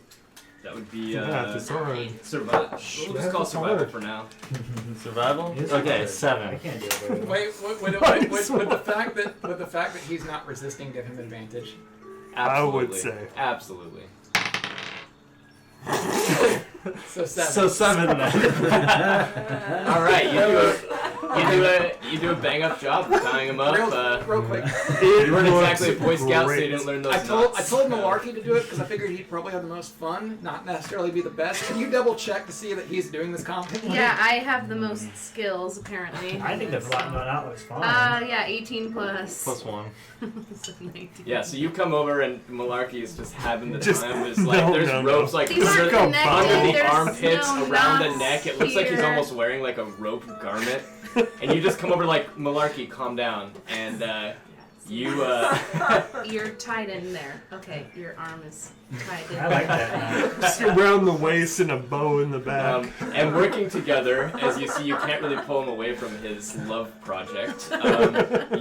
that would be Yeah, it's hard. survival. We'll just call That's survivor hard. for now. Survival? It is Okay, hard. 7. I can't do it very well. Wait, would the fact that he's not resisting give him advantage? I would Absolutely. say. Absolutely. So 7. So 7 then. All right, you do a bang up job of tying him up. real quick. You weren't exactly a Boy Scout, so you great. didn't learn those. I told knots. Malarkey to do it because I figured he'd probably have the most fun, not necessarily be the best. Can you double check to see that he's doing this competently? Yeah, I have the most skills apparently. I think the flat going out looks fine. Yeah, 18 plus. Plus 1. So 19. Yeah, so you come over and Malarkey is just having the Just- time. There's like no, there's no, ropes no. like These under, aren't Go connected. under the There's armpits, no around the knots neck. It looks like he's here. almost wearing like a rope garment. And you just come over like Malarkey, calm down, and you You're tied in there. Okay, your arm is tied in. I like that. Just around the waist and a bow in the back. and working together, as you see, you can't really pull him away from his love project.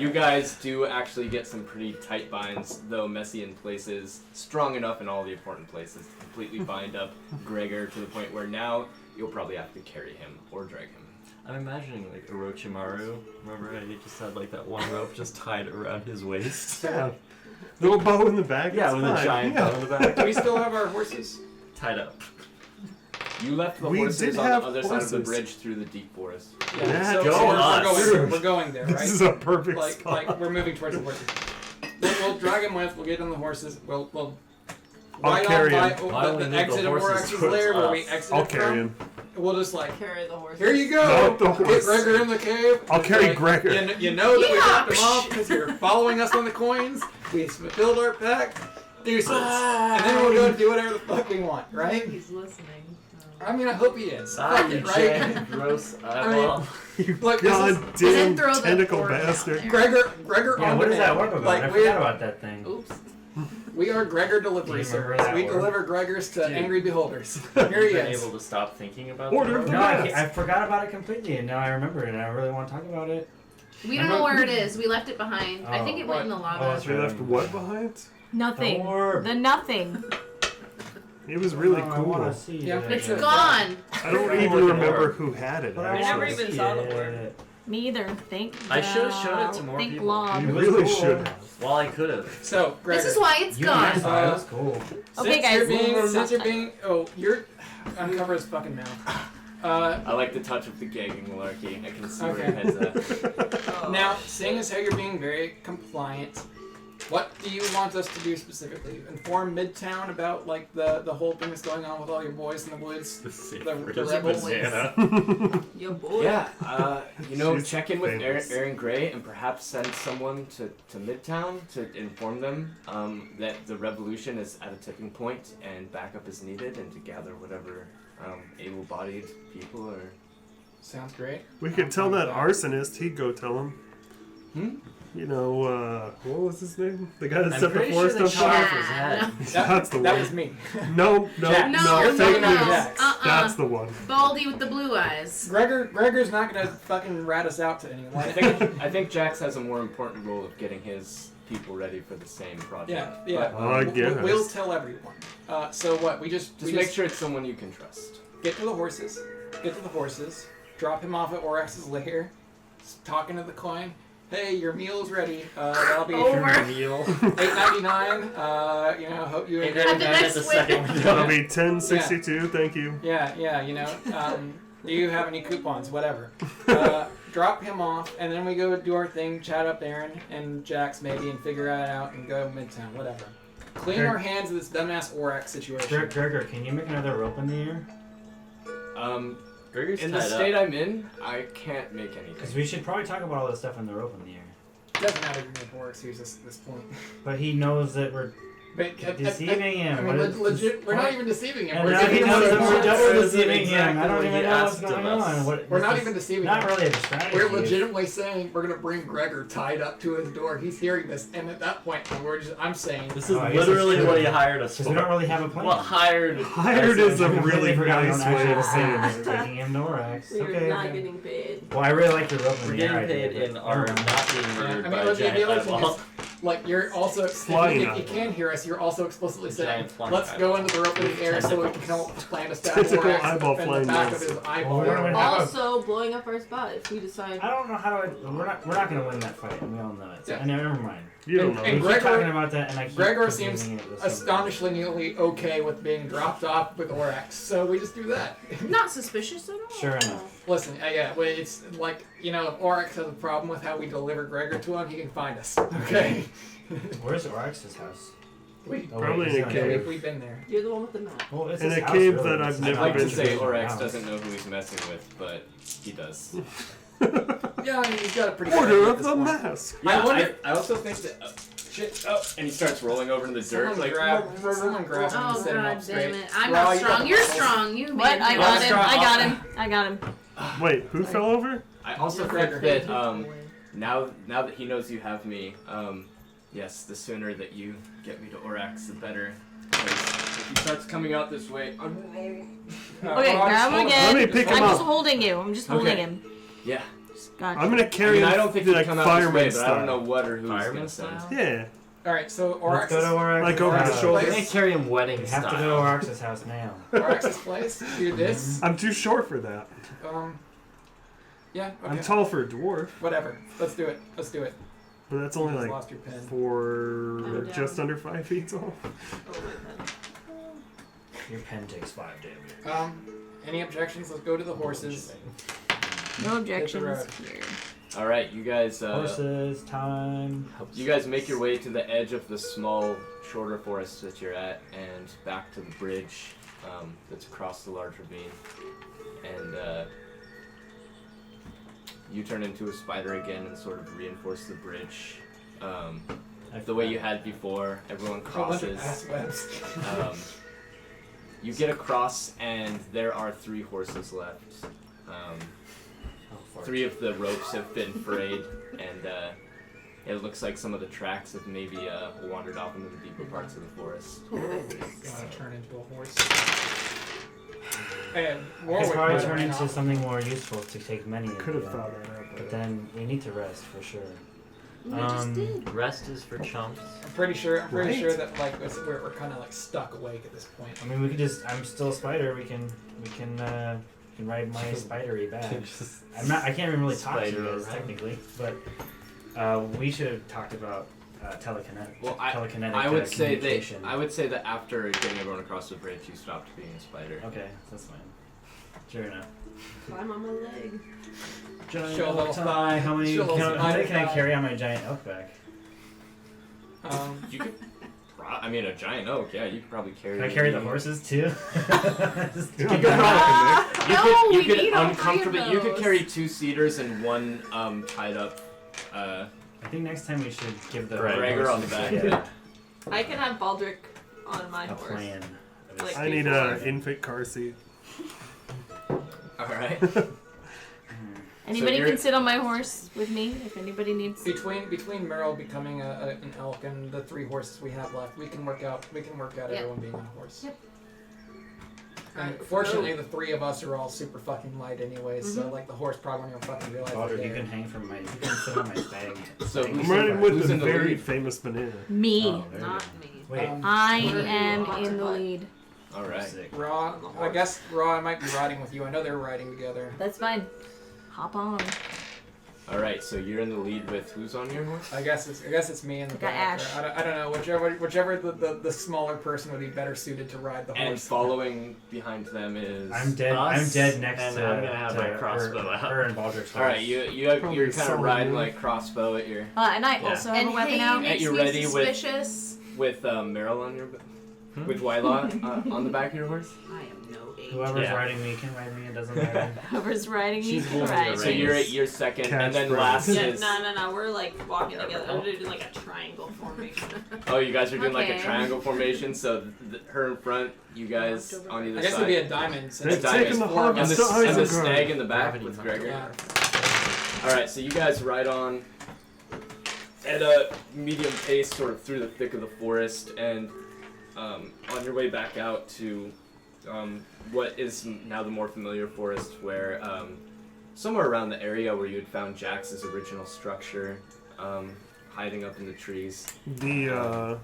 You guys do actually get some pretty tight binds, though messy in places, strong enough in all the important places to completely bind up Gregor to the point where now you'll probably have to carry him or drag him. I'm imagining like Orochimaru. Remember how he just had like that one rope just tied around his waist? Yeah. Little bow in the back. Yeah, it's with a fine. giant Yeah. bow in the back. Do we still have our horses? Tied up. You left the We horses did on the have other side of the horses. bridge through the deep forest. Yeah, so, go so on. we're going there, right? This is a perfect like spot. we're moving towards the horses. We'll drag him with. We'll get on the horses. We'll I'll right carry on him. Why by do we the need the exit of horses Orax's towards lair where we us? exited I'll from. carry him. We'll just like, Carry the horse. here you go. Not the Get horse. Gregor in the cave. I'll carry Like, Gregor. You know that we dropped him off because you're following us on the coins. We fulfilled our pact. Deuces. And then we'll go do whatever the fuck we want, right? He's listening. I mean, I hope he is. Ah, Fuck you it, right? giant, gross eyeball. You Like, this is- goddamn throw the tentacle fork out bastard. there. Gregor Yeah, on what does that demand. work about? Like, I we, forgot about that thing. Oops. we are Gregor delivery Do you remember service. that We word? deliver Gregors to Dude. angry beholders. Have Here you he been is. able to stop thinking about Order that? of the No, best. I forgot about it completely, and now I remember it, and I really want to talk about it. We don't know where it is. We left it behind. I think it went in the Oh, lava. that's We right. left what behind? Nothing. The orb. The nothing. It was really Oh, I cool. wanna see Yeah, it. It's Yeah. gone. I don't Freaking even remember orb. who had it. But I never Actually. even saw the word. it. Me either. Thank I should've showed it to more Thank people. Blob. You It was really cool. should have. Well, I could have. So, Gregor. This is why it's You gone. and I saw it. It was cool. Okay, guys. Since you're being, you're uncover his fucking mouth. I like the touch of the gagging malarkey. I can see where your Okay. head's at. Oh. Now, seeing as how you're being very compliant, what do you want us to do specifically? Inform Midtown about like the whole thing that's going on with all your boys in the woods? The rebel Your boy. Yeah, you know, She's check in with famous. Aaron Gray and perhaps send someone to Midtown to inform them that the revolution is at a tipping point and backup is needed, and to gather whatever able-bodied people are. Sounds great. We could tell that arsonist. He'd go tell him. Hmm? You know, what was his name? The guy that I'm set the pretty sure forest they on shot fire? off his head. That's the That one. was me. No, Jack. No, fake no, news. no. That's the one. Baldy with the blue eyes. Gregor's not gonna fucking rat us out to anyone. I think Jax has a more important role of getting his people ready for the same project. Yeah. Oh, I guess. We'll tell everyone. So what? We just Make sure it's someone you can trust. get to the horses. Drop him off at Orax's lair. Talking to the coin. Hey, your meal's ready. That'll be Over. Meal. $8.99. Hope you enjoy. At the next the win. second That'll window. be 1062. Thank you. Yeah. Do you have any coupons? Whatever. Drop him off, and then we go do our thing, chat up Aaron and Jax maybe, and figure it out, and go Midtown. Whatever. Clean Sure. our hands of this dumbass Orax situation. Gregor, can you make another rope in the air? Gregor's In the tied state up. I'm in, I can't make Because anything. we should probably talk about all this stuff in the rope in the air. Doesn't matter to me if Orax hears us at this point. But he knows that we're But, deceiving him. I What mean, is- legit, we're not even deceiving him. And We're now he giving knows him that a- we're double This is deceiving him. exactly I don't what even he know what's asked of going us. on. We're This not is even deceiving Not him. really a strategy. We're legitimately saying we're gonna bring Gregor tied up to his door. He's hearing this, and at that point, I'm saying This is Oh, I guess literally that's what true. he hired us Because for. we don't really have a plan. Well, hired. Hired is a I completely really forgot we nice don't actually way have to a say plan. it. We're taking him to Orax. We're Okay. not okay. getting paid. Well, I really like your rope in We're the air getting idea. paid in but- our not being Yeah, murdered I by mean, a the giant other thing eyeball. is, like, you're also, if Flying you eyeball. can hear us, you're also explicitly saying, Giant flying let's go eyeball. into the rope in the air so we can Tentacles. come up with a plan to stab Tentacle Orax eyeball in the flying back of nose. his Well, eyeball. we're gonna have a- Also, blowing up our spot if we decide. I don't know how to. We're not gonna win that fight. We all know it. So, Yeah. never mind. You don't And- know. We and keep Gregor- talking about that, and I keep Gregor confusing seems it with something. astonishingly okay with being dropped off with Orax, so we just do that. Not suspicious at all. Sure enough. Listen, yeah, well, it's like, if Orax has a problem with how we deliver Gregor to him, he can find us, okay? Where's Orax's house? We, Oh, Probably wait, in a he's yeah, not cave. here. we've been there. You're the one with the map. Well, it's In his a house, cave really. that I've It's never I'd like been to say to. Orax House. doesn't know who he's messing with, but he does. Yeah, I mean, he's got a pretty good idea Order at of this the point. mask. Yeah, I wonder- I also think that shit. Oh, and he starts rolling over in the dirt. Someone Like, grab him Oh and set him god up straight. damn it! I'm Well, not you strong. got- You're strong. You What? man. I got him. strong. I got him. Wait, who fell over? I also Yeah, think Gregor. that now that he knows you have me, yes, the sooner that you get me to Orax, the better. Because if he starts coming out this way, Okay, Orax, grab him hold on. again. Let me pick I'm him just up. holding you. I'm just holding Okay. him. yeah. Gotcha. I'm gonna I carry mean, him I don't think he'd like come out this fireman way, but I don't style. know what or who he's Fireman gonna send. style? Yeah, Alright, so Let's go to Orax's, Orax's Like over the house. shoulder. We're gonna carry him wedding We have to style. go to Orax's house now. Orax's place, do this. I'm too short for that. Yeah, okay. I'm tall for a dwarf, Whatever. Let's do it. Let's do it. but that's You only just like lost your pen. I'm just down. under 5 feet tall. Oh, wait, then. Your pen takes 5 damage. Any objections? Let's go to the horses. No objections road. here. All right, you guys. Horses, time. You guys make your way to the edge of the small, shorter forest that you're at, and back to the bridge that's across the large ravine. And you turn into a spider again and sort of reinforce the bridge the way you had before. Everyone A bunch of crosses. ass webs. You get across, and there are 3 horses left. Oh, 3 of the ropes have been frayed, and it looks like some of the tracks have maybe wandered off into the deeper parts of the forest. Gotta turn into a horse. And I could Warwick probably might turn run into off. something more useful to take many of Could have them. thought that out. But then we need to rest for sure. We just did. Rest is for chumps. I'm pretty sure Right. that like we're kind of like stuck awake at this point. I mean, we could just. I'm still a spider. We can ride my spidery back. Just I can't even really talk to you spider guys around. technically, but we should have talked about telekinetic. Well, telekinetic I would say communication. that after getting everyone across the bridge, you stopped being a spider. Okay, that's fine. Sure enough. Climb on my leg. Giant Show a elk little thigh. How many? show a little How many can I thigh. carry on my giant elk back? You could, I mean, a giant oak. Yeah, you could probably carry. Can I carry the horses too? Just You keep don't going. have No, you we could need all 3 of uncomfortably. You could those. carry 2-seaters and 1 tied up. I think next time we should give the Gregor on the horses, back. yeah, I can have Baldric on my a horse. plan. of Like- escape. I need an infant car seat. All right. Anybody you're- can sit on my horse with me if anybody needs. Between Merle becoming an elk and the 3 horses we have left, we can work out everyone being on a horse. Yep. And Alright, fortunately, the 3 of us are all super fucking light anyway, so Mhm. like the horse probably won't fucking realize we're Baldric, you there. can hang from my. You can sit on my stag. So stag who's I'm riding back. with Who's the in the very lead? famous banana. Me. Oh, there you Not go. me. Wait. I We're- am Lots in of the butt. lead. All right. Sick. Raw, On the I horse. guess Raw, I might be riding with you. I know they're riding together. That's fine. Hop on. All right. So you're in the lead with who's on your horse? I guess it's me in the I got back. Ash. Or I don't know, whichever the smaller person would be better suited to ride the horse. And following behind them is. I'm dead. I'm Us, dead next and to. I'm gonna have to my crossbow her, out. her and Baldric's All right. horse. You're Probably kind of solid riding move. like crossbow at your And I Yeah. also have And a weapon Hay out. makes you're me ready with- suspicious. with Meryl on your with Wyla on the back of your horse. I am no age. Whoever's Yeah. riding me can ride me. It doesn't matter. Whoever's riding me She's can holding ride the So me. you're second, Catch and then breath. last Yeah, is. no. We're like walking together. I'm doing like a triangle formation. Oh, you guys are doing like a Okay. triangle formation. So her in front, you guys on either I guess side. it'd be a diamond. Since They're A diamond. taking the and harvest the, to and the Isengard. stag in the back Gravity with fuck. Gregor. Yeah. All right, so you guys ride on at a medium pace, sort of through the thick of the forest, and on your way back out to what is now the more familiar forest, where somewhere around the area where you had found Jax's original structure, hiding up in the trees, The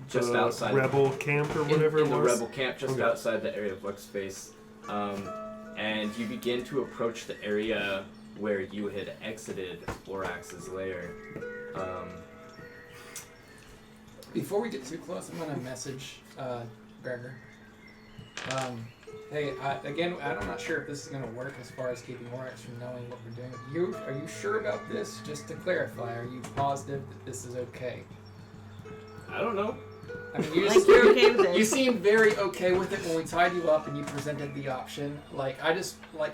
just the outside rebel camp or whatever in it the was. rebel camp, just Okay. outside the area of Lux space, and you begin to approach the area where you had exited Borax's lair. Before we get too close, I'm gonna message Gregor. Hey, again, I'm not sure if this is gonna work as far as keeping Oryx from knowing what we're doing. Are you sure about this? Just to clarify, are you positive that this is okay? I don't know. I mean, you Like just you're okay with it. you seemed very okay with it when we tied you up and you presented the option. Like I just like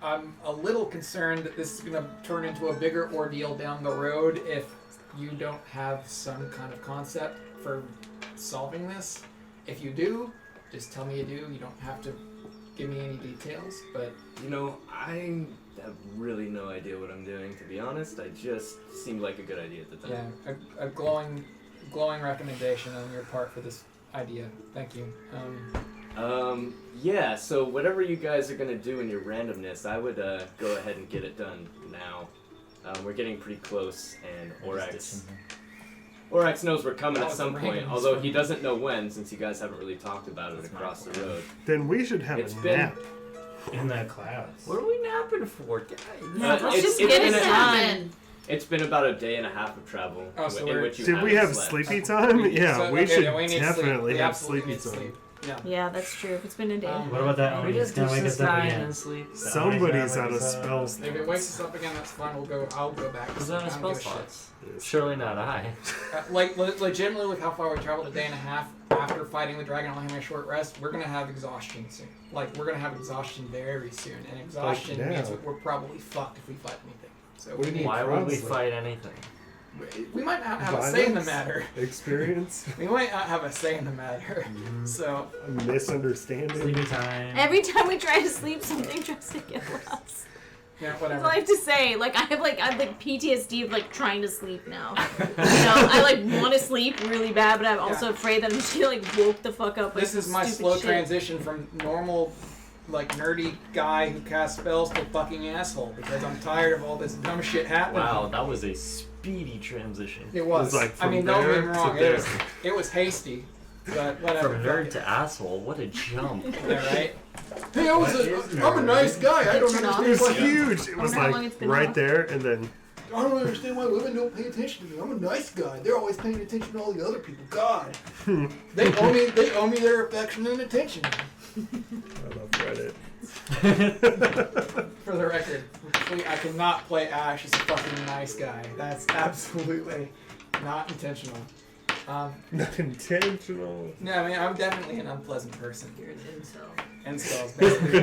I'm a little concerned that this is gonna turn into a bigger ordeal down the road if you don't have some kind of concept for solving this. If you do, just tell me you do. You don't have to give me any details, but You know, I have really no idea what I'm doing, to be honest. I just seemed like a good idea at the time. yeah, a glowing recommendation on your part for this idea. Thank you. Yeah, so whatever you guys are gonna do in your randomness, I would go ahead and get it done now. We're getting pretty close, and Orax knows we're coming That at was some the point, randomness although one. he doesn't know when, since you guys haven't really talked about it That's my across the plan. road. Then we should have It's a been- nap. In the clouds. What are we napping for, guys? Yeah, let's it's- just it's get been it a- done. It's been about a day and a half of travel Oh, so in we're- which you Did we haven't have slept. sleepy time? Yeah, So, we okay, should then we need sleep. definitely We have absolutely sleepy need time. sleep. Yeah. Yeah, that's true. If it's been a day. What about that? We Omni's just gonna do wake us up nine again. and sleep. Somebody's out of spells. If it wakes us up again, that's fine. I'll go back. Who's on a I don't spell give a shit. slots? Surely not I. Legitimately, with how far we traveled, a day and a half after fighting the dragon, only having a short rest, we're gonna have exhaustion soon. Like we're gonna have exhaustion very soon, and exhaustion Like means now. that we're probably fucked if we fight anything. So What do you mean? Why would we Crossly. fight anything? We might not have a say in the matter. Experience. We might not have a say in the matter. So Misunderstanding. Sleepy time. Every time we try to sleep, something tries to kill us. yeah, That's whatever. all I have to say. Like I have PTSD of like trying to sleep now. I like want to sleep really bad, but I'm also afraid that I'm just gonna like woke the fuck up. Like, This is my stupid slow shit. transition from normal, like nerdy guy who casts spells to fucking asshole because I'm tired of all this dumb shit happening. Wow, that was a speedy transition. It was. It's like I mean, from don't get me there wrong. to It was hasty, but whatever. From nerd to asshole, what a jump. Yeah, right. Hey, I'm a nice guy. I don't It understand was why huge. It was wonder how long like it's been right off. there, and then I don't understand why women don't pay attention to me. I'm a nice guy. They're always paying attention to all the other people. God, they owe me their affection and attention. I love Reddit. For the record, I cannot play Ash as a fucking nice guy. That's absolutely not intentional. Not intentional. No, I mean I'm definitely an unpleasant person. You're an incel. Incels, basically.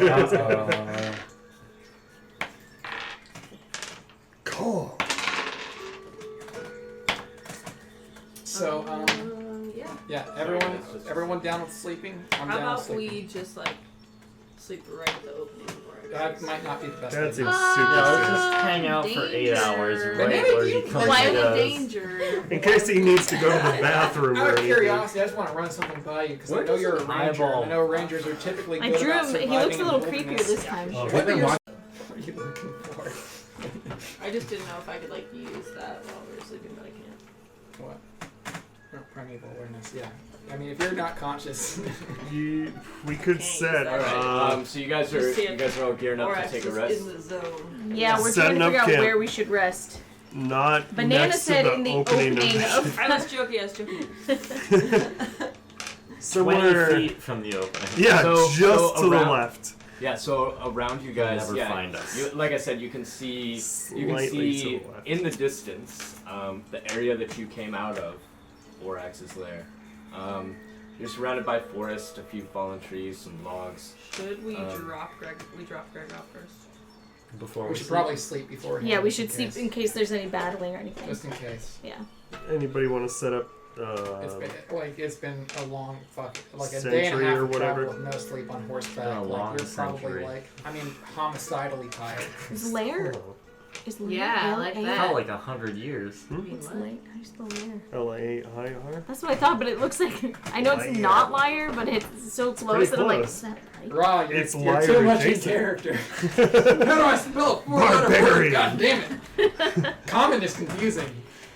Calm. So, Yeah. everyone down with sleeping? I'm How down with about sleeping. we just like sleep right at the opening door? That might not be the best That idea. seems Yeah, super let's safe. just hang out for 8 Danger. hours right Maybe where you- he comes Why and the goes. danger? In case he needs to go to the bathroom or Out of anything. curiosity, I just want to run something by you because I Where know does you're a an ranger. eyeball- And I know rangers are typically I good drew about him. He surviving looks a in little the creepier wilderness. this time. Oh, What we've are been you watching. looking for? I just didn't know if I could like use that while we were sleeping, but I can't. What? Oh, primeval awareness. Yeah. I mean, if you're not conscious, We could set. All Alright, so you guys are all gearing up to Or take a in rest. the zone. Yeah, we're Setting trying to figure up out camp. where we should rest. Not Banana next said to the in the opening opening of I was joking. I was joking. 20 somewhere. feet from the opening. Yeah, So just to the around- left. Yeah, so around you guys, Never find us. like I said, you can see Slightly to the left. in the distance the area that you came out of, Orax's lair. You're surrounded by forest, a few fallen trees, some logs. Should we Um, drop Greg off first? Before we we should sleep. probably sleep before. Yeah, we should sleep in case there's any battling or anything. Just in case. Yeah. Anybody want to set up? It's been a long a day and a Century half or of travel whatever. with no sleep on horseback. Been a long you're probably century. homicidally tired. Is lair? Is lair? Yeah, like L-A? that. Felt like 100 years. What's lair? How do you spell lair? L-A-I-R. That's what I thought, but it looks like I know it's Liar. not liar, but it's so close that I'm like, close. is that right? Raw, It's you're liar too much in adjacent. character. How do I spell a four-letter word? Barbarian. God damn it. Common is confusing.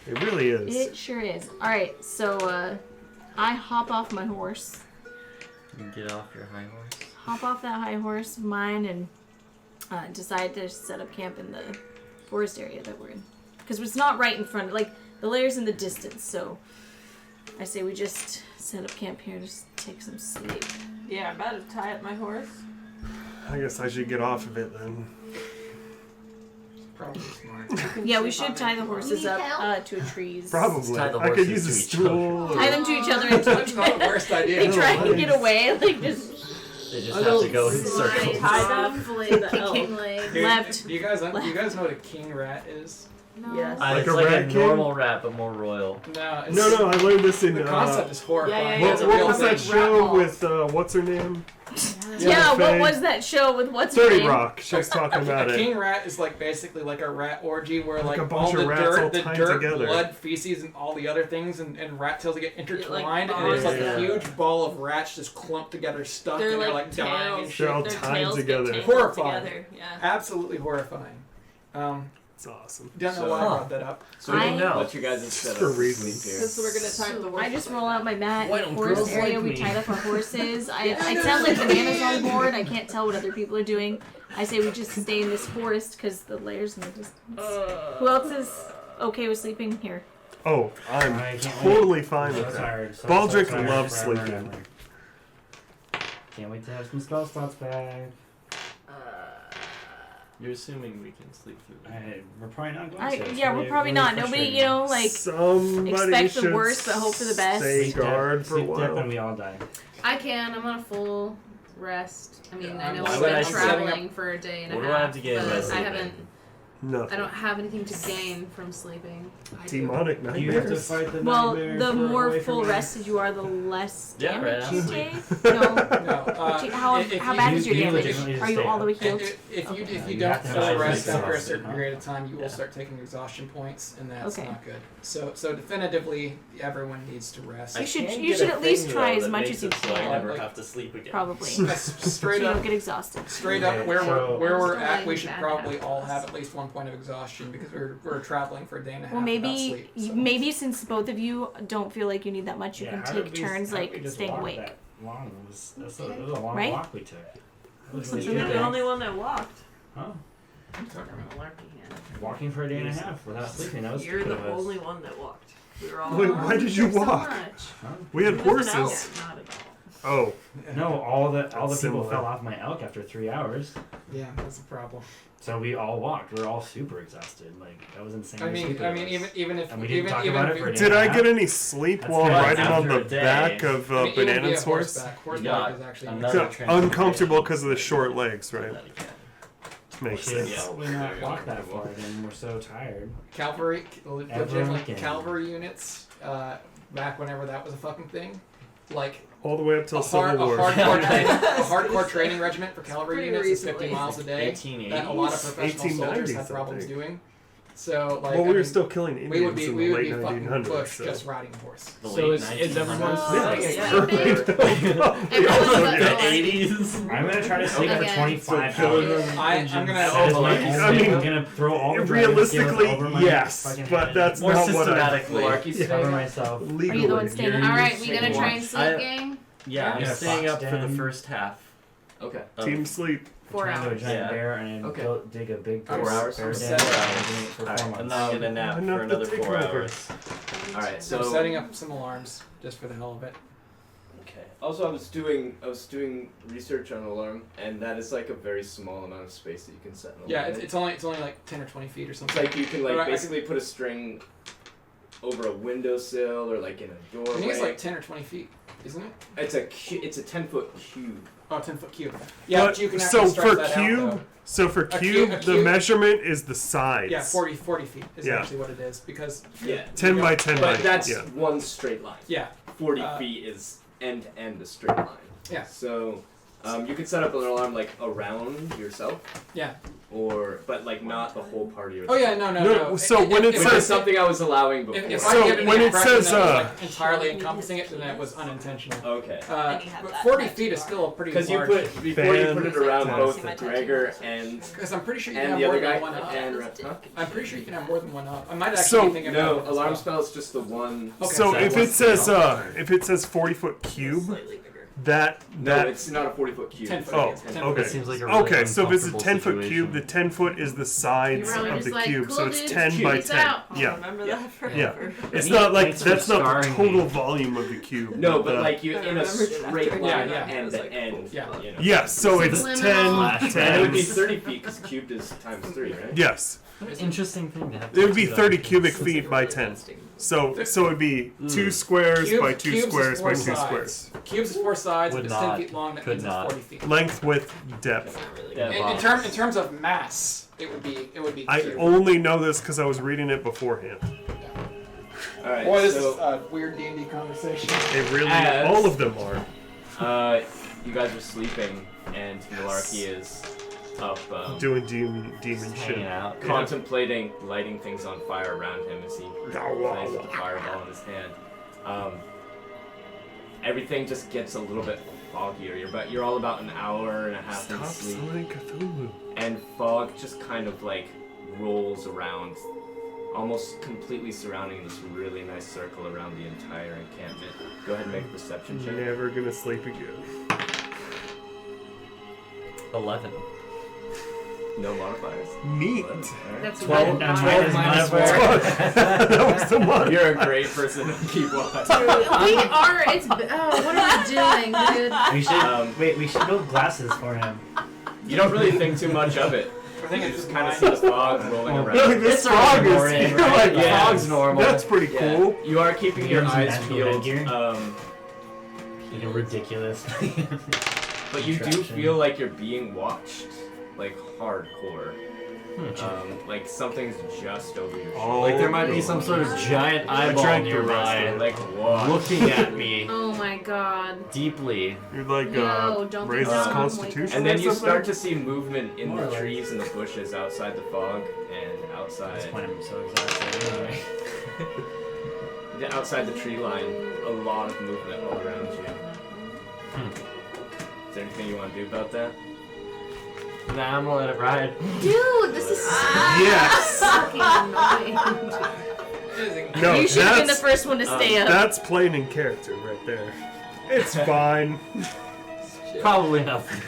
It really is. It sure is. All right, so I hop off my horse, You can get off your high horse. hop off that high horse of mine, and decide to set up camp in the forest area that we're in, because it's not right in front. Like the lair's in the distance, so I say we just set up camp here, just take some sleep. Yeah, I'm about to tie up my horse. I guess I should get off of it then. Probably smart. Yeah, we should tie the horses Need up help? to a trees. Probably. tie the I could horses use a to each stool. Tie them to each other until That's not the worst idea. they try No, to get away. Like just They just have to go in circles. Tie them to the Kicking elk. leg. Dude, left. Do you guys know what a king rat is? Yes. Like It's a like rat a king? normal rat, but more royal. No, it's, No, I learned this in. The concept is horrifying. Yeah, What, it's a what real was that thing. show Rat with what's her name? Yeah, what Faye. was that show with what's her 30 name? Rock. She was talking about A it. king rat is like basically like a rat orgy where Like like a bunch all of the rats all dirt, tied together. blood, feces, and all the other things and rat tails get intertwined, and it's like Yeah. a huge ball of rats just clumped together, stuck, They're and they're like like dying and tails. shit. They're all Their tied tails get together. tangled Horrifying. together, yeah. Absolutely horrifying. It's awesome. Don't know So- why I brought that up. So we I- can let you guys set For up to reasons. sleep here. Because we're gonna time the horse. I just roll out my mat Why in don't the forest girls area. like We me? tied up our horses. I sound like Banana's on board. I can't tell what other people are doing. I say we just stay in this forest because the lair's in the distance. Who else is okay with sleeping here? Oh, I'm I can't totally fine So with that. tired. So Baldric tired loves forever, sleeping. ever. Can't wait to have some spell slots back. You're assuming we can sleep through the We're probably not going to. It's Yeah, we're really- probably really not. Nobody, frustrating. you know, like Somebody expect the should worst but hope for the best. Stay Sleep dip- guard for a sleep dip while. and we all die. I can. I'm on a full rest. I mean, I know Why we've would been I set traveling for a day and a What half. do I have to get in my but I sleeping? haven't. Nothing. I don't have anything to gain from sleeping. Demonic You have to nightmares. fight the Well, nightmare the for more away from full us. rested you are, the less Yeah, damage right, you absolutely. take. No. No. How bad is your you damage? legitimately just Are you stay all the way up. healed? If you You don't have to have full at rest least after a exhausted, certain huh? period of time, you will Yeah. start taking exhaustion points, and that's Okay. not good. So definitively, everyone needs to rest. You should- can you get should a at least thing, try though, as that much makes as you it so I can. never Like- have to sleep again. Probably. so Straight you don't up, get exhausted. straight up, Okay, where so- we're Just at, don't we like should that probably happens. all have at least 1 point of exhaustion because we're traveling for a day and a half Well, without maybe sleep. So. maybe since both of you don't feel like you need that much, you Yeah, can how did take we- turns how did like we just staying walk awake. that long? It was a long Right? walk we took. It was Since legit. you're the only one that walked. Huh? I'm talking about malarkey hand. Walking for a day and a half without sleeping. That was You're stupid the of us. only one that walked. We were all. Wait, why did you So walk? much. Huh? We had It was an horses. elk, not at all. Oh, No, all the people Similar. fell off my elk after 3 hours. Yeah, that's a problem. So we all walked. We were all super exhausted. Like that was insane. I mean, even if And we didn't talk even about if it for a day. did I Yeah. get any sleep That's while good. riding on After the a day. back of even via Banana's horse? horseback got is actually another Yeah, transportation. uncomfortable because of the short legs, right? That again. Makes Should sense. probably not walk that far again. We're so tired. cavalry, Everyone legitimately can. cavalry units. Back whenever that was a fucking thing, like All the way up a, till hard, Civil a War. hardcore training regiment for cavalry Pretty units is 50 recently. miles a day. 1880s. That a lot of professional soldiers 1890s, have problems I think. doing. So like, Well, I we were mean, still killing Indians we would be in we the would late be fucking 1900s. bush So. just riding a horse. The So late is everyone 1900s. staying Yeah. at Everyone's The at 80s. I'm gonna try to sleep for Okay. 25 So killing hours. them. I'm gonna. That is my I only- mean, I'm gonna throw all the realistically, over my yes, fucking but head. that's More not what I systematically. Malarkey Cover myself. Are you the one staying up? All right, we gonna try and sleep, I- gang? Yeah, I'm Yeah, staying up fox for the den. first half. Okay. of- Team sleep. 4 Turn into a hours. giant Yeah. bear and Okay. go dig a big 4 hours? bear I'm den set. and hibernate for 4 Alright, months. and then I'm gonna nap Enough for another to take 4 over. hours. All right. I'm So setting up some alarms just for the hell of it. Okay. Also, I was doing research on alarm, and that is like a very small amount of space that you can set an alarm. Yeah, in. it's only like 10 or 20 feet or It's something. like you can But I like can- basically put a string over a windowsill or like in a I doorway. think it's like 10 or 20 feet, isn't it? It's a 10-foot cube. Oh, 10-foot cube. Yeah, but you can so actually stretch for that cube, out, so for A cube, cube- a the cube- measurement is the sides. though. Yeah, 40 feet is Yeah. actually what it is because Yeah. 10 by 10 by. But that's Yeah. one straight line. yeah, 40 Uh, feet is end to end a straight line. Yeah. So you can set up an alarm like around yourself, yeah. but like not the whole party. Or Oh yeah, no. So when it Which says- is something I was allowing before. if So I give it when the it impression says, that it was, like, entirely encompassing it, then it was unintentional. Okay. And you have But that 40 next feet is bar. still a pretty Because you large. put before you put it around Fantastic. both Gregor and Because I'm pretty sure you can and have the more other than guy one up. and huh? I'm pretty sure you can have more than one up. I might actually So- be thinking No, about it as alarm well. spell is just the one. Okay. So that if was it says the- if it says 40-foot cube, Slightly bigger. that No, that it's not a 40-foot cube. 10 foot. Oh, it's 10 okay. It seems like a really okay. So if it's a uncomfortable 10-foot cube, the 10-foot is the sides You probably of just the like, cube, cool, so it's dude, 10 peace by 10. out. I'll Yeah. remember Yeah. that forever. Yeah. It's Neat. not like Thanks for that's not the scarring total me. volume of the cube. No, but the- like you I in a remembered it straight after. line Yeah, end yeah. to end. Yeah. You know. Yes, so It's it's like 10 liminal. And it would be times. 30 feet because cubed is times 3, right? Yes, Interesting thing to have. it would be to do 30 that. cubic feet by 10. So it'd be 2 squares by 2 Cubes is squares by 4 2 sides. squares. Cubes is 4 sides. Would If it's not. 10 feet long, that Could means not. it's 40 feet. Length, width, depth. Yeah, In box. terms of mass, it would be. I cube. only know this because I was reading it beforehand. All right. Boy, this so, is a weird D&D conversation. They really, As- all of them are you guys are sleeping, and Malarkey is up, doing demon shit. Hanging out. contemplating lighting things on fire around him as he plays with the fireball in his hand. Everything just gets a little bit foggier. You're all about an hour and a half in Stop sleep, summoning Cthulhu. and fog just kind of like rolls around, almost completely surrounding this really nice circle around the entire encampment. Go ahead and make a perception check. Never gonna sleep again. 11. No modifiers. Neat. Alright. That's 12 what I minus thought. That was the one. You're a great person to keep watch. We are. It's. Oh, what are we doing, dude? We should Um, we should build glasses for him. You don't really think too much of it. I think You it's just just kind of mine. see the fog rolling Well, around. This It's frog early is morning, you're right? like, Yeah. Fog's normal. that's pretty Yeah. cool. You are keeping your Wearing some eyes magical peeled, headgear. You know, ridiculous. but you do Contraption. feel like you're being watched, like hardcore. Like something's just over your shoulder. Oh, Like there might be some sort of giant eyeball drank the nearby, rest of Like what? looking at me Oh my god. deeply. You're like, No, don't be raise his dumb. constitution And then or you something? start to see movement in More the like- trees and the bushes outside the fog and At outside. this point, I'm so exhausted anyway. Outside the tree line, a lot of movement all around you. Is there anything you want to do about that? Nah, I'm gonna let it ride. Dude, this is Yes! fucking annoying. No, You should have been the that's, first one to stay up. that's playing in character right there. It's fine. Probably nothing.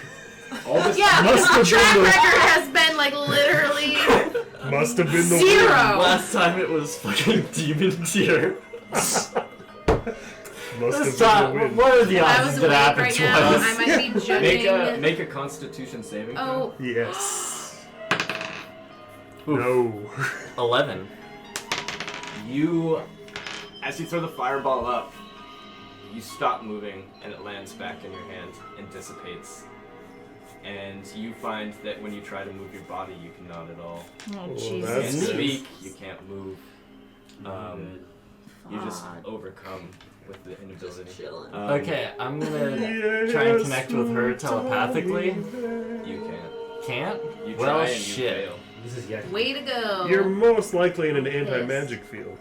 All this Yeah, Must have because the track been the- record has been like literally Must have been the zero. Last time it was fucking demon tier. Must This have been time, the wind. what are the I odds was that awake happened right now. twice? I might be judging. make a Constitution saving throw. Oh, Yes. Oof. No. 11. You, as you throw the fireball up, you stop moving and it lands back in your hand and dissipates. And you find that when you try to move your body, you cannot at all. Oh, Well, You that's can't good. speak, you can't move. You just Fuck. overcome with the inability. Just chilling. Okay, I'm gonna try and connect with her telepathically. You can't. Can't? You Well, try and shit. you fail. This is yucky. way to go. You're most likely in an anti-magic field.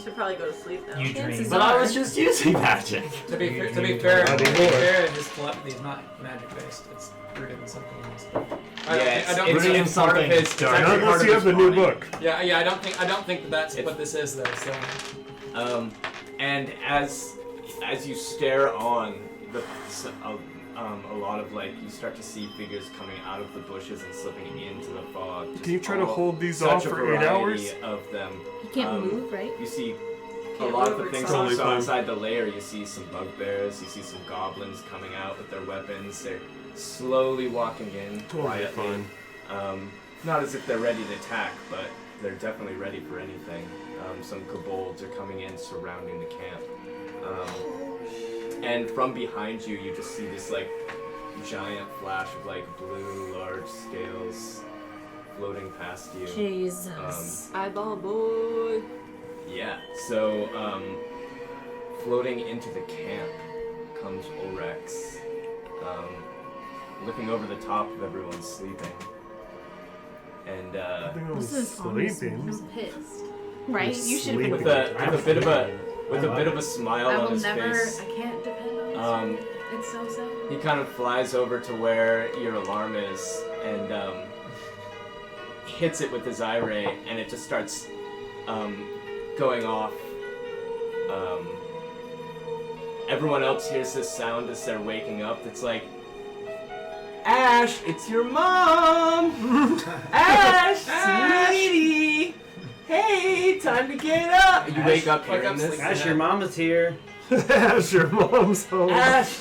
Should probably go to sleep now. You dream. Chances But I are- was just using magic. To be You- fair, Not anymore. his telepathy is not magic based. It's rooted in something else. I don't Yeah, think- I don't it's Rooted in part of something his. It's dark. actually Not part unless of you have his the new body. book. Yeah, I don't think that that's It's- what this is though. So And as you stare on the a lot of like you start to see figures coming out of the bushes and slipping into the fog. Can you try to hold these such off a for 8 variety hours? of them. You can't move, right? You see a Can't lot of move the or things something. you saw Totally inside the lair. You see some bugbears. You see some goblins coming out with their weapons. They're slowly walking in Totally quietly. fine. Not as if they're ready to attack, but they're definitely ready for anything. Some kobolds are coming in, surrounding the camp. And from behind you, you just see this like giant flash of like blue large scales floating past you. Jesus. Eyeball boy. Yeah, so floating into the camp comes Orex, looking over the top of everyone sleeping. And This is honestly- sleeping. I'm pissed. Right? You should have been. with a bit of a smile I on will his never. face, I can't depend on this. It's so sad. he kind of flies over to where your alarm is and hits it with his eye ray, and it just starts going off. Everyone else hears this sound as they're waking up. It's like, Ash, it's your mom! Ash, sweetie! Hey, time to get up! You wake up wake hearing up, this. sleep. Ash, your mom is here. Ash, your mom's home. Ash!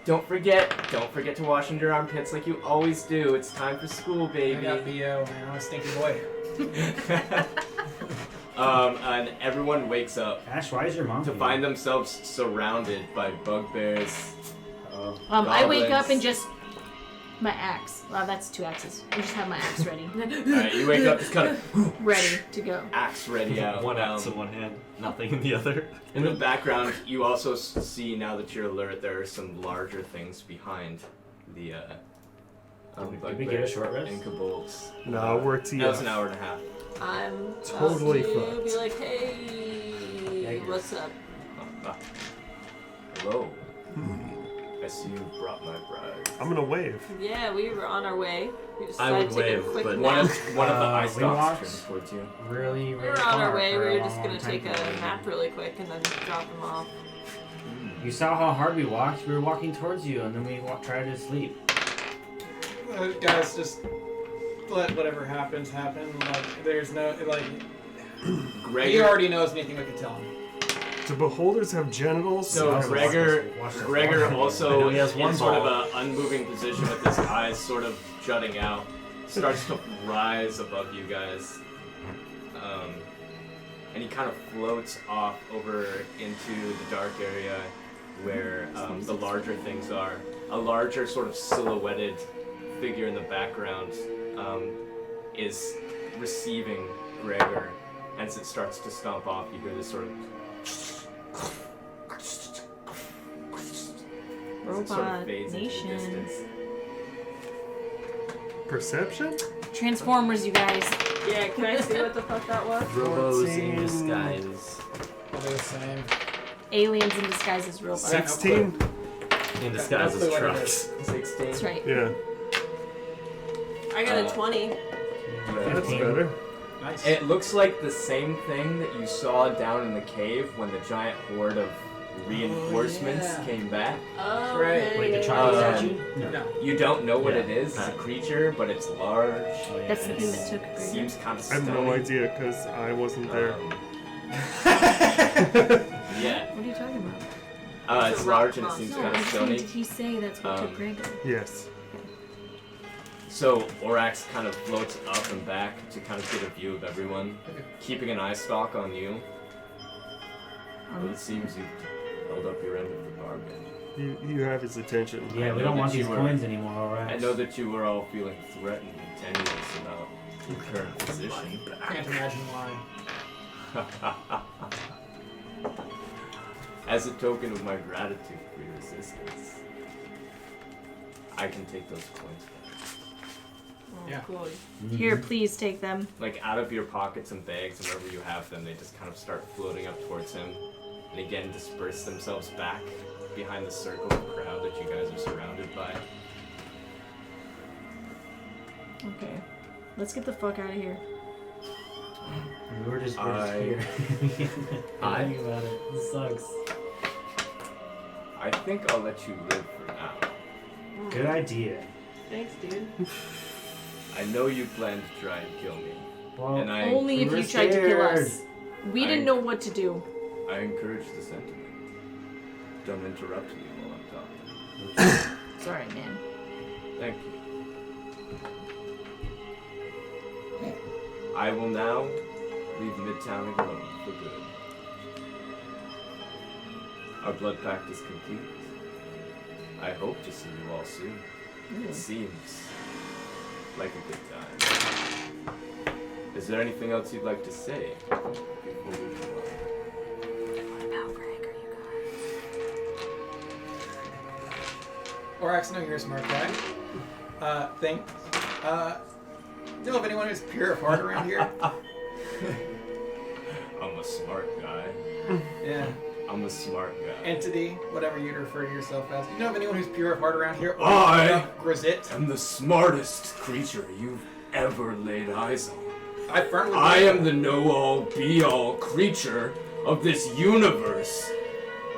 Don't forget to wash under your armpits like you always do. It's time for school, I baby. got BO, man. I'm a stinky boy. And everyone wakes up Ash, why is your mom to here? find themselves surrounded by bugbears. I wake up goblins. and just. My axe. Wow, that's 2 axes. I just have my axe ready. Alright, you wake up just kind of Ready to go. axe ready out. One axe in one hand, nothing in the other. In the background, you also see, now that you're alert, there are some larger things behind the Did we get a short rest? and kobolds. No, we're TF. That was an hour and a half. I'm Totally about to fucked. be like, hey, what's up? Hello. I see you brought my bride. I'm gonna wave. Yeah, we were on our way. We I would decided to take wave, a quick but One nap. of the eye we stalks walked turns towards you. Really, We really were on our far way. for We a were long, just gonna long time take a to leave. nap really quick and then drop them off. You saw how hard we walked. We were walking towards you, and then we tried to sleep. Guys, just let whatever happens happen. Like, there's no like. He Gregor, already knows anything we can tell him. Do beholders have genitals? so Watch this, Gregor watch this. Gregor I also know he has one in sort of ball. an unmoving position with his eyes sort of jutting out, starts to rise above you guys. And he kind of floats off over into the dark area where the larger things are. A larger sort of silhouetted figure in the background is receiving Gregor. As it starts to stomp off, you hear this sort of Robot fades into the Nation. distance. Perception? Transformers, you guys. Yeah, can I see what the fuck that was? Robos in 14. disguise. They're the same. Aliens in disguise as robots. 16? In disguise as trucks. 16. That's right. Yeah. I got a 20. That's better. Nice. It looks like the same thing that you saw down in the cave when the giant horde of reinforcements yeah. came back. Oh, right. okay. Like the child Um, statue? No. You don't know what Yeah. it is. It's a creature, but it's large. Oh, yeah, That's the thing it's- that took Gregor. Seems kind of I have stony. no idea because I wasn't there. Yeah. What are you talking about? It's It's a rock large and it monster. seems No, kind I'm of saying, stony. did he say that's what took Gregor? Yes. So Orax kind of floats up and back to kind of get a view of everyone, keeping an eye stalk on you. But it seems you held up your end of the bargain. You have his attention. Yeah, we know don't want that you these were- coins anymore, alright. I know that you were all feeling threatened and tenuous about your current position. Can't imagine why. As a token of my gratitude for your assistance, I can take those coins back. Oh, Yeah. cool. Here, please take them. Like out of your pockets and bags and wherever you have them, they just kind of start floating up towards him, and again disperse themselves back behind the circle of crowd that you guys are surrounded by. Okay. Let's get the fuck out of here. We're just here. I- Think about it. This sucks. I think I'll let you live for now. Good idea. Thanks, dude. I know you plan to try and kill me, Well, and Only we if were you tried to kill scared. us. We didn't know what to do. I encourage the sentiment. Don't interrupt me while I'm talking. Sorry, man. Thank you. I will now leave Midtown alone for good. Our blood pact is complete. I hope to see you all soon. It seems like a good time. Is there anything else you'd like to say before we move on? What about Gregor, you guys? Orax, no, you're a smart guy. Thanks. Know of anyone who's pure of heart around here? I'm a smart guy. Yeah. I'm a smart guy. Entity, whatever you'd refer to yourself as. You know of anyone who's pure of heart around here? Or I Grizit? I'm the smartest creature you've ever laid eyes on. I firmly I believe am the know-all, be-all creature of this universe.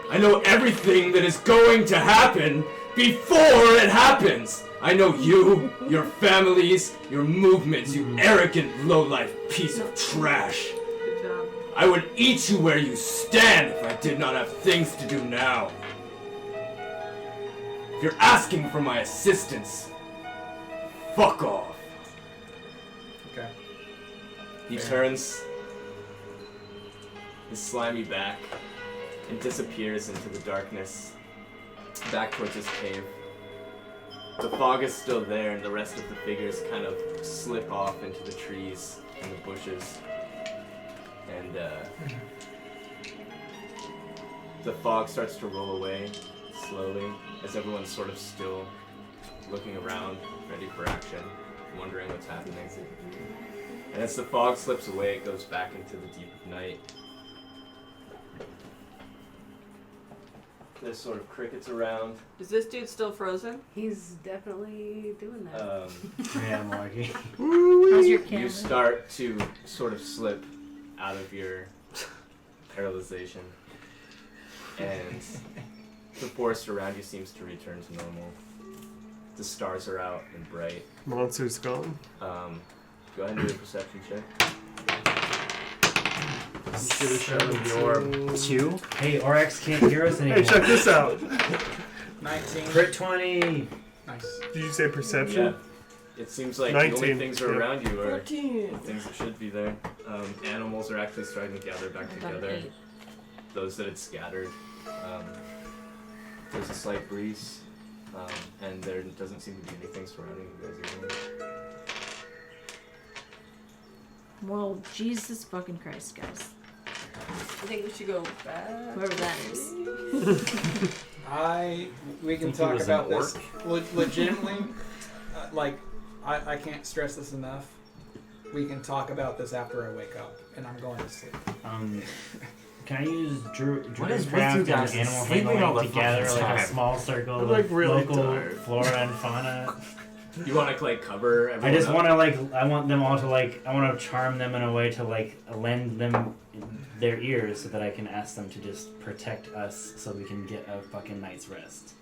I know everything that is going to happen before it happens. I know you, your families, your movements, you arrogant, low-life piece of trash. Good job. I would eat you where you stand if I did not have things to do now. If you're asking for my assistance, fuck off. Okay. He turns his slimy back and disappears into the darkness, back towards his cave. The fog is still there, and the rest of the figures kind of slip off into the trees and the bushes. And the fog starts to roll away slowly as everyone's sort of still looking around, ready for action, wondering what's happening. And as the fog slips away, it goes back into the deep of night. There's sort of crickets around. Is this dude still frozen? He's definitely doing that. Yeah, Marky. How's your You camera? start to sort of slip out of your paralyzation, and the forest around you seems to return to normal. The stars are out and bright. Monster's gone. Go ahead and do a perception check. You should have shown your 2. Hey, Orax can't hear us anymore. Hey, check this out. 19. Crit 20! Nice. Did you say perception? Yeah. It seems like the only 19, things are yeah. around you are 14. the things that should be there. Animals are actually starting to gather back I got an together. 8. Those that had scattered. There's a slight breeze. and there doesn't seem to be anything surrounding you guys anymore. Well, Jesus fucking Christ, guys. I think we should go back. Whoever that is. We can Think he talk was about an this legitimately. Like, I can't stress this enough. We can talk about this after I wake up, and I'm going to sleep. Can I use What is Druidcraft with you guys and animal sleeping all the handling together fucking like a time? small circle I'm, of like, really local tired. flora and fauna? You want to like cover everyone I just up? want to I want them all to I want to charm them in a way to lend them their ears so that I can ask them to just protect us so we can get a fucking night's rest.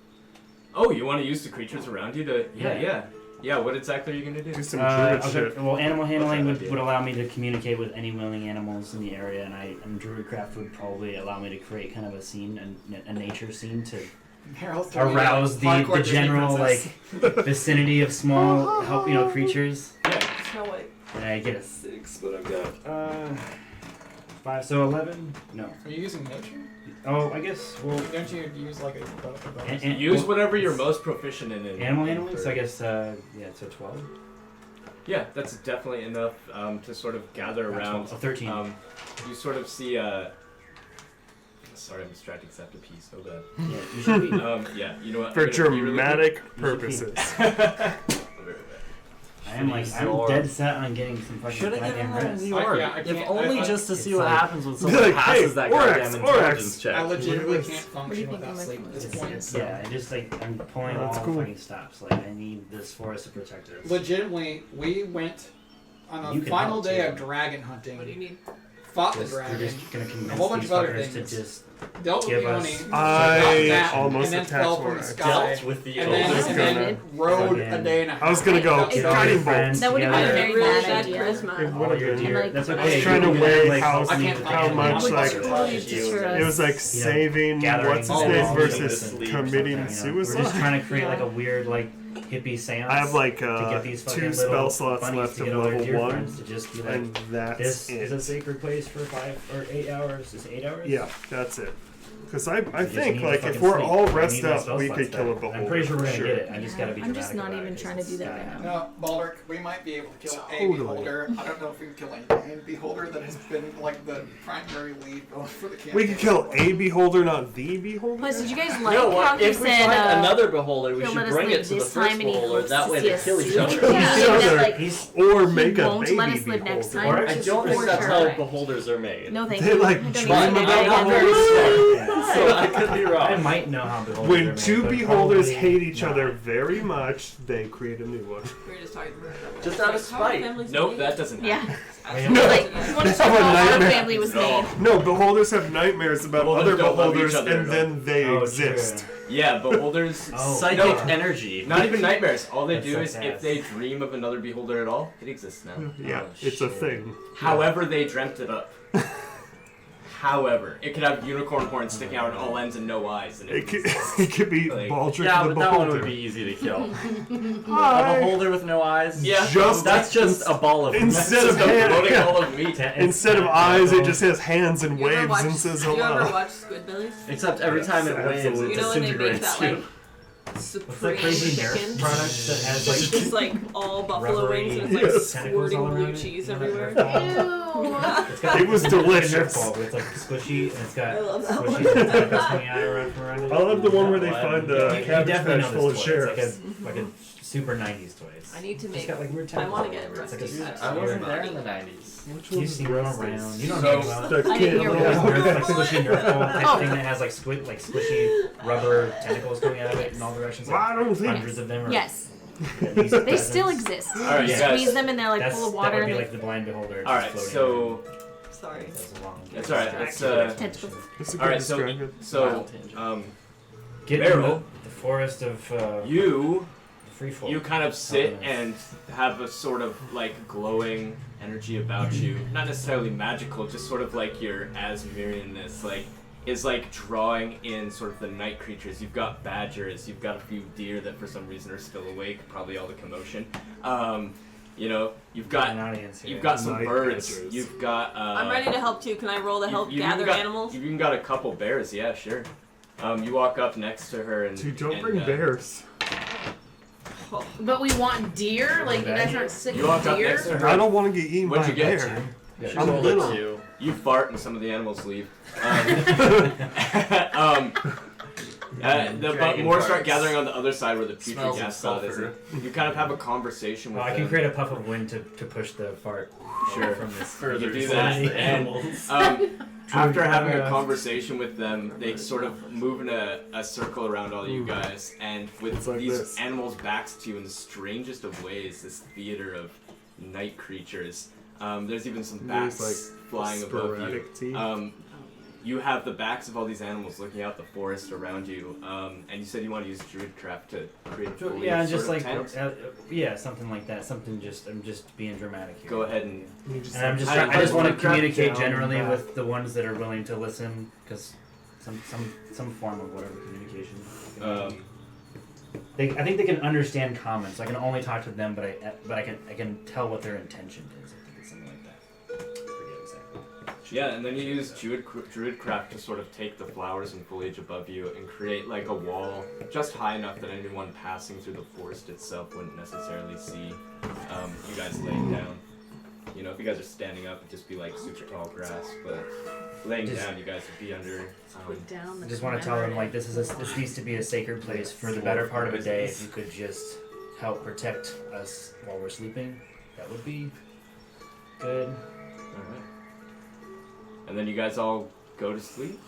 Oh, you want to use the creatures around you to? Yeah. Yeah. What exactly are you gonna do? Do some druid Okay, shit. well, animal handling What's that would idea? allow me to communicate with any willing animals in the area, and Druidcraft would probably allow me to create kind of a scene, a nature scene to arouse the general vicinity of small creatures. Snow White. And I get a 6, but I've got 5, so 11. No. Are you using nature? Oh, I guess. Well, Don't you use like a bonus? Use whatever you're most proficient in. Animal handling. So I guess so 12. Yeah, that's definitely enough to sort of gather around. 13. You sort of see. Sorry, I'm distracted because I have to pee so bad. Yeah, you should be. Yeah, you know what? For I'm gonna pee really dramatic quick. purposes. I'm dead set on getting some fucking Should have given goddamn them rest. the orb. I if can't- only I- just to see it's what like- happens when Be someone like, passes hey, that Oryx, goddamn intelligence Oryx. check. I legitimately Yes. can't What do function you think without of my sleep at this phone? point. So. Yeah, I just I'm pulling Oh, all that's cool. fucking stops. Like I need this forest to protect us. Legitimately, we went on You a can final help, day too. of dragon hunting. What do you need? Fought the We're dragon, just gonna convince a whole bunch these of other fuckers to things. just dealt with give the us- Oni, I got almost and then attacked fell from the Oryx. sky, Dealt with the and then, I was and then gonna- rode Fucking- a day and a half. I was gonna go Outside. get all Guiding your friends That would have been a together. very Really bad bad idea. charisma. It all would have your been. deer. Like, That's I okay. was you trying to can weigh like, how- help me I can't protect how them. much, Would like- totally deter us. It was like saving gathering what's his all name the versus sleep or committing We're just suicide. trying to create like Yeah. a weird hippie seance. I have like to get these fucking 2 little spell slots bunnies left to of get all your level deer 1, friends to just be like, and that's this it. is a sacred place for 5 or 8 hours. Is it 8 hours? Yeah, that's it. Because I just think need to like if fucking we're sleep. all I rest need my up, spell we slots could kill a back. beholder. I'm pretty sure we're for gonna sure. get it. I just gotta be I'm just dramatic not about even it. trying to do that right now. No, Baldric, we might be able to kill Totally. a beholder. I don't know if we can kill a beholder that has been like the primary lead for the campaign. We could kill a beholder, not the beholder. Plus, did you guys You like know how what? he If we said find another beholder, we he'll should let us bring live it to the this first time and he beholder. hopes That to way see they us kill each soon? other. Yeah, Each like other. that, like, Or he make a won't baby let us live next beholder. time. Or which I is don't think for that's sure. how beholders are made. No, thank They, you. like, I don't dream even about know. I'm beholders. very sorry. Yeah. So I could be I wrong. might know how beholders are When made, 2 but beholders probably hate each not. other very much, they create a new one. We were just talking about that. Just out of How are spite. families Nope, made? that doesn't Yeah. happen. No. Like, you want to Have talk a about how our nightmare. family was made. No, beholders have nightmares about Beholders other don't love beholders, each other and at then they Oh, exist. true. Yeah, beholders. Oh. Psychic No. energy. Not even nightmares. All they That's do is such if ass. they dream of another beholder at all, it exists now. Yeah, Oh, it's a shit. thing. However they dreamt it up. However, it could have unicorn horns sticking out at all ends and no eyes. And It could, it could be Like- Baldric Yeah, the but that one beholder. would be easy to kill. A Hi. beholder with no eyes? Yeah. Just That's just a ball of instead of just a hand, floating yeah. ball of meat. Instead of eyes, it just has hands and You ever waves watch, and says you ever hello. watch Squidbillies? Except every time it waves, it absolutely. You know when they make disintegrates that you. like What's that supreme crazy chicken? Nerf product that has like It's like all buffalo rubbery wings and it's like Yes. tentacles squirting all around blue it? cheese You know that everywhere. Nerf ball? Ew. It's got, It was it's like a delicious. Nerf ball, but it's like squishy and it's got I love that squishy one. tentacles coming out around it. I love the one where they Well, find You a cabbage definitely patch know full this of toy. It's sheriffs. like a super 90s toy. It's I need to just make. got like weird I tentacles want all to get over it. It's like Rusty a Patch. I wasn't there in the 90s. Which You've one's seen them around. Restless? You don't So- know about The I didn't kid. hear like what squishy Nerf ball type Oh. thing that has like squishy rubber tentacles coming out of it in all directions. Well, I don't think. Hundreds of them. Or Yes, at least they dozens. still exist. Alright, You you guys- squeeze them and they're like That's, full of that water. would be and like the blind beholder. All right, just so Sorry. That's a long- that's all right. Let's Tentacles. It's a all good right. So description. Get in Barrel. the forest of you free fall. you kind of sit Oh, nice. and have a sort of like glowing energy about you. Not necessarily magical, just sort of like your Asmirian-ness, like is like drawing in sort of the night creatures. You've got badgers, you've got a few deer that for some reason are still awake, probably all the commotion. You know, you've got an audience here. you've got some Night birds. badgers. You've got I'm ready to help too. Can I roll to help you've gather even got, animals? You've even got a couple bears. Yeah, sure. You walk up next to her and Dude, don't and, bring bears. But we want deer? Like, you guys aren't sick You of walk up next to deer? her. I don't want to get eaten by What'd a you get? bear. Yeah, I'm roll a little. 2. You fart and some of the animals leave. But Dragon more start farts. gathering on the other side where the putrid Smells of gas cloud is. sulfur. You kind of have a conversation with Well, I them. can create a puff of wind to push the fart Sure. from this. Further You do slash that, the and, animals. After having a conversation with them, they sort of move in a circle around all you guys, and with It's like these this. animals' backs to you in the strangest of ways, this theater of night creatures. There's even some There's, bats like, flying above you. sporadic teeth. You have the backs of all these animals looking out the forest around you, and you said you want to use druidcraft to create a fully Yeah, sort just of like tent. yeah, something like that. Something just I'm just being dramatic here. Go ahead and And I just want to communicate generally down with the ones that are willing to listen, because some form of whatever communication. I think they can understand comments. I can only talk to them, but I can tell what their intention is. I think it's something like that. I forget exactly. yeah, and then you use druidcraft to sort of take the flowers and foliage above you and create like a wall just high enough that anyone passing through the forest itself wouldn't necessarily see you guys laying down. You know, if you guys are standing up, it'd just be like super tall grass, but laying down, you guys would be under. Put down I the just want to tell them like this needs to be a sacred place for the better part of a day. If you could just help protect us while we're sleeping, that would be good. Alright. And then you guys all go to sleep?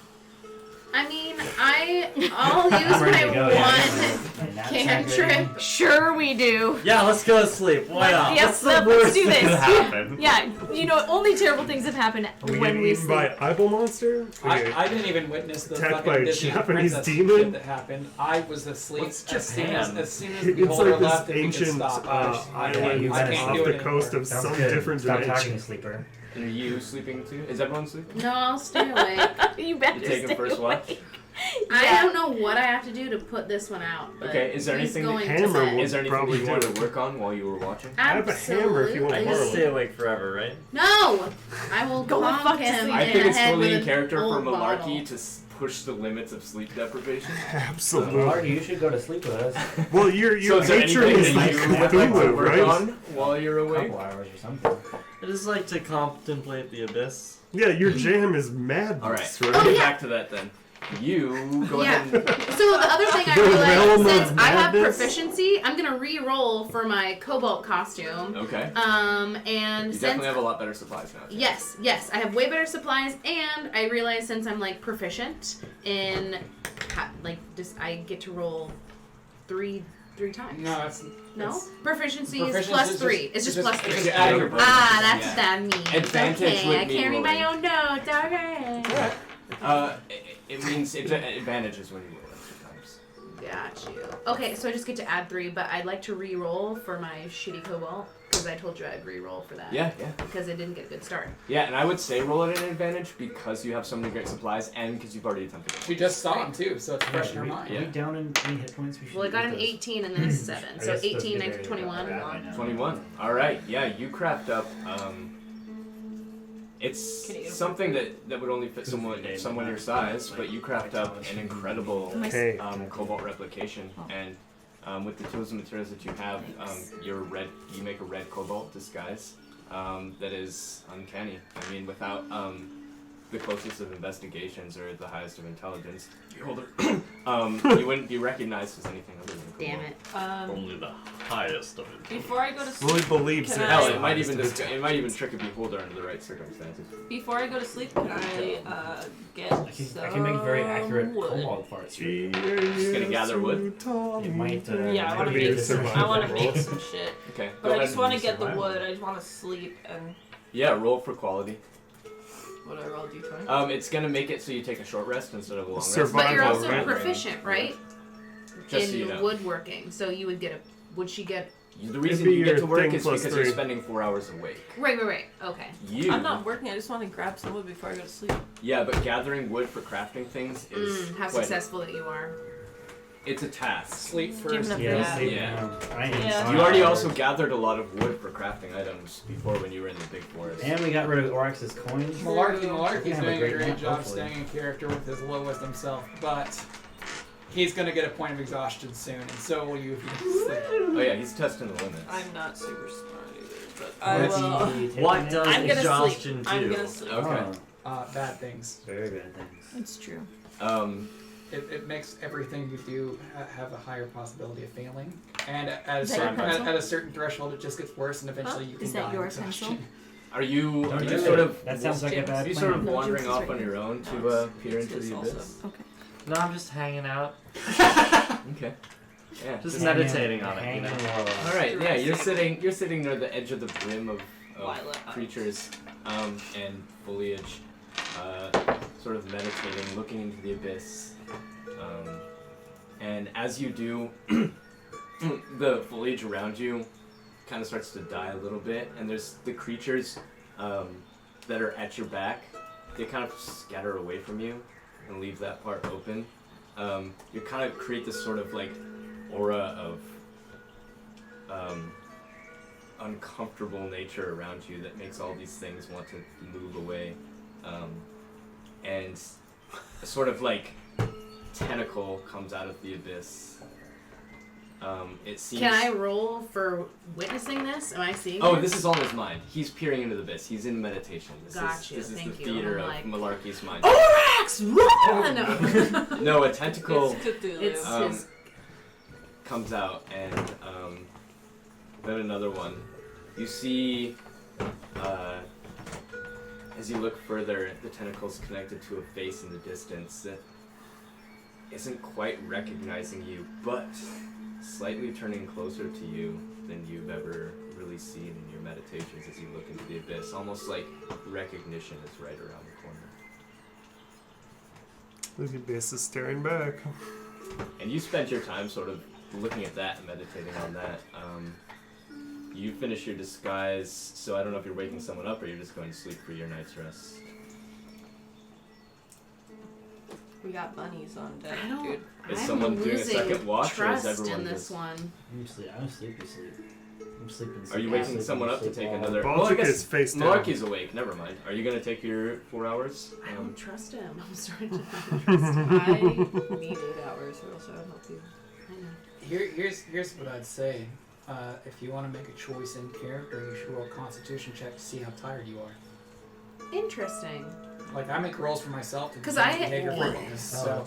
I mean, I'll use I'm ready my to go, one My knapsack ready. cantrip. Sure we do. Yeah, let's go to sleep. Why not? Yes, What's the let's worst do that this. could happen? Yeah, you know, only terrible things have happened Are we when getting we eaten sleep. by an eyeball monster? I didn't even witness the Attacked fucking by a Disney Japanese princess demon? shit that happened. I was asleep What's as soon Japan? as the It's beholder like this left and we could ancient stop. island you I gotta can't off do the it coast anymore. of Sounds some good. different Stop dimension. talking, sleeper. And are you sleeping too? Is everyone sleeping? No, I'll stay awake. You better You taking stay first watch? awake. I Yeah. don't know what I have to do to put this one out. But Okay, is there he's anything going that- to Hammer bed. will- Is there anything Probably that you wanted do. to work on while you were watching? I have a hammer if you want I to can borrow stay one. awake forever, right? No! I will Go the bonk fuck to him sleep. I in think the it's head fully with in an character for old Malarkey bottle. to push the limits of sleep deprivation. Absolutely. Marty, you should go to sleep with us. Well, your So is there patron anything is that like you would like to Cthulhu, work right? on while you're A awake? couple hours or something. I just like to contemplate the abyss. Yeah, your jam is madness, Alright, right? we'll get back to that then. You go Yeah. ahead and... So the other thing I The realm realized, of since I have madness. proficiency, I'm gonna re-roll for my cobalt costume. Okay. And You since definitely have a lot better supplies now. yes, I have way better supplies, and I realize since I'm like proficient in, I get to roll three times. No, it's No? it's- Proficiency is Proficiency plus is 3. just- It's just it's plus just- 3. it's add your bonus. Ah, that's Yeah. what that means. Advantage okay, with I me carry my rolling. own notes. Alright. It means advantages when you roll extra times. Got you. Okay, so I just get to add 3, but I'd like to re-roll for my shitty cobalt, because I told you I'd re-roll for that. Yeah. Because it didn't get a good start. Yeah, and I would say roll at an advantage because you have so many great supplies and because you've already attempted it. She just saw him too, so it's fresh in her Are mind. we down in any hit points? We should Well, I got use an those. 18 and then a 7. I So guess those 18, get 19, very 21. bad by now. 21. Alright, yeah, you craft up, it's Can you get a something that would only fit someone your size, but you craft up an incredible Hey. cobalt replication, and with the tools and materials that you have, you make a red cobalt disguise that is uncanny. I mean, without the closest of investigations or the highest of intelligence, you wouldn't be recognized as anything other than cobalt. Damn it. Only the highest of it. Before I go to Well, he sleep, believes Can it. I- Hell, it might even trick a beholder under the right circumstances. before I go to sleep, can I get I can make very accurate some wood? cobalt parts. Just gonna gather wood? It might. Yeah, I want to Be a make some. I survival want to roll. make some shit. Okay. But go I ahead just and want to use get the survival. wood. I just want to sleep and Yeah, roll for quality. what do I roll? D20. It's gonna make it so you take a short rest instead of a long rest. Survival. But you're also right? proficient, right? Just in so you know. woodworking. So you would get would she get... The reason be you get your to work thing is plus because 3. you're spending 4 hours awake. Right. Okay. I'm not working. I just want to grab some wood before I go to sleep. Yeah, but gathering wood for crafting things is How quite- successful that you are. It's a task. Sleep first. Give Yeah, Yeah. sleep. Yeah. I am Yeah. sorry. You already also gathered a lot of wood for crafting items before when you were in the big forest. And we got rid of Oryx's coins. Malarkey's We're gonna have doing a great great night, job hopefully. staying in character with his low wisdom self, but he's gonna get a point of exhaustion soon, and so will you if you don't sleep. Oh yeah, he's testing the limits. I'm not super smart either, but I will. What does I'm gonna exhaustion sleep. do? I'm gonna sleep. Okay. Bad things. Very bad things. It's true. It makes everything you do have a higher possibility of failing, and at Is that your pencil? a certain threshold, it just gets worse, and eventually you can Is that die your of exhaustion. pencil? Are you Don't do sort it. of That sounds like a bad are you plan. sort of No, wandering Jinx is off right on here. your own to peer into Jinx the also. abyss? Okay. No, I'm just hanging out. Okay. Yeah. Just Hanging- meditating on it, you hanging know? low. All right. Yeah, you're sitting near the edge of the brim of Violet eyes. creatures and foliage, sort of meditating, looking into the abyss. And as you do, the foliage around you kind of starts to die a little bit, and there's the creatures that are at your back. They kind of scatter away from you and leave that part open. You kind of create this sort of like aura of uncomfortable nature around you that makes all these things want to move away. And a sort of like tentacle comes out of the abyss. It seems. Can I roll for witnessing this? Am I seeing Oh, this? this is all in his mind. He's peering into the abyss. He's in meditation. This Gotcha, is the thank you. theater I'm of like, Malarkey's mind. Orax! No. No, a tentacle It's Cthulhu. It's his. comes out, and then another one. You see, as you look further, the tentacle's connected to a face in the distance that isn't quite recognizing you, but slightly turning closer to you than you've ever really seen in your meditations as you look into the abyss. Almost like recognition is right around the corner. The abyss is staring back. And you spent your time sort of looking at that and meditating on that. You finish your disguise, so I don't know if you're waking someone up or you're just going to sleep for your night's rest. We got bunnies on deck, I don't. dude. Is I'm someone doing a losing second watch, or is trust everyone in this just- one? I'm sleepy sleep. I'm sleeping. Are you waking someone up to take another? Baltic I guess is face down. Malarkey's awake. Never mind. Are you gonna take your 4 hours? I don't trust him. I'm starting to trust I need 8 hours, or else I would help you. I know. Here's what I'd say. If you want to make a choice in character, you should roll a Constitution check to see how tired you are. Interesting. Like I make rolls for myself to 'Cause determine I- behavior for weakness, so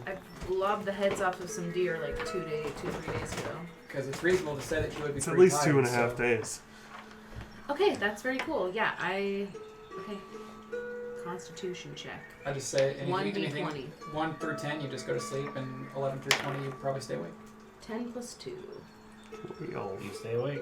I lobbed the heads off of some deer like 3 days ago. because it's reasonable to say that you would be It's at pretty least tired, 2.5 so- days. Okay, that's very cool. Yeah, okay. Constitution check. I just say anything, 1d20. 1 through 10, you just go to sleep, and 11 through 20, you probably stay awake. 10 plus 2. We all You stay awake.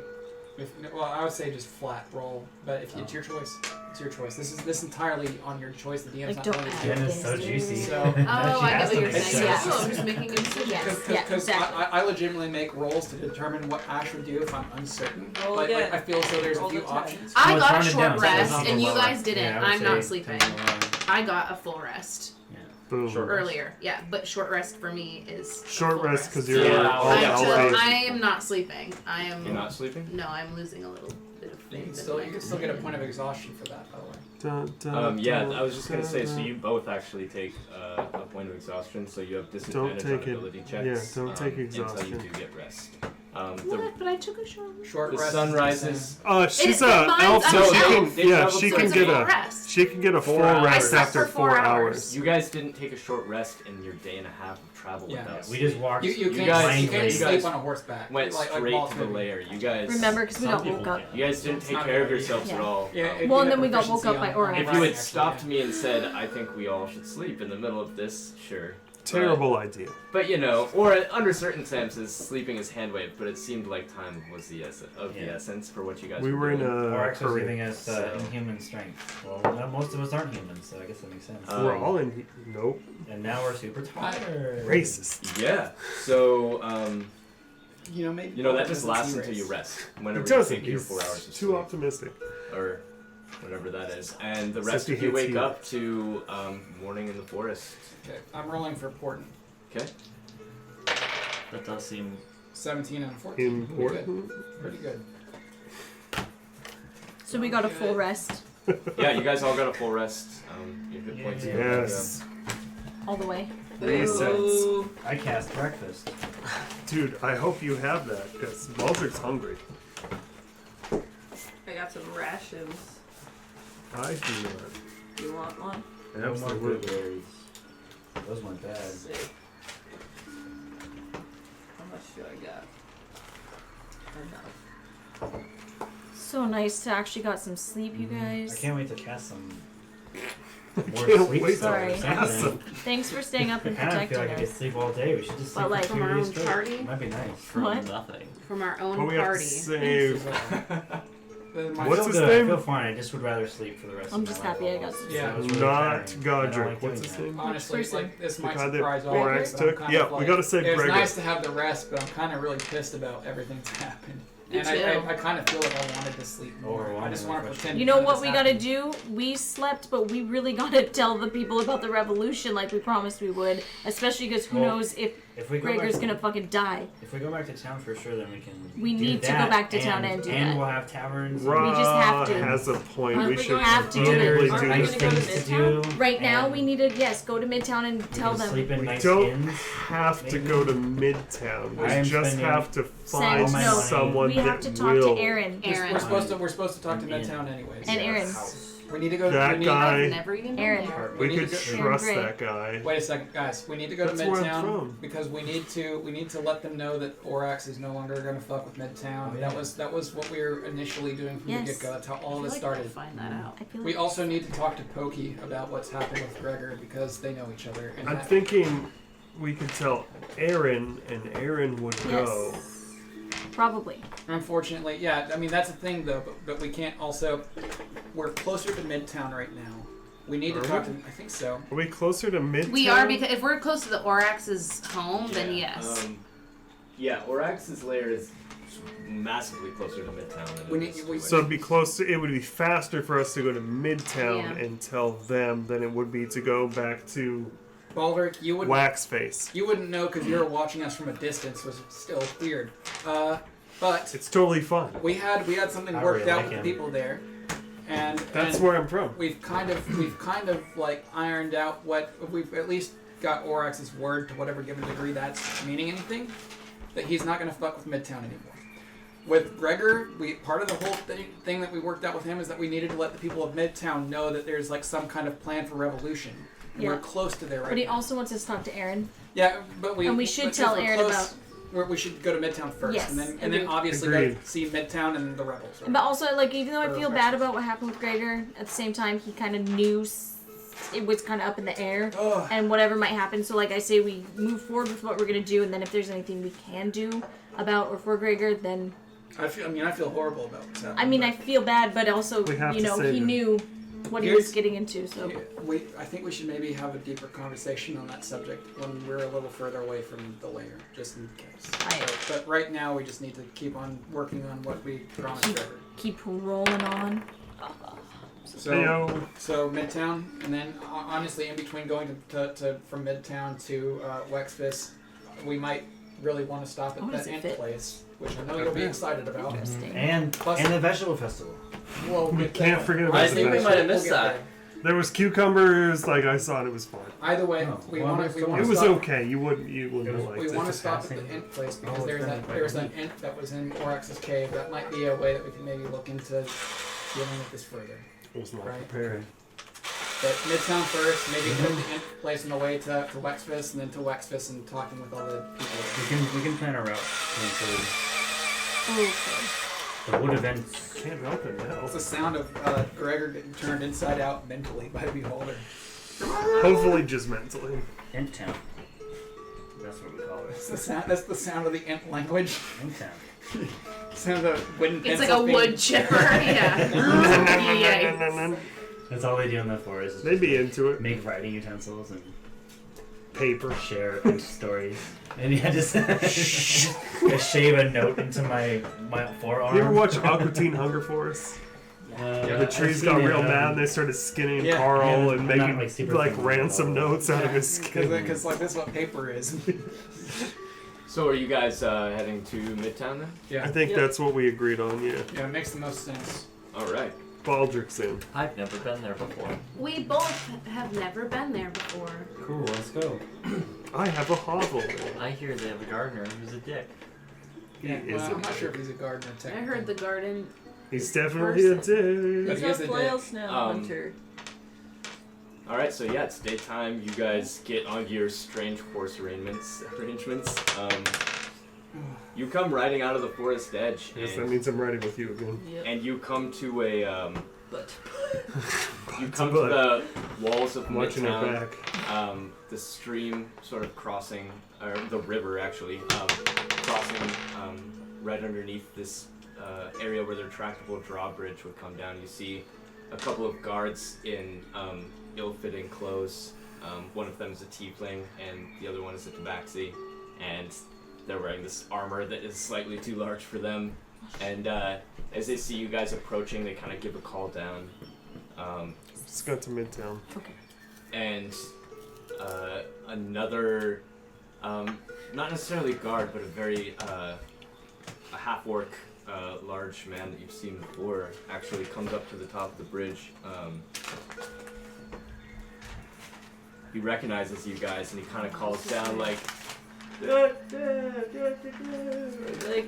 Well, I would say just flat roll, but if it's your choice, it's your choice. This is entirely on your choice. The DM's Like, not don't telling add you. Jen is so this. juicy. So- Oh, I get what you're It's- saying. yeah. So I'm just making a decision. Yes. Because exactly. I legitimately make rolls to determine what Ash would do if I'm uncertain. Roll Like again. I feel as though there's Roll a few the 10. options. I Well, got a it's short rounded down, so it's rest, not and you lower. guys didn't. Yeah, I would I'm not say sleeping. 10 to 11. I got a full rest boom. Short rest. earlier. Yeah, but short rest for me is Short full rest because you're Yeah, all yeah, alpha. I am not sleeping. I am. You're not sleeping? No, I'm losing a little bit of You faith. can in still my you can still get a point of exhaustion for that, by the way. Yeah, I was just gonna say, so you both actually take a point of exhaustion, so you have disadvantage take on it. ability checks. Yeah, don't take Until exhaustion. you do get rest. What? But I took a short rest. Short The rest. sun is rises. She's It- a mine's- elf, I'm so an she elf. can. They Yeah, travel she to can It's a get full a. rest. She can get a full 4 hours. rest I slept after for 4 4 hours. You guys didn't take a short rest in your day and a half of travel Yeah. with us. We just walked. You You can't, guys- you can't you sleep guys on a horseback. went like straight Walt's to the movie. lair. You guys. Remember, because we Some got people woke up. can. You guys didn't It's take not care of very- yourselves Yeah. at all. Yeah, if Well, you and have then we got proficiency woke up by on- Orin. If on you had riding, stopped actually, me and said, I think we all should sleep in the middle of this, sure. Terrible idea. But you know, or under certain circumstances, sleeping is hand waved, but it seemed like time was the essence for what you guys We were in doing. a Oryx was hurry. giving us So- inhuman strength. Well, most of us aren't humans, so I guess that makes sense. We're all in. Nope. And now we're super tired. Racist. Yeah. So, maybe you know, that Walter just doesn't lasts see until you race. rest. Whenever It you doesn't. take your He's 4 hours of too sleep, optimistic. or whatever that is, and the Except rest he of you hates wake you. up to morning in the forest. Okay, I'm rolling for important. Okay. That does seem 17 and a 14. Important. Pretty good. So we got a full rest Yeah, you guys all got a full rest. Your hit points. are good to Yes. all the way. go. resets. I cast breakfast. Dude, I hope you have that, because Baldrick's hungry. I got some rations. I do not. You want one? No more Absolutely. blueberries. Those weren't bad. Sick. How much do I got? Enough. So nice to actually got some sleep, you guys. I can't wait to cast some more Can't sleep wait spells to or cast something. them. Thanks for staying up and I kind of protecting feel like I could us. sleep all day. We should just sleep But, like, for from 2 our days own straight. party? Might be nice. From What? nothing. From our own But we have to party. save. My- What's I his feel good. name? I feel fine. I just would rather sleep for the rest I'm of my just life. happy I got some Yeah. That was really Not tiring. I don't Godric. like What's doing his that. name? Honestly, person? like this The might guy that surprise all Orax of you, but I'm took? kind Yeah, of we like, gotta save it was Gregor. nice to have the rest, but I'm kind of really pissed about everything that's happened. Me And too. I kind of feel like I wanted to sleep more. I just want to pretend. You know none of what this we gotta happened. do? We slept, but we really gotta tell the people about the revolution like we promised we would. Especially because who Well, knows if If we go Gregor's back, gonna fucking die. if we go back to town for sure, then we can. We do need to go that, back to town and do and that. we'll have taverns. Ra We just have to. has a point. Aren't We we should going have to do probably it? do Aren't we nice gonna go to things to do. Right now, and we need to go to Midtown and we tell can them. sleep in We nice don't inns. have to maybe. go to Midtown. We I am just spending have to find Send- no, someone We that have to talk will. to Aaron. Aaron. We're supposed to talk to Yeah. Midtown anyways. And Aaron. House. We need to go. That we need, guy- I've never even been Aaron. there. We need could to go- trust Gray. that guy. Wait a second, guys. We need to go That's to where I'm Midtown from. because we need to let them know that Orax is no longer going to fuck with Midtown. Oh, yeah. That was what we were initially doing from Yes. the get go. That's how all I of feel this like started. I'll find that out. I feel We like also need to talk to Pokey about what's happened with Gregor because they know each other. And I'm that- thinking we could tell Aaron, and Aaron would go. yes. Probably. Unfortunately, yeah. I mean that's the thing though, but we can't also. We're closer to Midtown right now. We need to Are talk we? to. I think so. Are we closer to Midtown? We are, because if we're close to the Orax's home, then yes. Yeah, Orax's lair is massively closer to Midtown than We it need- is we- to So it'd be close. It would be faster for us to go to Midtown Yeah. and tell them than it would be to go back to Baldrick, you would. Waxface. You wouldn't know because you were watching us from a distance. Was still weird. But It's totally fine. we had something I worked really out like with him. the people there, and That's and where I'm from. we've kind of like ironed out what we've at least got Orax's word to whatever given degree that's meaning anything. That he's not going to fuck with Midtown anymore. With Gregor, part of the whole thing that we worked out with him is that we needed to let the people of Midtown know that there's like some kind of plan for revolution. Yeah. We're close to there right But he now. also wants us to talk to Aaron. Yeah, but we And we should but tell since we're Aaron close, we should go to Midtown first, Yes, and then agreed. obviously go Agreed. see Midtown and the rebels. Right? But also, like, even though I Or feel Waxface. bad about what happened with Gregor, at the same time, he kind of knew it was kind of up in the air. Ugh. And whatever might happen. So, like I say, we move forward with what we're going to do. And then if there's anything we can do about or for Gregor, then... I feel horrible about what's happening. I mean, I but feel bad, but also, We have you to know, save he him. knew what he Here's- was getting into, so... I think we should maybe have a deeper conversation on that subject when we're a little further away from the lair, just in case. But right now, we just need to keep on working on what we promised Gregor. Keep rolling on. So, Heyo. so Midtown, and then honestly, in between going to from Midtown to Waxfist, we might really want to stop Oh, at does that it Ant fit? place, which I know you'll be excited about. Interesting. And Plus- the vegetable festival. Well, We can't forget about I the think we vegetable. might have missed We'll get that. there. There was cucumbers. Like I saw it. It was fine. Either way, Oh, we well, want to. it It was stop. okay. You wouldn't We have liked want to it. stop at passing. the Int place because Oh, there's it's there's been an Int that was in Orax's cave. That might be a way that we can maybe look into dealing with this further. I was not Right. prepared. But Midtown first, maybe hit the Int place on the way to Waxfist, and then to Waxfist and talking with all the people. We can plan a route to include Okay. the wood events. Can't help it now. It's the sound of Gregor getting turned inside out mentally by the beholder. Hopefully, just mentally. Int Town. That's what we call it. That's the sound of the Int language. Int Town. Sound of the wooden It's like pencils a being- wood chipper. Yeah. That's all they do in the forest. is They'd be into it. make writing utensils and Paper. share stories. And yeah, just I shave a note into my forearm. You ever watch Aqua Teen Hunger Force? The trees got real mad and they started skinning Yeah. Carl Yeah, and I'm making not, like, super like thin. ransom notes out of his skin. Because like this is what paper is. So are you guys heading to Midtown then? Yeah. I think that's what we agreed on, yeah. Yeah, it makes the most sense. All right. Baldrick's in. I've never been there before. We both have never been there before. Cool, let's go. I have a hovel. I hear they have a gardener who's a dick. Yeah, He is well, a I'm not sure if dick. he's a gardener. I heard the garden. He's definitely a But dick. he is a He's a flail dick. snail Um, hunter. Alright, so yeah, it's daytime. You guys get on your strange horse arrangements. You come riding out of the forest edge, Yes, that and, means I'm riding with you again. Yep. and you come to a But you It's come a to butt. the walls of I'm watching our Midtown. back. The stream sort of crossing, or the river actually, crossing right underneath this area where the retractable drawbridge would come down. You see a couple of guards in ill-fitting clothes. One of them is a tiefling, and the other one is a tabaxi, and they're wearing this armor that is slightly too large for them. And as they see you guys approaching, they kind of give a call down. Just got to Midtown. Okay. And another, not necessarily guard, but a very a half-orc, large man that you've seen before, actually comes up to the top of the bridge. He recognizes you guys, and he kind of calls down like, like,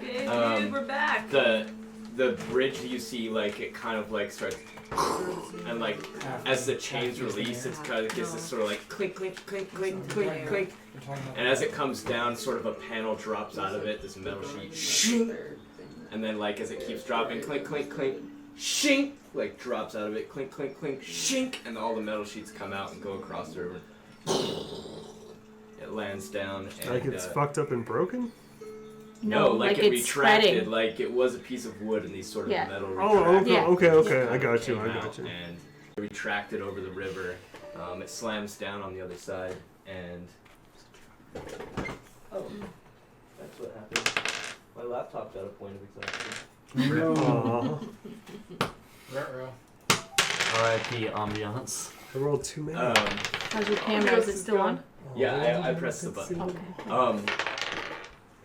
hey, dude, we're back. the bridge you see, like, it kind of like starts, and like as the chains release, it's kind of gets this sort of like clink, clink, clink, clink, clink, clink, and as it comes down, sort of a panel drops out of it, this metal sheet, shing, and then like as it keeps dropping, clink, clink, clink, shink, like drops out of it, clink, clink, clink, shink, and all the metal sheets come out and go across the river. It lands down, and Like it's fucked up and broken? no, like it it's retracted, spreading. like it was a piece of wood, and these sort of Yeah. metal Oh, retracted. okay, Yeah. okay. I got you, Came I out got you. And retracted over the river. It slams down on the other side, and oh, that's what happened. My laptop got a point of exactly. Aw. Ruh-roh. R.I.P. ambiance. I rolled 2 men. How's your camera? Is it still on? Yeah, I pressed the button. Okay.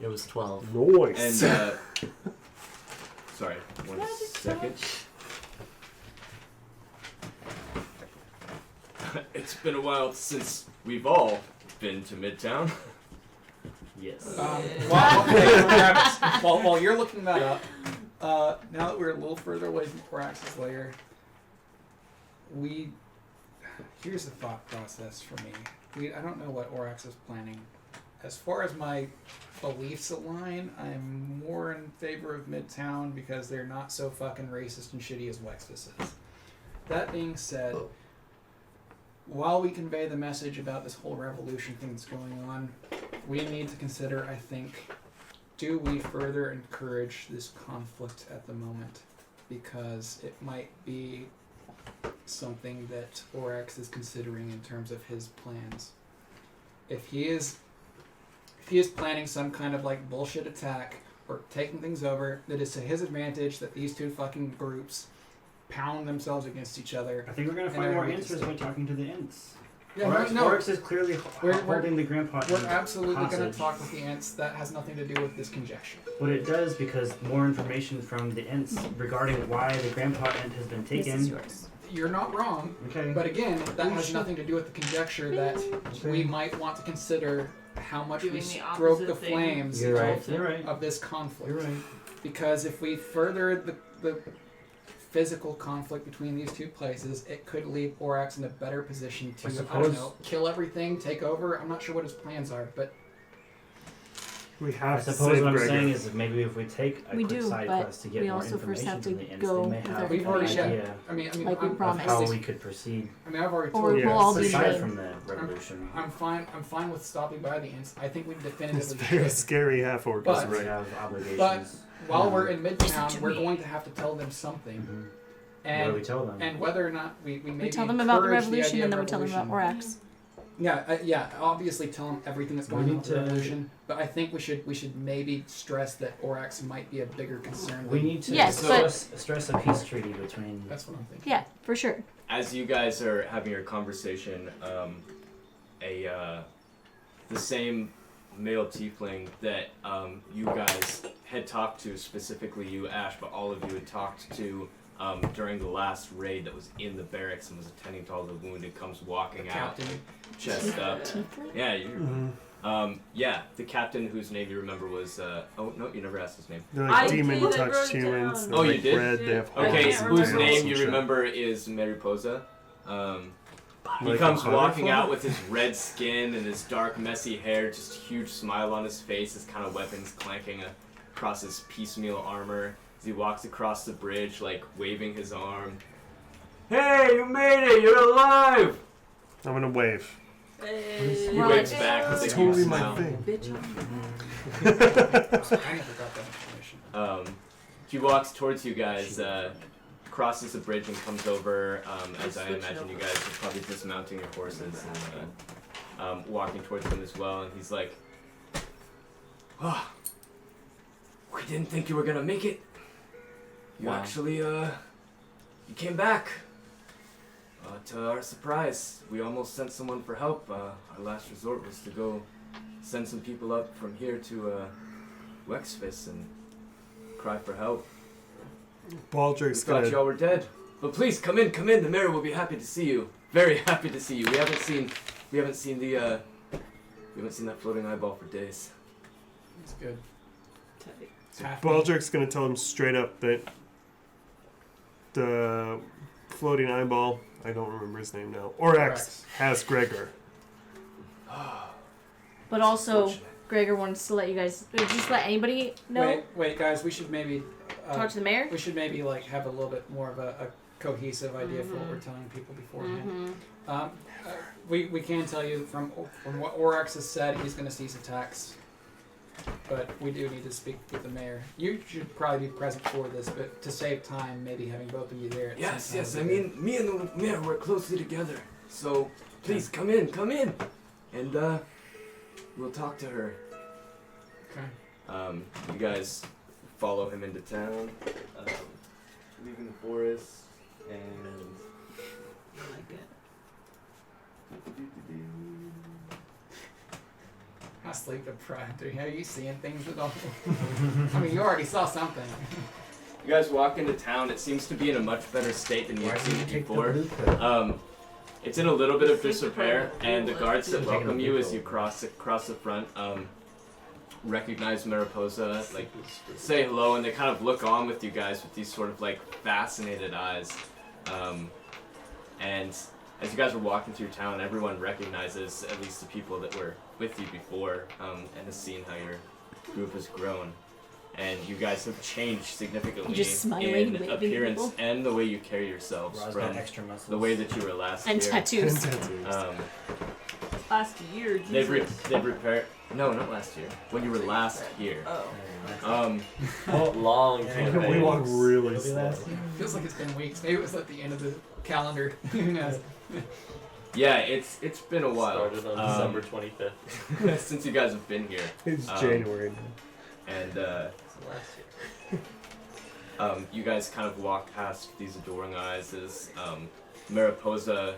It was 12. Nice. And sorry, 1 second. It's been a while since we've all been to Midtown. Yes. While you're looking that up, now that we're a little further away from Corax's lair, here's the thought process for me. I don't know what Orax is planning. As far as my beliefs align, I'm more in favor of Midtown because they're not so fucking racist and shitty as Wextus is. That being said, while we convey the message about this whole revolution thing that's going on, we need to consider, I think, do we further encourage this conflict at the moment? Because it might be something that Orax is considering in terms of his plans. If he is planning some kind of like bullshit attack or taking things over that is to his advantage, that these two fucking groups pound themselves against each other. I think we're gonna find more answers by talking to the Ents. Yeah, Oryx is clearly We're holding the grandpa. We're absolutely going to hostage. talk with the Ents. That has nothing to do with this conjecture. What it does, because more information from the Ents regarding why the grandpa Ent has been taken. This is yours. You're not wrong. Okay. But again, that has nothing to do with the conjecture that we might want to consider how much we Doing the stroke the opposite thing. flames You're right. You're right. of this conflict. You're right. Because if we further the physical conflict between these two places, it could leave Orax in a better position to, I don't know, kill everything, take over. I'm not sure what his plans are, but We I have to suppose save what I'm Gregor. saying is that maybe if we take a We quick do, side but quest to get we more also first information have from to the Ents, go they may with have our we've already an said. idea I mean, Like we of promised. how we could proceed I've already Or told you. we'll all be aside dead. from the revolution. I'm fine with stopping by the Ents. I think we This definitively very should. scary half orc is But- We right. have obligations. But while we're in Listen Midtown, to we're me. going to have to tell them something. Mhm. And what do we tell them? and whether or not we maybe We tell them about the encourage revolution idea and of then we tell them about revolution. Orax. Yeah, obviously tell them everything that's We going on need with the to- revolution. But I think we should maybe stress that Orax might be a bigger concern. We than- need to Yes, but- stress a peace treaty between. That's what I'm thinking. Yeah, for sure. As you guys are having your conversation, the same male tiefling that you guys had talked to, specifically you, Ash, but all of you had talked to during the last raid that was in the barracks and was attending to all the wounded, comes walking out, Captain. chest up. Yeah, you. Yeah, the captain whose name you remember was. Oh no, you never asked his name. They're like I did, I demon wrote touched it humans. down. They're Oh, you like did? red. They have Okay, can't so whose remember. name some you shit. remember is Mariposa. He Like comes a walking butterfly? out with his red skin and his dark, messy hair, just a huge smile on his face, his kind of weapons clanking across his piecemeal armor. As he walks across the bridge, like waving his arm. Hey, you made it! You're alive! I'm gonna wave. He Well, waves it's back with a totally huge my smile. thing. Bitch. I never got that information. He walks towards you guys, crosses the bridge and comes over, as I Switch it imagine you over. guys are probably dismounting your horses and walking towards him as well. And he's like, "Oh, we didn't think you were gonna make it. You Wow. actually, you came back. To our surprise, we almost sent someone for help. Our last resort was to go send some people up from here to Wexfis and cry for help. We Baldrick's thought gonna. y'all were dead. But please, come in. The mayor will be happy to see you. Very happy to see you. We haven't seen that floating eyeball for days. It's good. Tight. It's half Baldrick's gonna tell him straight up that the floating eyeball, I don't remember his name now, Orax has Gregor. But also, Fortunate. Gregor wants to let you guys just let anybody know. Wait, guys. We should maybe Talk to the mayor. we should maybe like have a little bit more of a cohesive idea for what we're telling people beforehand. We can tell you from what Orax has said, he's going to cease attacks. But we do need to speak with the mayor. You should probably be present for this, but to save time, maybe having both of you there. At the Yes, same yes. time I would be mean, me and the mayor work closely together. So please come in, and we'll talk to her. good. Okay. You guys follow him into town, leaving the forest, and. I like it. Not sleep deprived. Are you seeing things at all? I mean, you already saw something. You guys walk into town. It seems to be in a much better state than you've seen it before. It's in a little bit of disrepair, and the guards that welcome you as you cross the front recognize Mariposa, like say hello, and they kind of look on with you guys with these sort of like fascinated eyes. And as you guys are walking through town, everyone recognizes at least the people that were with you before, and has seen how your group has grown. And you guys have changed significantly Just smiling, in waving appearance people. and the way you carry yourselves Roz from got extra muscles. the way that you were last And year. tattoos. Last year, Jesus. They've repaired. No, not last year. When you were last here. Oh. Long We campaign. walk really It'll be slow. last year. Feels like it's been weeks. Maybe it was at the end of the calendar. Who knows? Yeah, it's been a while. Started on December 25th. since you guys have been here. It's January. And So last year. you guys kind of walk past these adoring eyes as Mariposa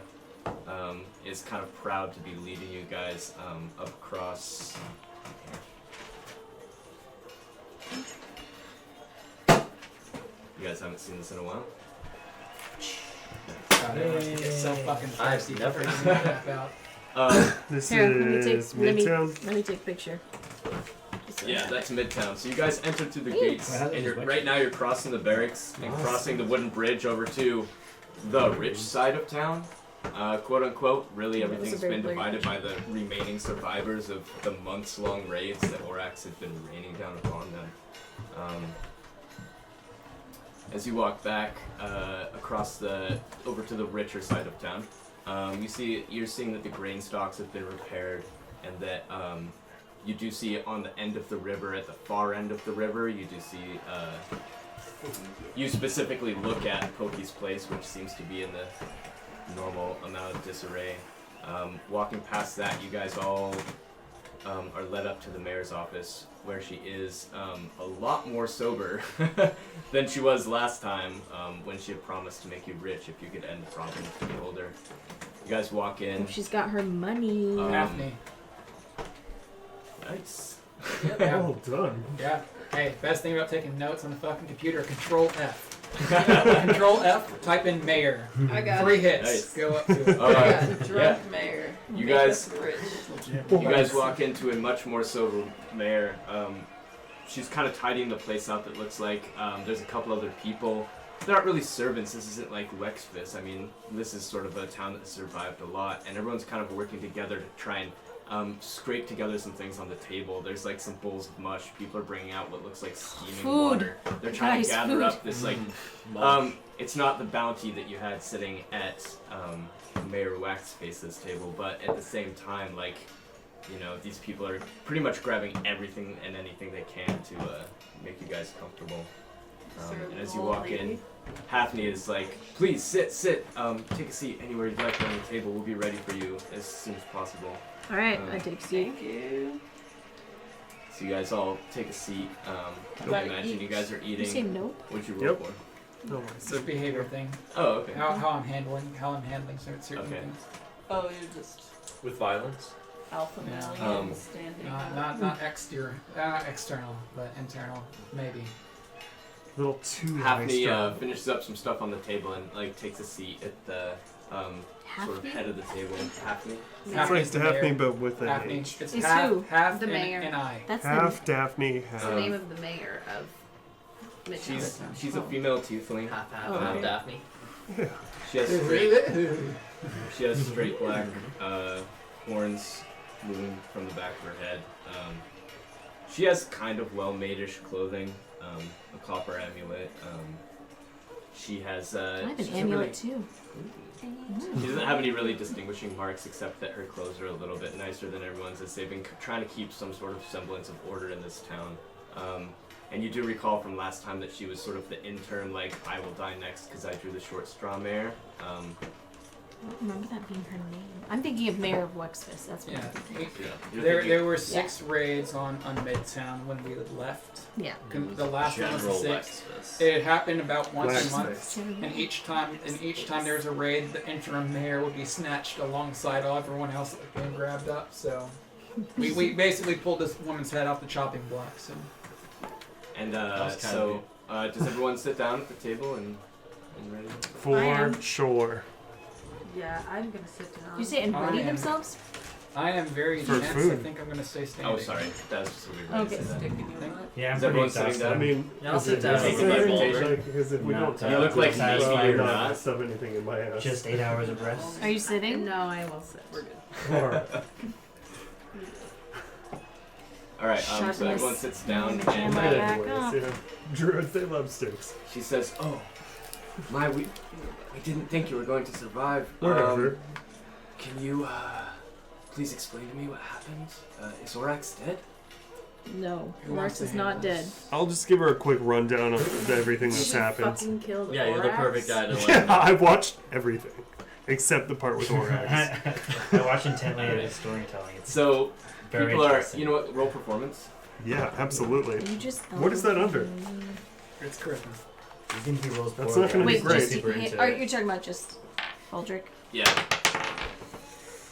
is kind of proud to be leading you guys up across. You guys haven't seen this in a while? God, it's so fucking I've thirsty. never for seen that about. This Here, let me is take Midtown. let me take a picture. Just so Yeah, I- that's Midtown. So you guys enter through the Ooh. gates, Wow, and you're, that's right now you're crossing the barracks and crossing the wooden bridge over to the rich side of town, quote unquote. Really, That was a everything's very been blurry divided by the remaining survivors of the months-long raids that Orax had been raining down upon them. As you walk back across over to the richer side of town, you're seeing that the grain stocks have been repaired, and that you do see on the end of the river, at the far end of the river, you do see. You specifically look at Pokey's place, which seems to be in the normal amount of disarray. Walking past that, you guys all are led up to the mayor's office, where she is a lot more sober than she was last time, when she had promised to make you rich if you could end the problem with the beholder. You guys walk in. Oh, she's got her money. Daphne. Nice. Yeah. Well done. Yeah. Hey, best thing about taking notes on the fucking computer, Control F. Control F, type in mayor. I got 3 it. hits. Nice. Go up to it. I got a drunk mayor. You Make guys- us rich. You guys walk into a much more sober mayor. She's kind of tidying the place up, it looks like. There's a couple other people. They're not really servants. This isn't like Wexfist. I mean, this is sort of a town that survived a lot, and everyone's kind of working together to try and scrape together some things on the table. There's like some bowls of mush. People are bringing out what looks like steaming Food. water. They're trying Guys, to gather food. up this like... it's not the bounty that you had sitting at Mayor Waxface's table, but at the same time, like, you know, these people are pretty much grabbing everything and anything they can to make you guys comfortable. And as you walk in, Hafni is like, please sit. Take a seat anywhere you'd like on the table. We'll be ready for you as soon as possible. All right, I take a seat. Thank you. So you guys all take a seat. I About imagine you each. guys are You say eating. nope? What'd you roll Yep. for? No It's a behavior thing. Oh, okay. How I'm handling certain Okay. things. Oh, you're just With violence? alpha Yeah. male standing. Not external, but internal, maybe. A little too Hafni high finishes up some stuff on the table and like takes a seat at the sort of Hafni? head of the table. Hafni. It's Hafni's like the Daphne, mayor. but with an Hafni. H. It's It's half, who? half The and, mayor. and I. That's Half Daphne, It's half. the name of the mayor of Midtown. She's a female tiefling. Half Oh, okay. Daphne. She has straight She has straight black horns moving from the back of her head. She has kind of well-made-ish clothing, a copper amulet. She has. I have she an doesn't amulet too. She doesn't have any really distinguishing marks except that her clothes are a little bit nicer than everyone's, as they've been trying to keep some sort of semblance of order in this town. And you do recall from last time that she was sort of the intern, like, I will die next because I drew the short straw mare. I don't remember that being her name. I'm thinking of Mayor of Wexfist. That's what Yeah. I'm thinking. You're There thinking- were 6 raids on Midtown when we had left. Yeah. The last one was the General 6th. Wexfist. It happened about once a month. Waxface. And each time there was a raid, the interim mayor would be snatched alongside all everyone else that was being grabbed up. So we basically pulled this woman's head off the chopping block. So And was kinda so, does everyone sit down at the table and ready? I For am. sure. Yeah, I'm gonna sit down. You say and I ready am. themselves? I am very For tense. I food. think I'm gonna stay standing. Oh, sorry. That was just a weird way Okay. to say that. Stick in your butt. Yeah, I'm Is pretty everyone sitting exhausted. down? I mean, Yeah, I'll is sit it down. necessary? Take a bite. Like, because if we No, don't you look like well, Stevie, I'm you're not not. gonna stuff anything in my ass. Just 8 hours of rest. Are you sitting? No, I will sit. We're good. Or- Alright, so Sharpness. everyone sits down Jam and right Anyways, back up. yeah. Druids, they love sticks. she says, "Oh, we didn't think you were going to survive. Whatever. Can you please explain to me what happened? Is Orax dead?" No. Who wants Lars is to not handle dead. this? I'll just give her a quick rundown of everything that's She happened. fucking killed Yeah, you're the Orax. perfect guy to Yeah, like. I've watched everything. Except the part with Orax. I watch intently at his storytelling. It's So very people are, interesting. you know what? Roll performance. Yeah, absolutely. You just. What is that under? It's Charisma. You think he rolls That's poorly, not gonna I'm be Wait, great. just super into are it. you talking about just Baldric? Yeah.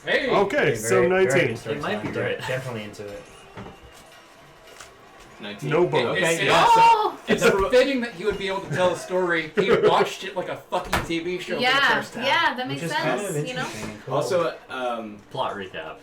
Hey. Okay, Very- so very 19. good storytelling. It might be right. Definitely into it. 19. No bonus. Okay. It's- Yeah. Oh! It's fitting that he would be able to tell a story. He watched it like a fucking TV show for the Yeah, first time. yeah, that Which makes is kind of sense. You know. interesting and cool. Also, Plot recap.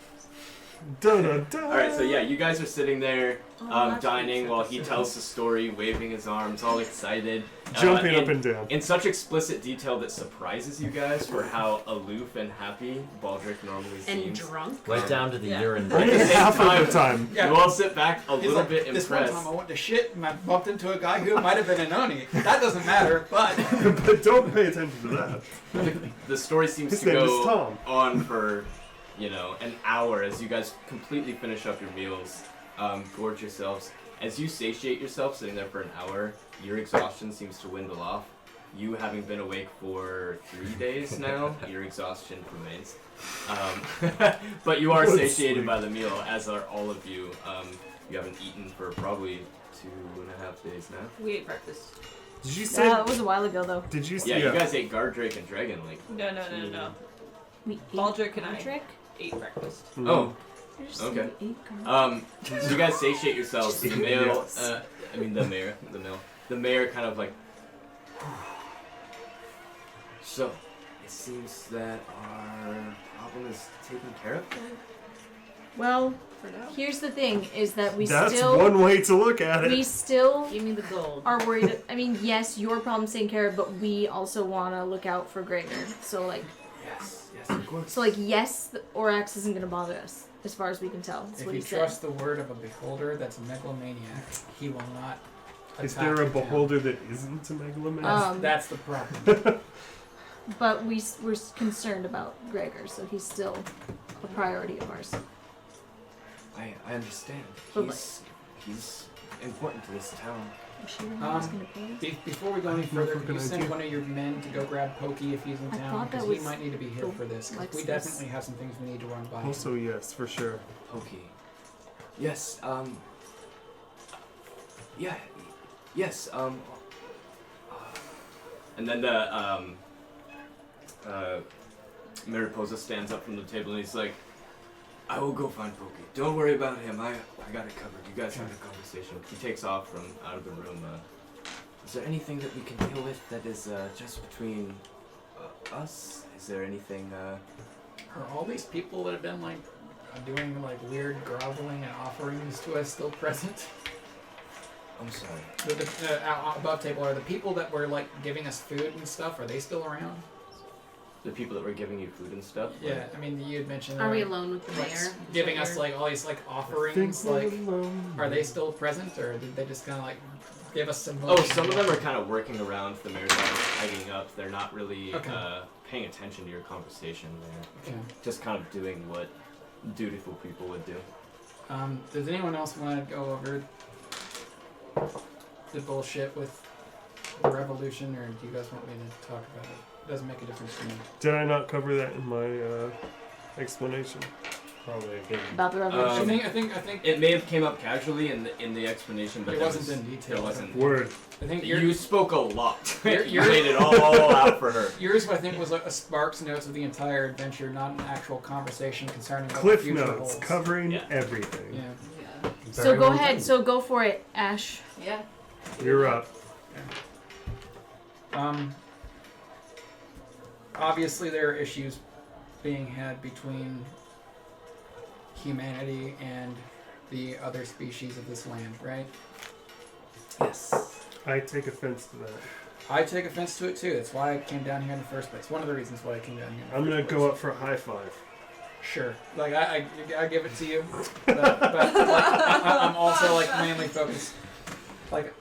Dun-dun-dun. Alright, so yeah, you guys are sitting there Oh, that's dining good while he episode. tells the story, waving his arms, all excited. Jumping in, up and down. in such explicit detail that surprises you guys for how aloof and happy Baldric normally And seems. drunk. Right down to the Yeah. urine. Only At the same half of time- the time. Yeah. You all sit back a He's little like, bit this one impressed. time I went to shit and I bumped into a guy who might have been an Oni. That doesn't matter, but But don't pay attention to that. The story seems His to name is go Tom. on for, an hour as you guys completely finish up your meals, gorge yourselves. As you satiate yourself sitting there for an hour, your exhaustion seems to dwindle off. You having been awake for 3 days now, your exhaustion remains. But you are Good satiated sleep. by the meal, as are all of you. You haven't eaten for probably 2.5 days now. We ate breakfast. Did you say? It was a while ago though. Did you say? Yeah, you guys ate guard, drake, and dragon like. No. We Baldric and I Baldric? ate breakfast. Oh, There's Okay. 8 cards. So you guys satiate yourselves. The male, Yes. the mayor kind of like So, it seems that our problem is taken care of then? Well, For now. here's the thing: is that That's still one way to look at it. we still Give me the gold. are worried. I mean, yes, your problem's taken care of, but we also want to look out for Gregor. So like, Yes, of course. yes, the Orax isn't gonna bother us, as far as we can tell. That's If what you he said. trust the word of a beholder that's a megalomaniac, he will not. Is attack there a your town. beholder that isn't a megalomaniac? That's the problem. But we're concerned about Gregor, so he's still a priority of ours. I understand. But He's important to this town. Was she the one who was Um, gonna pay us? Before we go any further, could you Fucking send idea. one of your men to go grab Pokey if he's in I town? thought that Because he was might need to be here the for this. 'Cause we Lexus. definitely have some things we need to run by. Also, yes, for sure. Okay. Yes, yeah, yes, and then the, Mariposa stands up from the table and he's like, I will go find Pokey. Don't worry about him. I got it covered. You guys have a conversation. He takes off from out of the room. Is there anything that we can deal with that is just between us? Is there anything? Are all these people that have been like doing like weird groveling and offerings to us still present? I'm sorry. Above table, are the people that were like giving us food and stuff? Are they still around? The people that were giving you food and stuff. Yeah, I mean you had mentioned. Are we like, alone with the like, mayor? giving Is us that like all these like offerings. Like, are they still present, or did they just kind of like give us some? Oh, some of them are kind of working around the mayor's office, hiding up. They're not really Okay. paying attention to your conversation. They're Okay. just kind of doing what dutiful people would do. Does anyone else want to go over the bullshit with the revolution, or do you guys want me to talk about it? It doesn't make a difference to me. Did I not cover that in my explanation? Probably a good. About the revolution. I think It may have came up casually in the explanation, but it there wasn't in detail. There wasn't. Word. I think You spoke a lot. You're- You laid it all out for her. yours, I think, was a Sparks notes of the entire adventure, not an actual conversation concerning what Cliff the future notes holds. covering Yeah. everything. Yeah. Yeah. So go ahead. So go for it, Ash. Yeah. You're up. Obviously, there are issues being had between humanity and the other species of this land, right? Yes. I take offense to that. I take offense to it too. That's why I came down here in the first place. One of the reasons why I came down here. I'm gonna go up for a high five. Sure. Like I give it to you, but I'm also like mainly focused. Like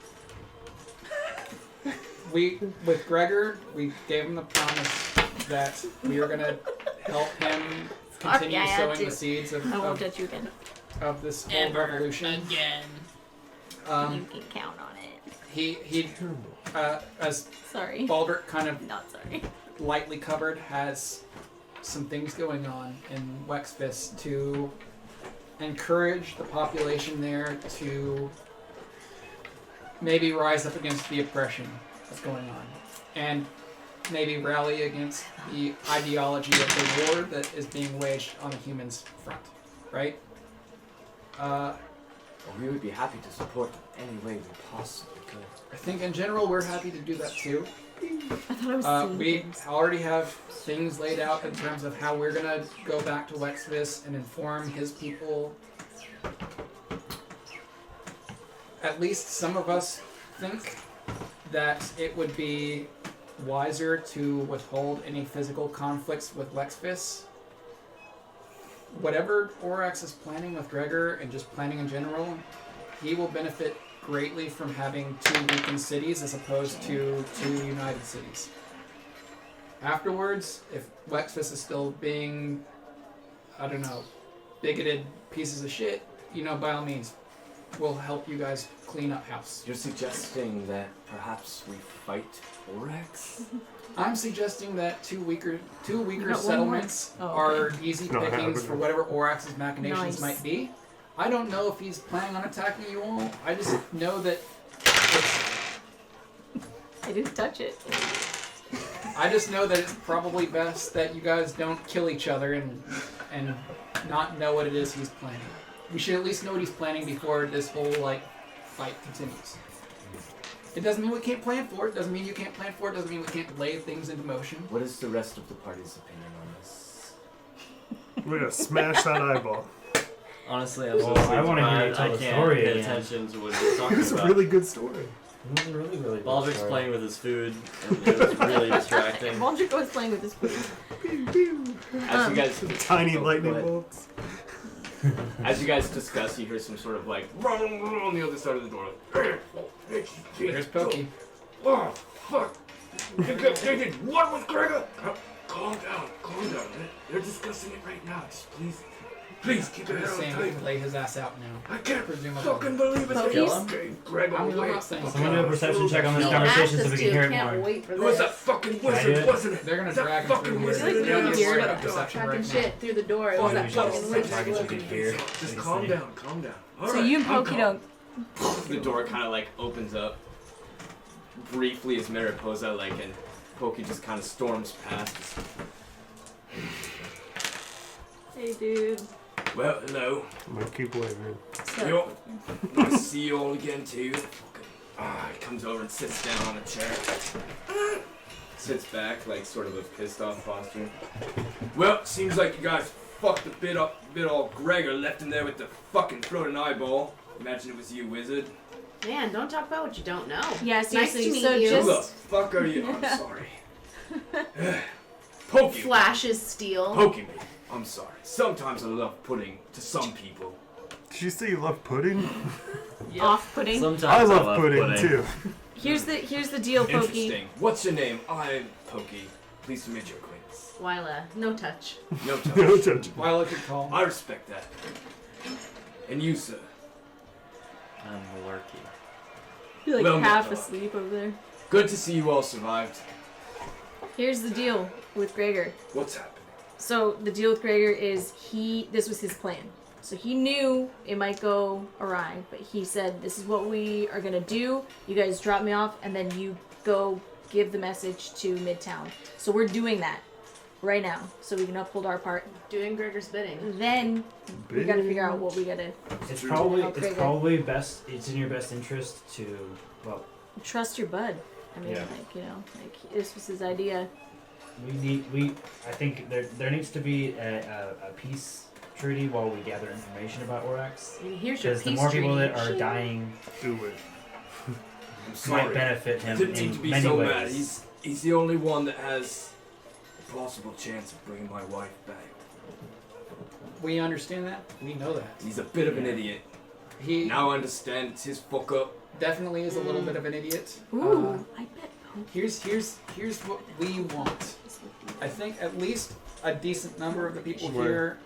with Gregor, we gave him the promise that we are gonna help him continue I had sowing to. the seeds I won't touch you again. of this whole revolution. Again. You can count on it. He as Sorry. Baldric kind of Not sorry. lightly covered, has some things going on in Wexfist to encourage the population there to maybe rise up against the oppression that's going on, and maybe rally against the ideology of the war that is being waged on the humans' front, right? We would be happy to support any way we possibly could. I think in general we're happy to do that too. I thought I was seeing We things. already have things laid out in terms of how we're gonna go back to Wexfist and inform his people. At least some of us think that it would be wiser to withhold any physical conflicts with Wexfist. Whatever Orax is planning with Gregor and just planning in general, he will benefit greatly from having two weakened cities as opposed to two united cities. Afterwards, if Wexfist is still being, I don't know, bigoted pieces of shit, by all means, we'll help you guys clean up house. You're suggesting that perhaps we fight Orax? I'm suggesting that two weaker got one settlements more. Oh, are easy Not pickings happening. for whatever Orax's machinations Nice. might be. I don't know if he's planning on attacking you all. I just know that it's I didn't touch it. I just know that it's probably best that you guys don't kill each other and not know what it is he's planning. We should at least know what he's planning before this whole fight continues. It doesn't mean we can't plan for it. Doesn't mean you can't plan for it. Doesn't mean we can't lay things into motion. What is the rest of the party's opinion on this? We're gonna smash that eyeball. Honestly, I was Well, I wanna hear you tell the story pay again. attention to what he's talking It was a about. really good story. It was a really, really good Baldrick's story. playing with his food, and it was really distracting. Baldrick was playing with his food. As you guys Tiny Oh, lightning go ahead. bolts. As you guys discuss, you hear some sort of like on the other side of the door. There's Pokey. Oh, fuck. What was Gregor? Calm down. They're discussing it right now. Just please keep your head on Saying tight. we can lay his ass out now. I can't Presumably. fucking believe it. Kill him? Gregor, I'm wait. not saying Someone do a perception check on this You conversation asked so we us can to. hear it Can't more. wait for It was that this. fucking Can I do wizard, it? wasn't it? They're gonna That drag him fucking through here. wizard. I feel like They're we gonna can get hear worried it. about perception Fucking right now. shit through the door. It was that usually fucking sometimes wizard. you looking. can hear. Just calm down. All So right, you and I'm Pokey calm. don't. The door kind of like opens up briefly as Mariposa and Pokey just kind of storms past. Hey, dude. Well, hello. I'm gonna keep waving. Yo, nice to see you all again too. He comes over and sits down on a chair. Sits back, sort of a pissed off posture. Well, seems like you guys fucked a bit all Gregor, left him there with the fucking floating eyeball. Imagine it was you, wizard. Man, don't talk about what you don't know. Yeah, Nice to seriously. meet So you. Who the just fuck are you? I'm sorry. Pokey. Flashes steel. Pokey me. I'm sorry. Sometimes I love pudding to some people. Did you say you love pudding? off-putting. Sometimes I love pudding too. Here's the deal, Pokey. Interesting. What's your name? I'm Pokey. Pleased to meet your acquaintance. Wyla, no touch. No touch. No touch. While I could call. I respect that. And you, sir? I'm malarkey. You're like Well, half Nicola. asleep over there. Good to see you all survived. Here's the deal with Gregor. What's happening? So the deal with Gregor is this was his plan. So he knew it might go awry, but he said, this is what we are gonna do. You guys drop me off and then you go give the message to Midtown. So we're doing that right now, so we can uphold our part. Doing Gregor's bidding. Then we gotta figure out what we gotta It's do. probably Help it's Gregor. probably best. It's in your best interest to Trust your bud. I mean, Yeah. this was his idea. I think there needs to be a peace treaty while we gather information about Orax. And here's your Because the peace more people treaty. that are dying Do it. I'm might sorry. benefit him Didn't mean in to be many so ways. mad. He's the only one that has a possible chance of bringing my wife back. We understand that. We know that. He's a bit of an idiot. He Now I understand it's his fuck up. definitely is a little bit of an idiot. Ooh, I bet Here's what we want. I think at least a decent number of the people Where?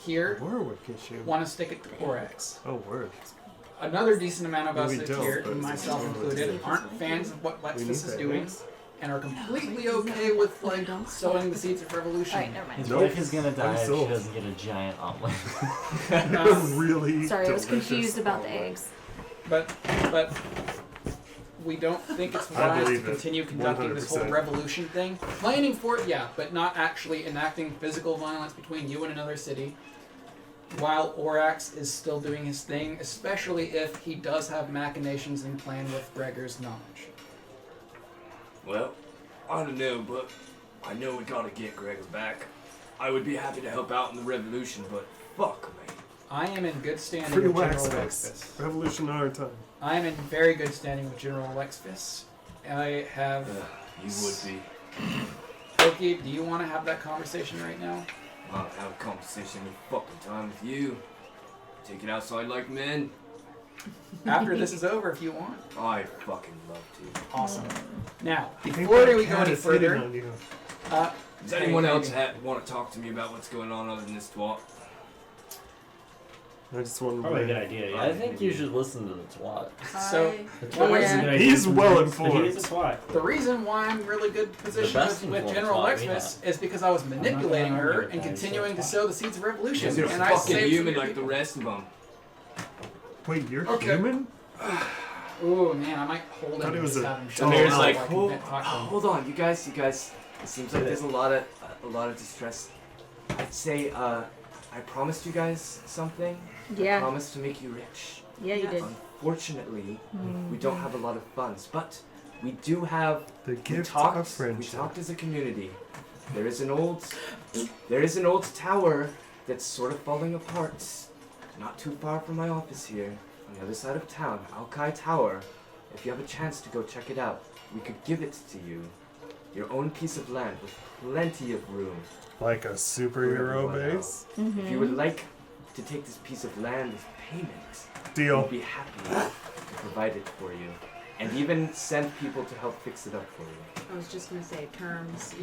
here Warwick issue. want to stick it to Orax. Oh, word. Another decent amount of us We don't, here, but myself it's included, aren't fans of what We Lexus need is that, doing right? and are completely okay with sowing the seeds of revolution. Alright, never mind. His Nope. wife is gonna die if sold. she doesn't get a giant omelet. Really Sorry, I was delicious confused about the omelet. eggs. But we don't think it's I wise to believe it. continue conducting this whole 100%. revolution thing. Planning for it, yeah, but not actually enacting physical violence between you and another city. While Orax is still doing his thing, especially if he does have machinations in plan with Gregor's knowledge. Well, I don't know, but I know we gotta get Gregor back. I would be happy to help out in the revolution, but fuck me. I am in good standing Free with wax General fest. Lexfist. Revolution in our time. I am in very good standing with General Lexfist. I have... You would be. Pokey, do you want to have that conversation right now? I'll have a conversation with fucking time with you. Take it outside like men. After this is over, if you want. I fucking love to. Awesome. Now, I think before that we go cat any is hitting further, on you. Does anyone else want to talk to me about what's going on other than this twat? I just want Probably a good to. idea. Yeah. I think you should listen to the twat. So, The Well, twat is a yeah. good idea. He's well But informed. he is a twat. the reason why I'm in really good position best with informed General twat we Lexfist is because I was manipulating gonna her argue with and that, he's continuing to so sow the seeds of revolution. Because you're And I fucking saved human some like the people. rest of them. Wait, you're Okay. human? Ooh, man, I might hold him Thought he and was just a- have him Oh, shut And there's up like, so I can hold, talk to him. hold on, you guys. It seems like there's a lot of distress. I'd say, I promised you guys something. I Yeah. promised to make you rich. Yeah, you did. Unfortunately, we don't have a lot of funds, but we do have. The We gift talked. of friendship. We talked as a community. There is an old tower that's sort of falling apart, not too far from my office here, on the other side of town, Alkai Tower. If you have a chance to go check it out, we could give it to you. Your own piece of land with plenty of room. Like a superhero base? If you would like to take this piece of land as payment, Deal. we'd be happy to provide it for you. And even send people to help fix it up for you. I was just gonna say terms.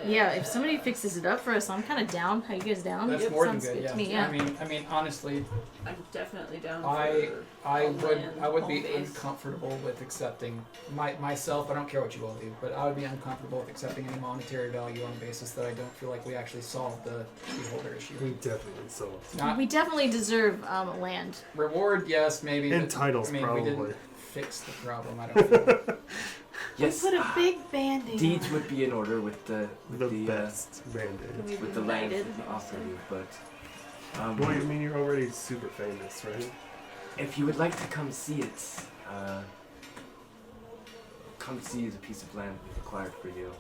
Yeah, if somebody fixes it up for us, I'm kind of down. How you guys down? That's Yep, more than sounds good. to Yeah. me. Yeah. I mean, honestly, I'm definitely down I for would be home base. uncomfortable with accepting myself. I don't care what you all do, but I would be uncomfortable with accepting any monetary value on the basis that I don't feel like we actually solved the beholder issue. We definitely sold. Not We definitely deserve land. reward, yes, maybe. And but, titles, I mean, probably. we didn't fix the problem. I don't feel. Yes, Put a big band-aid deeds on would be in order with the best bandit. with the land that we offer you, but Well, you mean you're already super famous, right? if you would like to come see it, come see the piece of land we've acquired for you.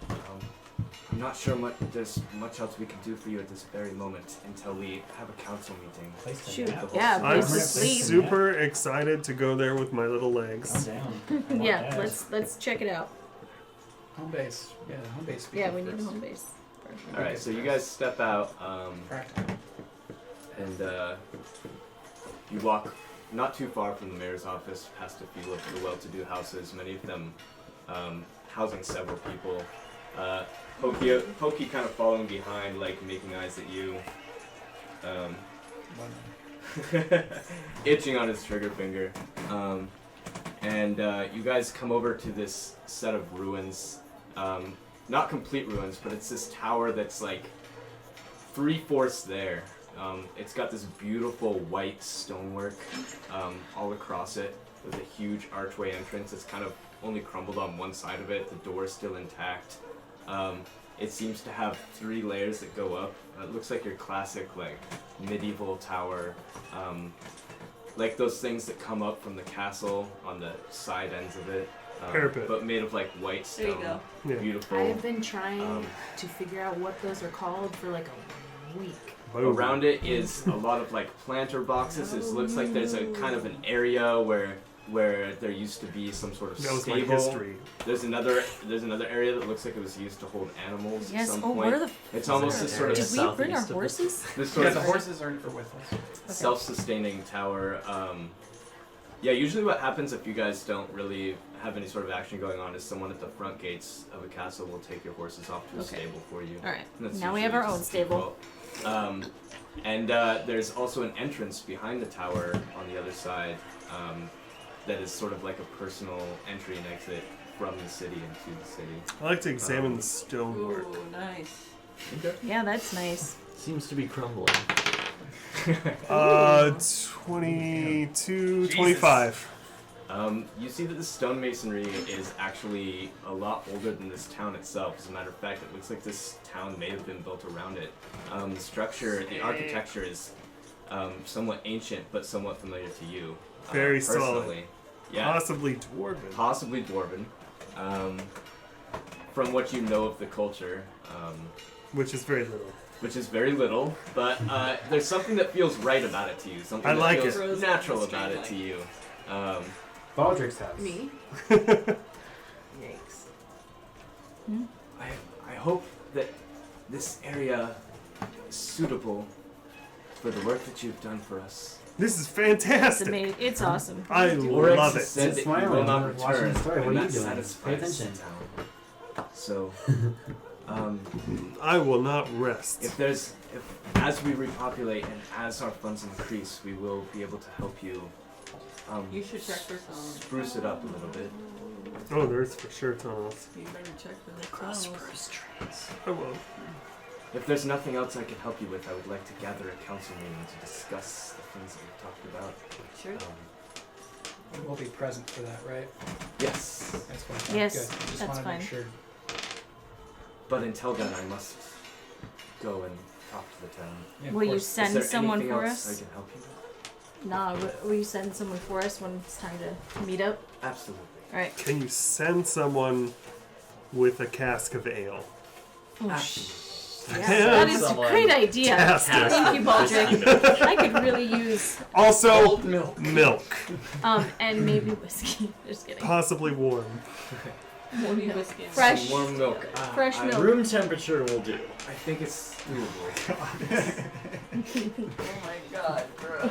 I'm not sure there's much else we can do for you at this very moment until we have a council meeting. Shoot. The whole Yeah, city. I'm place to sleep. super excited to go there with my little legs. down. Yeah, let's check it out. Home base. Yeah, home base. Yeah, we need a home base. All right, so you guys step out, Practical. and you walk not too far from the mayor's office, past a few of the well-to-do houses, many of them housing several people. Pokey kind of following behind, like making eyes at you, itching on his trigger finger. And you guys come over to this set of ruins. Not complete ruins, but it's this tower that's like 3/4 there. It's got this beautiful white stonework all across it with a huge archway entrance. It's kind of only crumbled on one side of it. The door is still intact. It seems to have 3 layers that go up. It looks like your classic like medieval tower. Like those things that come up from the castle on the side ends of it. Parapet. But made of like white stone. There you go. Yeah. Beautiful. I have been trying to figure out what those are called for like a week. Around it is a lot of like planter boxes. It looks like there's a kind of an area where there used to be some sort of That was my stable. history. There's another area that looks like it was used to hold animals Yes. at some Oh, point. where the? It's almost this sort of Did we bring our southeast of horses? this sort Yeah, of the horses are with us. self-sustaining tower. Yeah, usually what happens if you guys don't really have any sort of action going on is someone at the front gates of a castle will take your horses off to a Okay. stable for you. All right. And that's Now we have usually our own just stable. default. And there's also an entrance behind the tower on the other side that is sort of like a personal entry and exit from the city into the city. I like to examine the stonework. Ooh, nice. Yeah, that's nice. Seems to be crumbling. 22, 25. You see that the stonemasonry is actually a lot older than this town itself. As a matter of fact, it looks like this town may have been built around it. The structure, the architecture is somewhat ancient, but somewhat familiar to you. Very solid. personally. Yeah, Possibly dwarven. possibly dwarven. From what you know of the culture, Which is very little. which is very little, but there's something that feels right about it to you. Something I that like feels it. natural about it to you. Baldrick's house. Me? Yikes. I hope that this area is suitable for the work that you've done for us. This is It's fantastic. amazing. It's awesome. I Oryx love has it. said that you Smiling, will not watching return the story. What when are you that doing? satisfies Pay the attention. town. So, I will not rest. If as we repopulate and as our funds increase, we will be able to help you You should check for some. spruce it up a little bit. Oh, there's for sure tunnels. You better check for the tunnels. I will. If there's nothing else I can help you with, I would like to gather a council meeting to discuss the things that we've talked about. Sure. We'll be present for that, right? Yes, That's fine. Yes, Good. Just that's wanna fine. make sure. but until then, I must go and talk to the town. Yeah, of Will you course. send Is there someone anything for else I us? can help you with? Nah, will you send someone for us when it's time to meet up? Absolutely. Alright. Can you send someone with a cask of ale? Oh, Absolutely. that is a great idea. Fantastic. Thank you, Baldric. I could really use Also, milk. and maybe whiskey. Just kidding. possibly warm. Maybe whiskey. Fresh. Some warm milk. Fresh milk. Room temperature will do. I think it's doable. Oh my god, bro.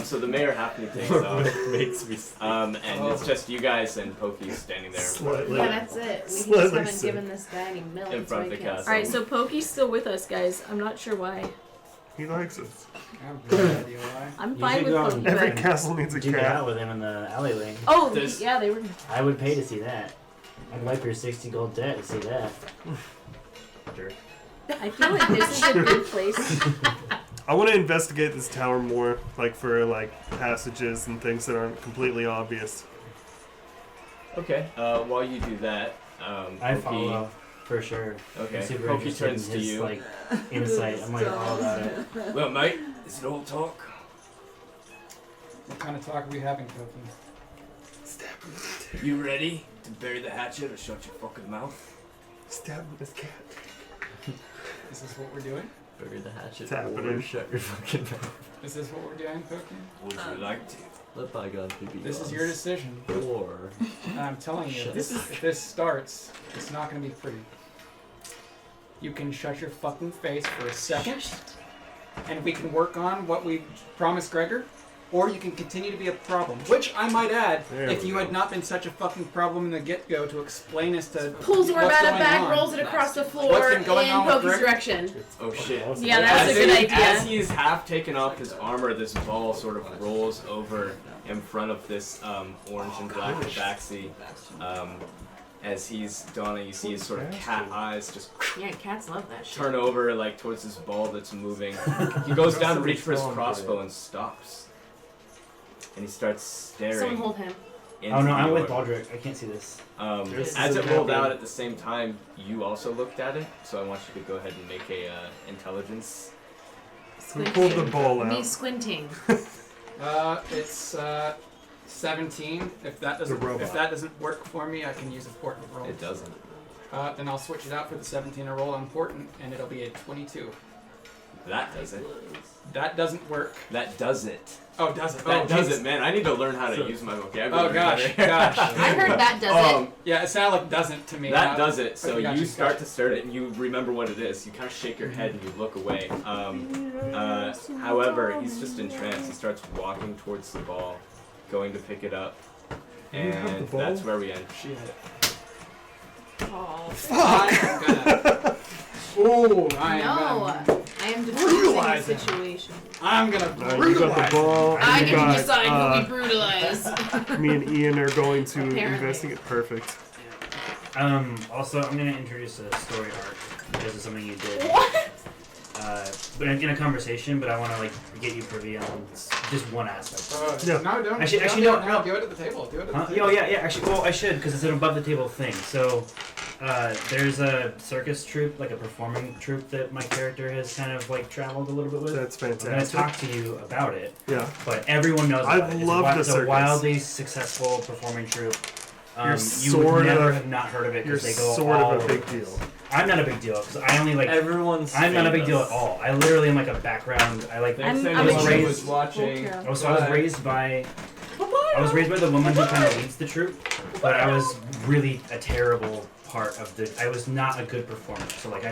So the mayor happily takes off. Makes me. And it's just you guys and Pokey standing there Slightly. Yeah, that's it. We just Slightly haven't sick. given this guy any milk. In front of the castle. Alright, so Pokey's still with us, guys. I'm not sure why. He likes us. I have no idea why. I'm You fine should with go Pokey, on Every but... castle needs a Duke it cat. out with him in the alleyway. Oh, There's- yeah, they were... I would pay to see that. I'd wipe your 60 gold debt to see that. Jerk. I feel like this is a good place. I want to investigate this tower more, like for like passages and things that aren't completely obvious. Okay. While you do that, I Pokey. follow for sure. Okay. I'm super Pokey interested turns in to his, you. like insight. I'm like all about it. Well, mate, is it all talk? What kind of talk are we having, Pokey? You ready to bury the hatchet or shut your fucking mouth? Stab him with his cat. Is this what we're doing? Bury the hatchet. It's happening. Or shut your fucking mouth. Is this what we're doing, Pokey? Would you like to? Let bygones be bygones. This is your decision. Or And I'm telling you, Shut if this starts, it's not going to be pretty. You can shut your fucking face for a second, and we can work on what we promised Gregor, or you can continue to be a problem. Which I might add, There if we you go. had not been such a fucking problem in the get-go to explain as to Pulls Orb what's out of going bag, on. rolls it across the What's floor been in going on with Pokey's Greg? direction. Oh shit. Yeah, that's a good idea. As he's half taken off his armor, this ball sort of rolls over in front of this orange and black tabaxi. As he's donning, you see his sort of cat eyes just Yeah, cats love that shit. turn over like towards this ball that's moving. He goes down to reach for his crossbow and stops. And he starts staring. Someone hold him. into Oh no, I'm the with orb. Baldric. I can't see this. This As is it a rolled happy- out at the same time, you also looked at it. So I want you to go ahead and make a intelligence. Who pulled the ball Me out? squinting. It's 17. If that doesn't work for me, I can use a portent roll. It doesn't. Then I'll switch it out for the 17 I roll on portent, and it'll be a 22. That does it. That doesn't work. That does it. Oh, does it? That does jeez. it, man. I need to learn how to use my vocabulary. Oh gosh, better. gosh. I heard that does it. Yeah, it sounded like doesn't to me. That does it. So Gotcha, you start gotcha. to start it, and you remember what it is. You kind of shake your head and you look away. However, he's just entranced. He starts walking towards the ball, going to pick it up, You have the and ball? that's where we end. Shit. Oh, I am No, gonna. I am Brutalize diffusing him. the situation. I'm gonna You got the brutalize. ball. I You get to got, decide who we brutalize. me and Ian are going to Apparently. investigate. Perfect. Also, I'm gonna introduce a story arc because of something you did. What? But in a conversation, but I want to like get you privy on just one aspect. Yeah. No, don't. Actually, don't no. do it at the table. Do it at the Huh? table. Oh yeah. Actually, well, I should because it's an above the table thing. So, there's a circus troupe, like a performing troupe that my character has kind of like traveled a little bit with. That's I'm gonna fantastic. talk to you about it, Yeah. but everyone knows I about it. love the It's a circus. wildly successful performing troupe. You're You sort would never of- have not heard of it You're because they go sort all of a over big the place. deal. I'm not a big deal because I only like. everyone's. I'm not a big deal famous. at all. I literally am like a background. I like. Next I'm time a anyone raised- was watching. Oh, so I was raised by. I was raised by the woman who kind of leads the troupe, but I was really a terrible part of the. I was not a good performer. So like I